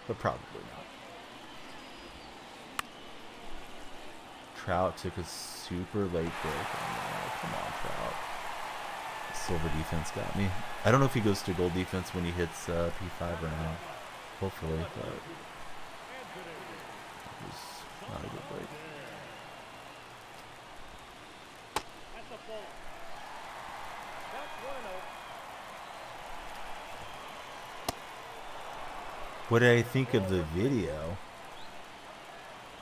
But probably not. Trout took a super late break on that. Come on, Trout. Silver defense got me. I don't know if he goes to gold defense when he hits P5 or not. Hopefully, but it was not a good break. That's a ball. That's 1-0. What did I think of the video?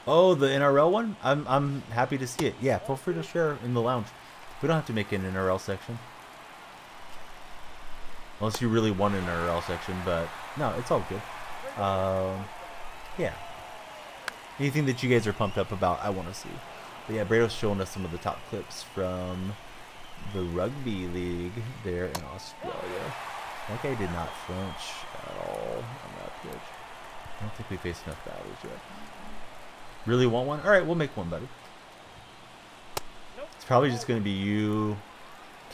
Oh, the NRL one? I'm happy to see it. Yeah, feel free to share in the lounge. We don't have to make an NRL section. Unless you really want an NRL section, but no, it's all good. Yeah. Anything that you guys are pumped up about, I want to see. But yeah, Brado's showing us some of the top clips from the rugby league there in Australia. That guy did not flinch at all on that pitch. I don't think we faced enough batters yet. Really want one? Alright, we'll make one, buddy. It's probably just going to be you,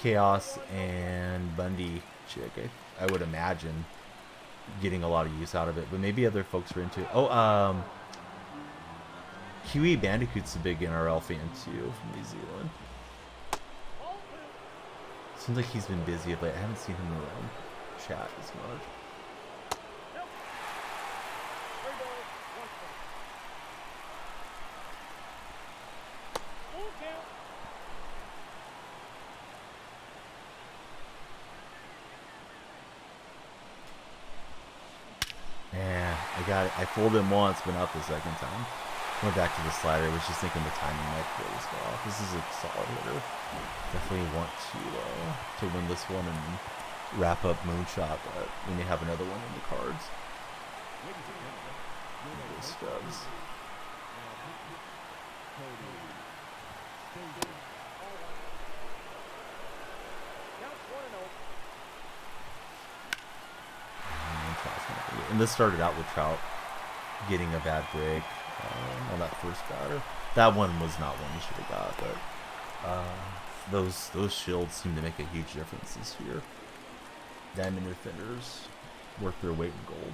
Chaos, and Bundy chick. I would imagine getting a lot of use out of it, but maybe other folks are into it. Oh, Huey Bandicoot's a big NRL fan too from New Zealand. Seems like he's been busy of late. I haven't seen him around chat as much. got it. I folded him once, but not the second time. Went back to the slider. Was just thinking the timing might throw this guy off. This is a solid hitter. Definitely want to win this one and wrap up Moonshot, but we may have another one in the cards. Those stubs. And this started out with Trout getting a bad break on that first batter. That one was not one he should have got, but those shields seem to make a huge difference this year. Diamond defenders worth their weight in gold.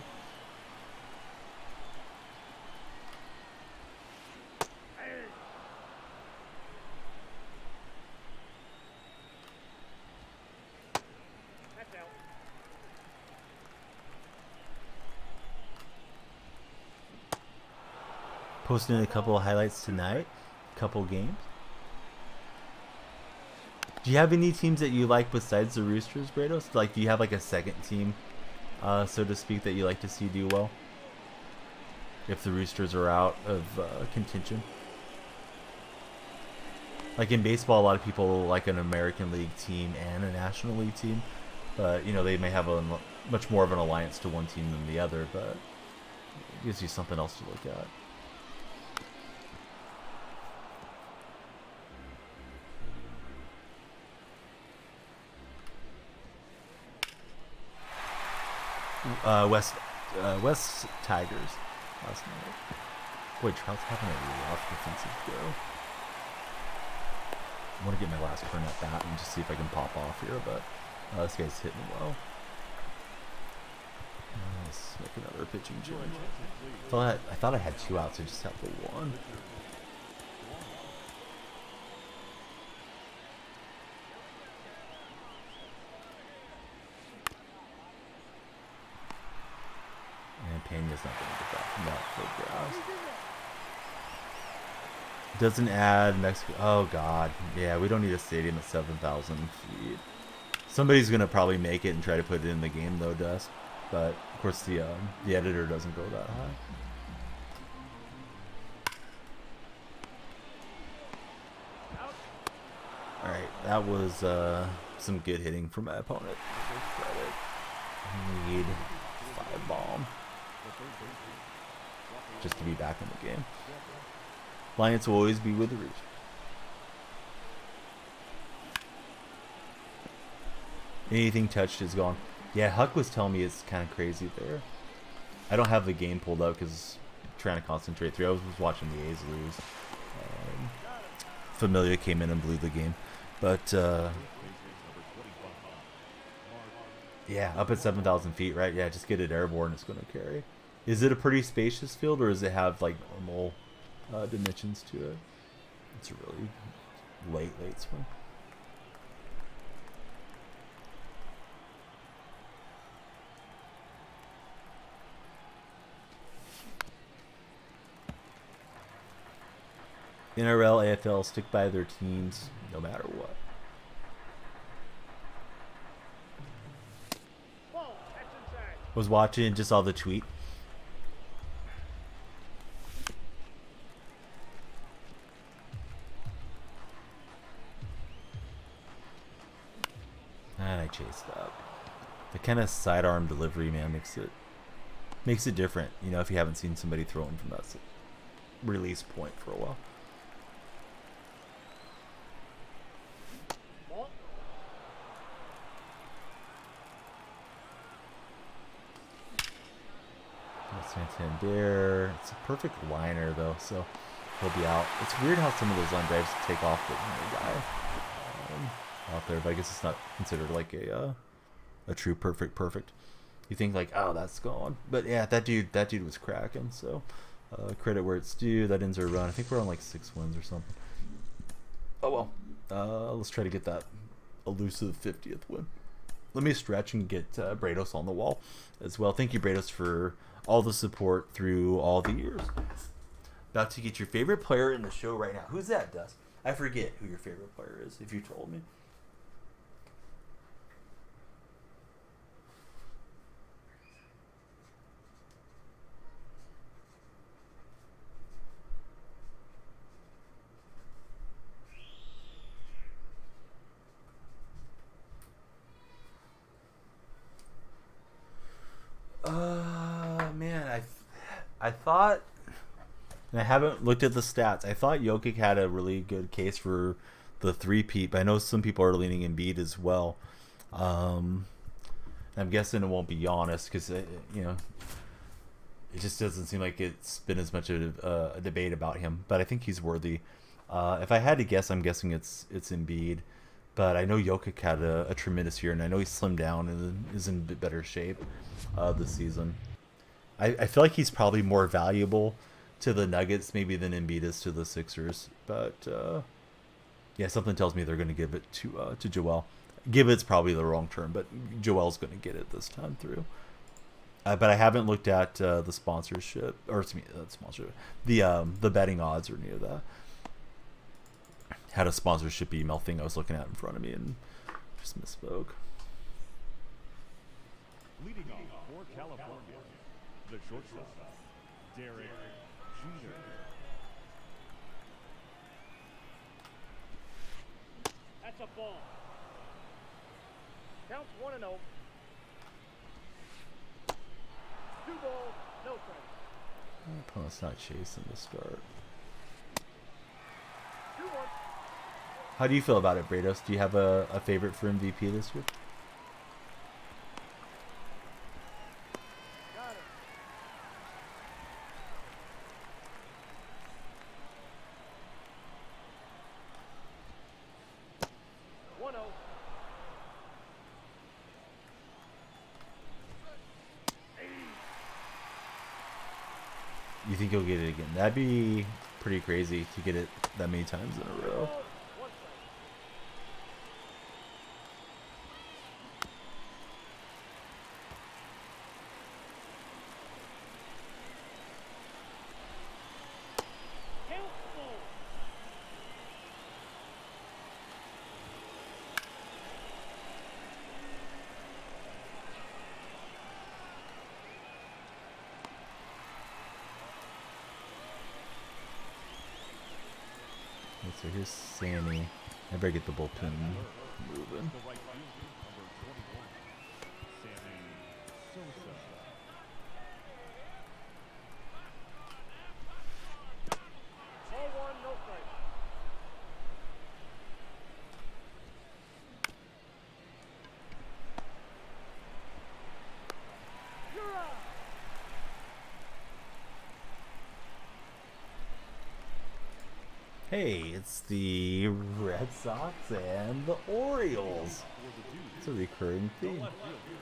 That's out. Posting a couple of highlights tonight, couple games. Do you have any teams that you like besides the Roosters, Brados? Like, do you have like a second team, so to speak, that you like to see do well? If the Roosters are out of contention. Like in baseball, a lot of people like an American League team and a National League team, but you know they may have a much more of an alliance to one team than the other, but it gives you something else to look at. West Tigers last night. Boy, Trout's having a rough defensive go. I want to get my last turn at bat and just see if I can pop off here, but this guy's hitting well. Let's make another pitching change. I thought I had 2 outs. I just have the 1. And Pena's not going to get that from that full grass. Doesn't add Mexico. Oh, God. Yeah, we don't need a stadium at 7,000 feet. Somebody's going to probably make it and try to put it in the game, though, Dust. But, of course, the editor doesn't go that high. Alright, that was some good hitting from my opponent. I need 5 bomb just to be back in the game. Lions will always be with the Roosters. Anything touched is gone. Yeah, Huck was telling me it's kind of crazy there. I don't have the game pulled up because I'm trying to concentrate through. I was watching the A's lose. Familia came in and blew the game. But, yeah, up at 7,000 feet, right? Yeah, just get it airborne. It's going to carry. Is it a pretty spacious field, or does it have, like, normal dimensions to it? It's a really late swing. NRL, AFL stick by their teams no matter what. Ball, that's inside. Was watching, just saw the tweet. And I chased up. The kind of sidearm delivery, man, makes it different. You know, if you haven't seen somebody throwing from that release point for a while. Ball. Santander. It's a perfect liner though, so he'll be out. It's weird how some of those line drives take off the guy out there, but I guess it's not considered like a true perfect. You think like, oh, that's gone, but yeah, that dude was cracking. So credit where it's due. That ends our run. I think we're on like 6 wins or something. Oh well, let's try to get that elusive 50th win. Let me stretch and get Brados on the wall as well. Thank you, Brados, for all the support through all the years. About to get your favorite player in the show right now. Who's that, Dust? I forget who your favorite player is, if you told me. I thought, and I haven't looked at the stats. I thought Jokic had a really good case for the three-peat, but I know some people are leaning Embiid as well. I'm guessing it won't be Giannis because you know, it just doesn't seem like it's been as much of a debate about him. But I think he's worthy. If I had to guess, I'm guessing it's Embiid. But I know Jokic had a tremendous year, and I know he slimmed down and is in a bit better shape this season. I feel like he's probably more valuable to the Nuggets maybe than Embiid is to the Sixers. But yeah, something tells me they're going to give it to Joel. Give it's probably the wrong term, but Joel's going to get it this time through. But I haven't looked at the sponsorship, or excuse me, sponsorship, the betting odds or any of that. Had a sponsorship email thing I was looking at in front of me and just misspoke. Leading off for California, the shortstop, Derek Jeter. That's a ball. Counts 1-0. 2 balls, no strikes. Opponent's not chasing to start. 2-1. How do you feel about it, Brados? Do you have a favorite for MVP this year? Got it. One zero. You think he'll get it again? That'd be pretty crazy to get it that many times in a row. 1 strike. Count ball. Okay, so here's Sammy. I better get the bullpen moving. The right fielder, number 21, Sammy Sosa. 4-1, no strikes. You're out. Hey, it's the Red Sox and the Orioles. It's a recurring theme.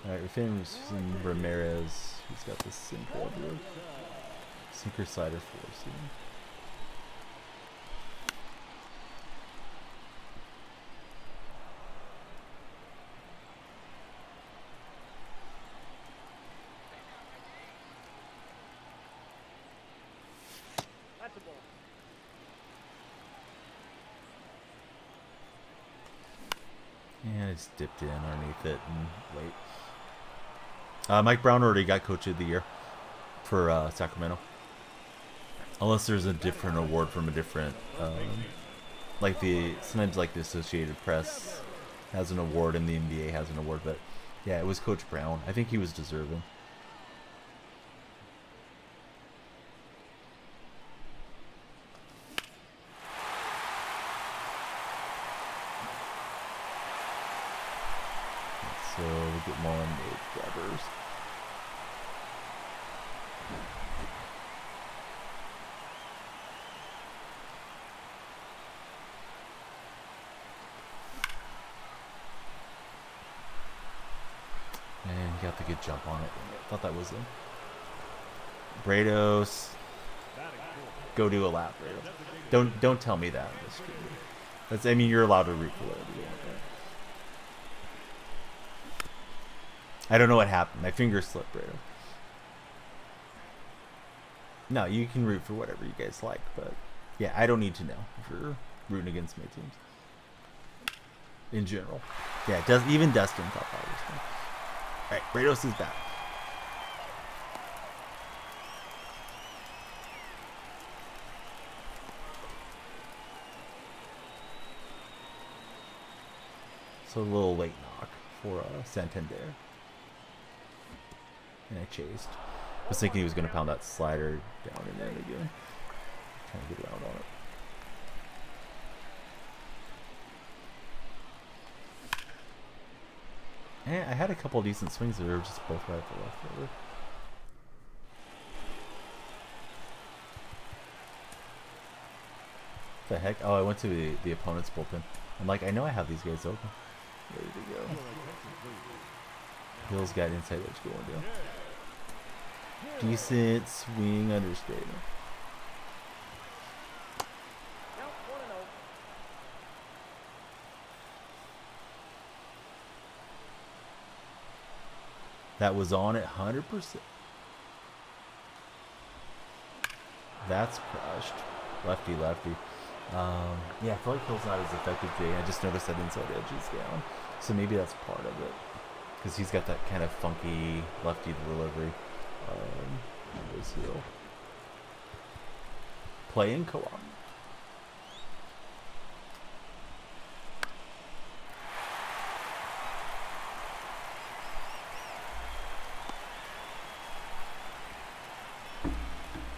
Alright, we're finishing Ramirez. He's got the sinker over there. Sinker slider forcing. That's a ball. Yeah, I just dipped in underneath it and wait. Mike Brown already got Coach of the Year for Sacramento. Unless there's a different award from a different, sometimes like the Associated Press has an award and the NBA has an award, but yeah, it was Coach Brown. I think he was deserving. So we'll get more lemonade grabbers. And he got the good jump on it. I thought that was him. Brados, go do a lap, Brados. Don't tell me that. That's, I mean, you're allowed to root for whatever you want. Right? I don't know what happened. My finger slipped, Brados. No, you can root for whatever you guys like, but yeah, I don't need to know if you're rooting against my teams. In general. Yeah, even Dustin thought that was fun. Alright, Brados is back. So a little late knock for Santander. And I chased. I was thinking he was going to pound that slider down and in again. Trying to get around on it. And I had a couple decent swings that were just both right for left over. The heck? Oh, I went to the opponent's bullpen. I'm like, I know I have these guys open. Ready to go. Hill's got inside edge going down. Decent swing under straightener. Count 1-0. That was on at 100%. That's crushed. Lefty, lefty. Yeah, I feel like Hill's not as effective today. I just noticed that inside edge is down. So maybe that's part of it. Because he's got that kind of funky lefty delivery. Where's Hill? Playing co-op.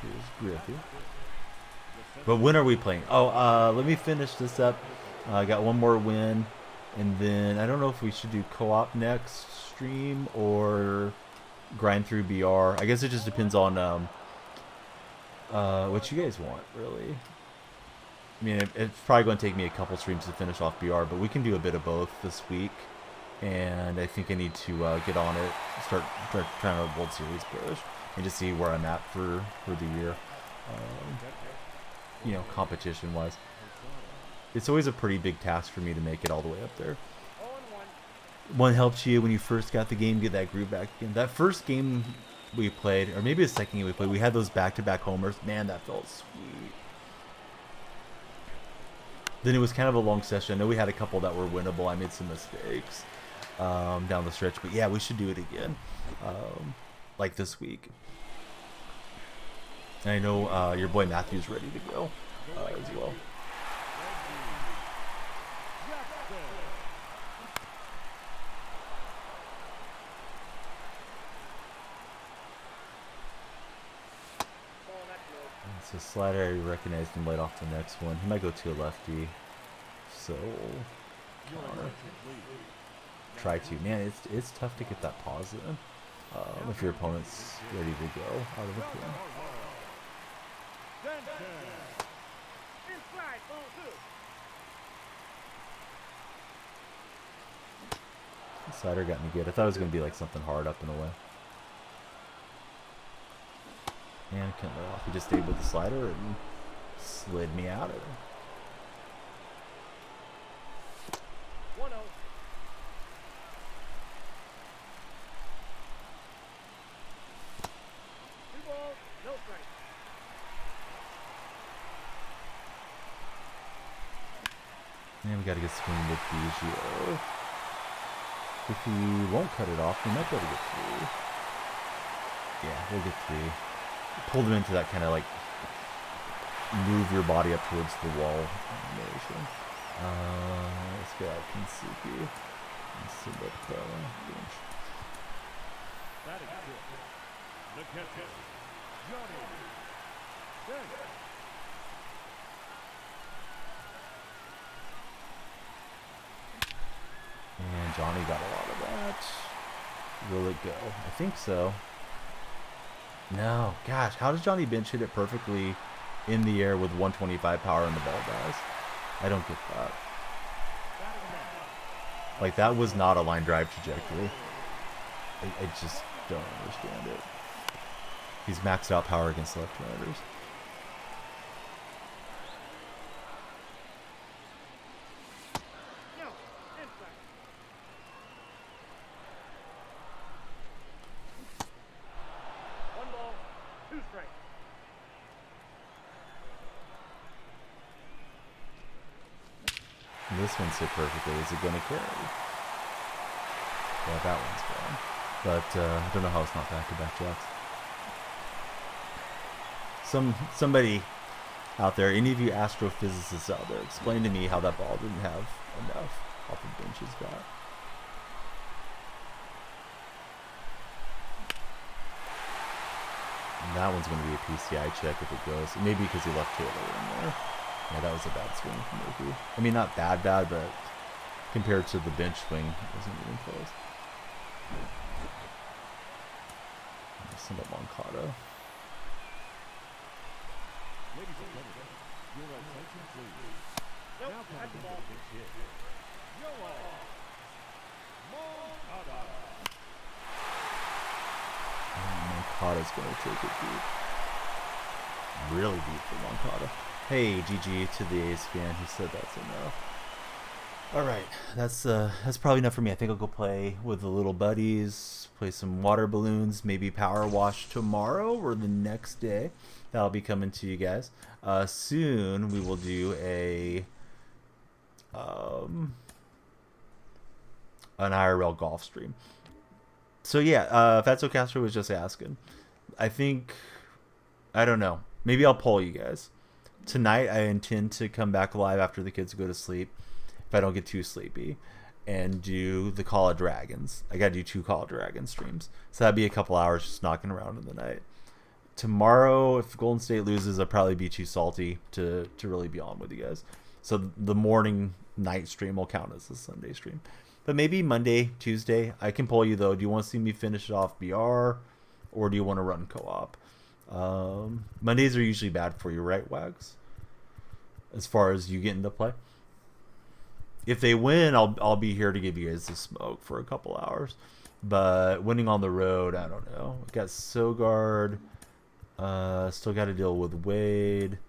Here's Griffey. But when are we playing? Oh, let me finish this up. I got one more win. And then I don't know if we should do co-op next stream or grind through BR. I guess it just depends on what you guys want, really. I mean, it's probably going to take me a couple streams to finish off BR, but we can do a bit of both this week. And I think I need to get on it, start trying to World Series push, and just see where I'm at for the year. You know, competition-wise. It's always a pretty big task for me to make it all the way up there. 0-1. One helps you when you first got the game, get that groove back again. That first game we played, or maybe the second game we played, we had those back-to-back homers. Man, that felt sweet. Then it was kind of a long session. I know we had a couple that were winnable. I made some mistakes down the stretch. But yeah, we should do it again, like this week. And I know your boy Matthew's ready to go as well. It's a slider. I recognized him right off the next one. He might go to a lefty. So, counter. Try to. Man, it's tough to get that pause in if your opponent's ready to go out of the pin. Inside, ball 2. The slider got me good. I thought it was going to be like something hard up and away. And I couldn't let off. He just stayed with the slider and slid me out of it. 1-0. Two balls, no strike. And we got to get swing with Biggio. If he won't cut it off, we might be able to get 3. Yeah, we'll get 3. Pull them into that kind of like move your body up towards the wall animation. Let's get out Kinsuki. Let's see what bench. That is good. The catcher, Johnny. Bench. And Johnny got a lot of that. Will it go? I think so. No. Gosh, how does Johnny Bench hit it perfectly in the air with 125 power and the ball dies? I don't get that. Like, that was not a line drive trajectory. I just don't understand it. He's maxed out power against left-handers. No, inside. One ball, 2 strikes. And this one's hit perfectly. Is it going to carry? Yeah, that one's gone. But I don't know how it's not back-to-back jacks. Somebody out there, any of you astrophysicists out there, explain to me how that ball didn't have enough off of Bench's bat. that one's going to be a PCI check if it goes. Maybe because he left Taylor in there. Yeah, that was a bad swing from Mookie. I mean, not bad, but compared to the bench swing, it wasn't even close. Send up Moncada. Ladies and gentlemen, your attention please. Nope, Now that's the coming ball. to the pitch hit. Yoan Moncada. Moncada's going to take it deep. Really deep for Moncada. Hey, GG to the A's fan. He said that's enough. All right, that's probably enough for me. I think I'll go play with the little buddies, play some water balloons, maybe power wash tomorrow or the next day. That'll be coming to you guys. Soon we will do an IRL golf stream. So yeah, Fatso Castro was just asking. I don't know. Maybe I'll poll you guys. Tonight I intend to come back live after the kids go to sleep, if I don't get too sleepy, and do the Call of Dragons. I gotta do 2 Call of Dragons streams. So that'd be a couple hours just knocking around in the night. Tomorrow, if Golden State loses, I'll probably be too salty to really be on with you guys. So the morning night stream will count as the Sunday stream. But maybe Monday, Tuesday, I can poll you though. Do you want to see me finish it off BR, or do you want to run co-op? Mondays are usually bad for you, right, Wags? As far as you get into play. If they win, I'll be here to give you guys the smoke for a couple hours. But winning on the road, I don't know. We got Sogard. Still got to deal with Wade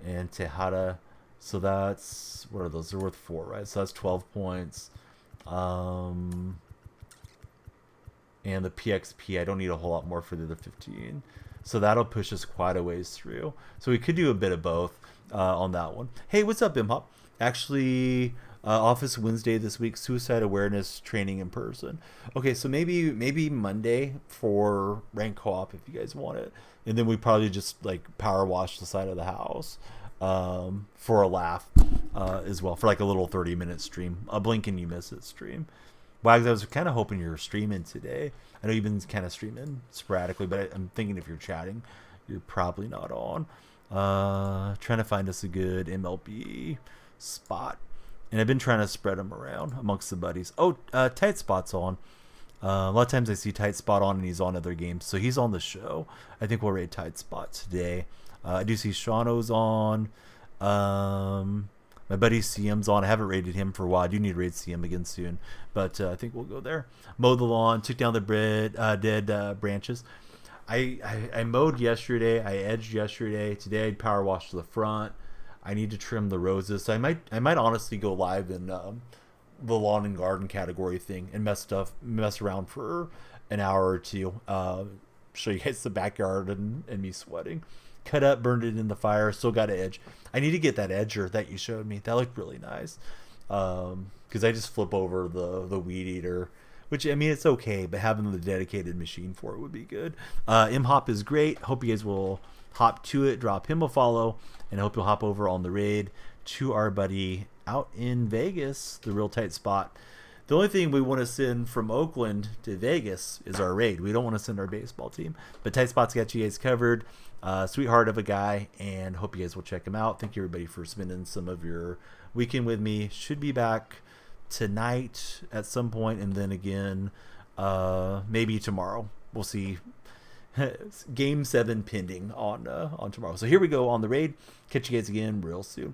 and Tejada. So that's, what are those? They're worth 4, right? So that's 12 points. And the PXP, I don't need a whole lot more for the other 15. So that'll push us quite a ways through. So we could do a bit of both on that one. Hey, what's up, Imhop? Actually, Office Wednesday this week, suicide awareness training in person. Okay, so maybe Monday for rank co-op if you guys want it. And then we probably just like power wash the side of the house for a laugh as well, for like a little 30-minute stream. A blink and you miss it stream. Wags, I was kind of hoping you were streaming today. I know you've been kind of streaming sporadically, but I'm thinking if you're chatting, you're probably not on. Trying to find us a good MLB spot. And I've been trying to spread them around amongst the buddies. Oh, Tight Spot's on. A lot of times I see Tight Spot on and he's on other games. So he's on the show. I think we'll raid Tight Spot today. I do see Shauno's on. My buddy CM's on. I haven't raided him for a while. I do need to raid CM again soon. But I think we'll go there. Mowed the lawn. Took down the dead branches. I mowed yesterday. I edged yesterday. Today I power washed the front. I need to trim the roses. So I might honestly go live in the lawn and garden category thing and mess around for an hour or two. Show you guys the backyard and me sweating. Cut up, burned it in the fire. Still got an edge. I need to get that edger that you showed me. That looked really nice. Because I just flip over the weed eater, which, I mean, it's okay, but having the dedicated machine for it would be good. M-Hop is great. Hope you guys will hop to it. Drop him a follow. And I hope you'll hop over on the raid to our buddy out in Vegas, the Real Tight Spot. The only thing we want to send from Oakland to Vegas is our raid. We don't want to send our baseball team. But Tight Spot's got you guys covered. Sweetheart of a guy, and hope you guys will check him out. Thank you, everybody, for spending some of your weekend with me. Should be back tonight at some point, and then again maybe tomorrow. We'll see. Game 7 pending on tomorrow. So here we go on the raid. Catch you guys again real soon.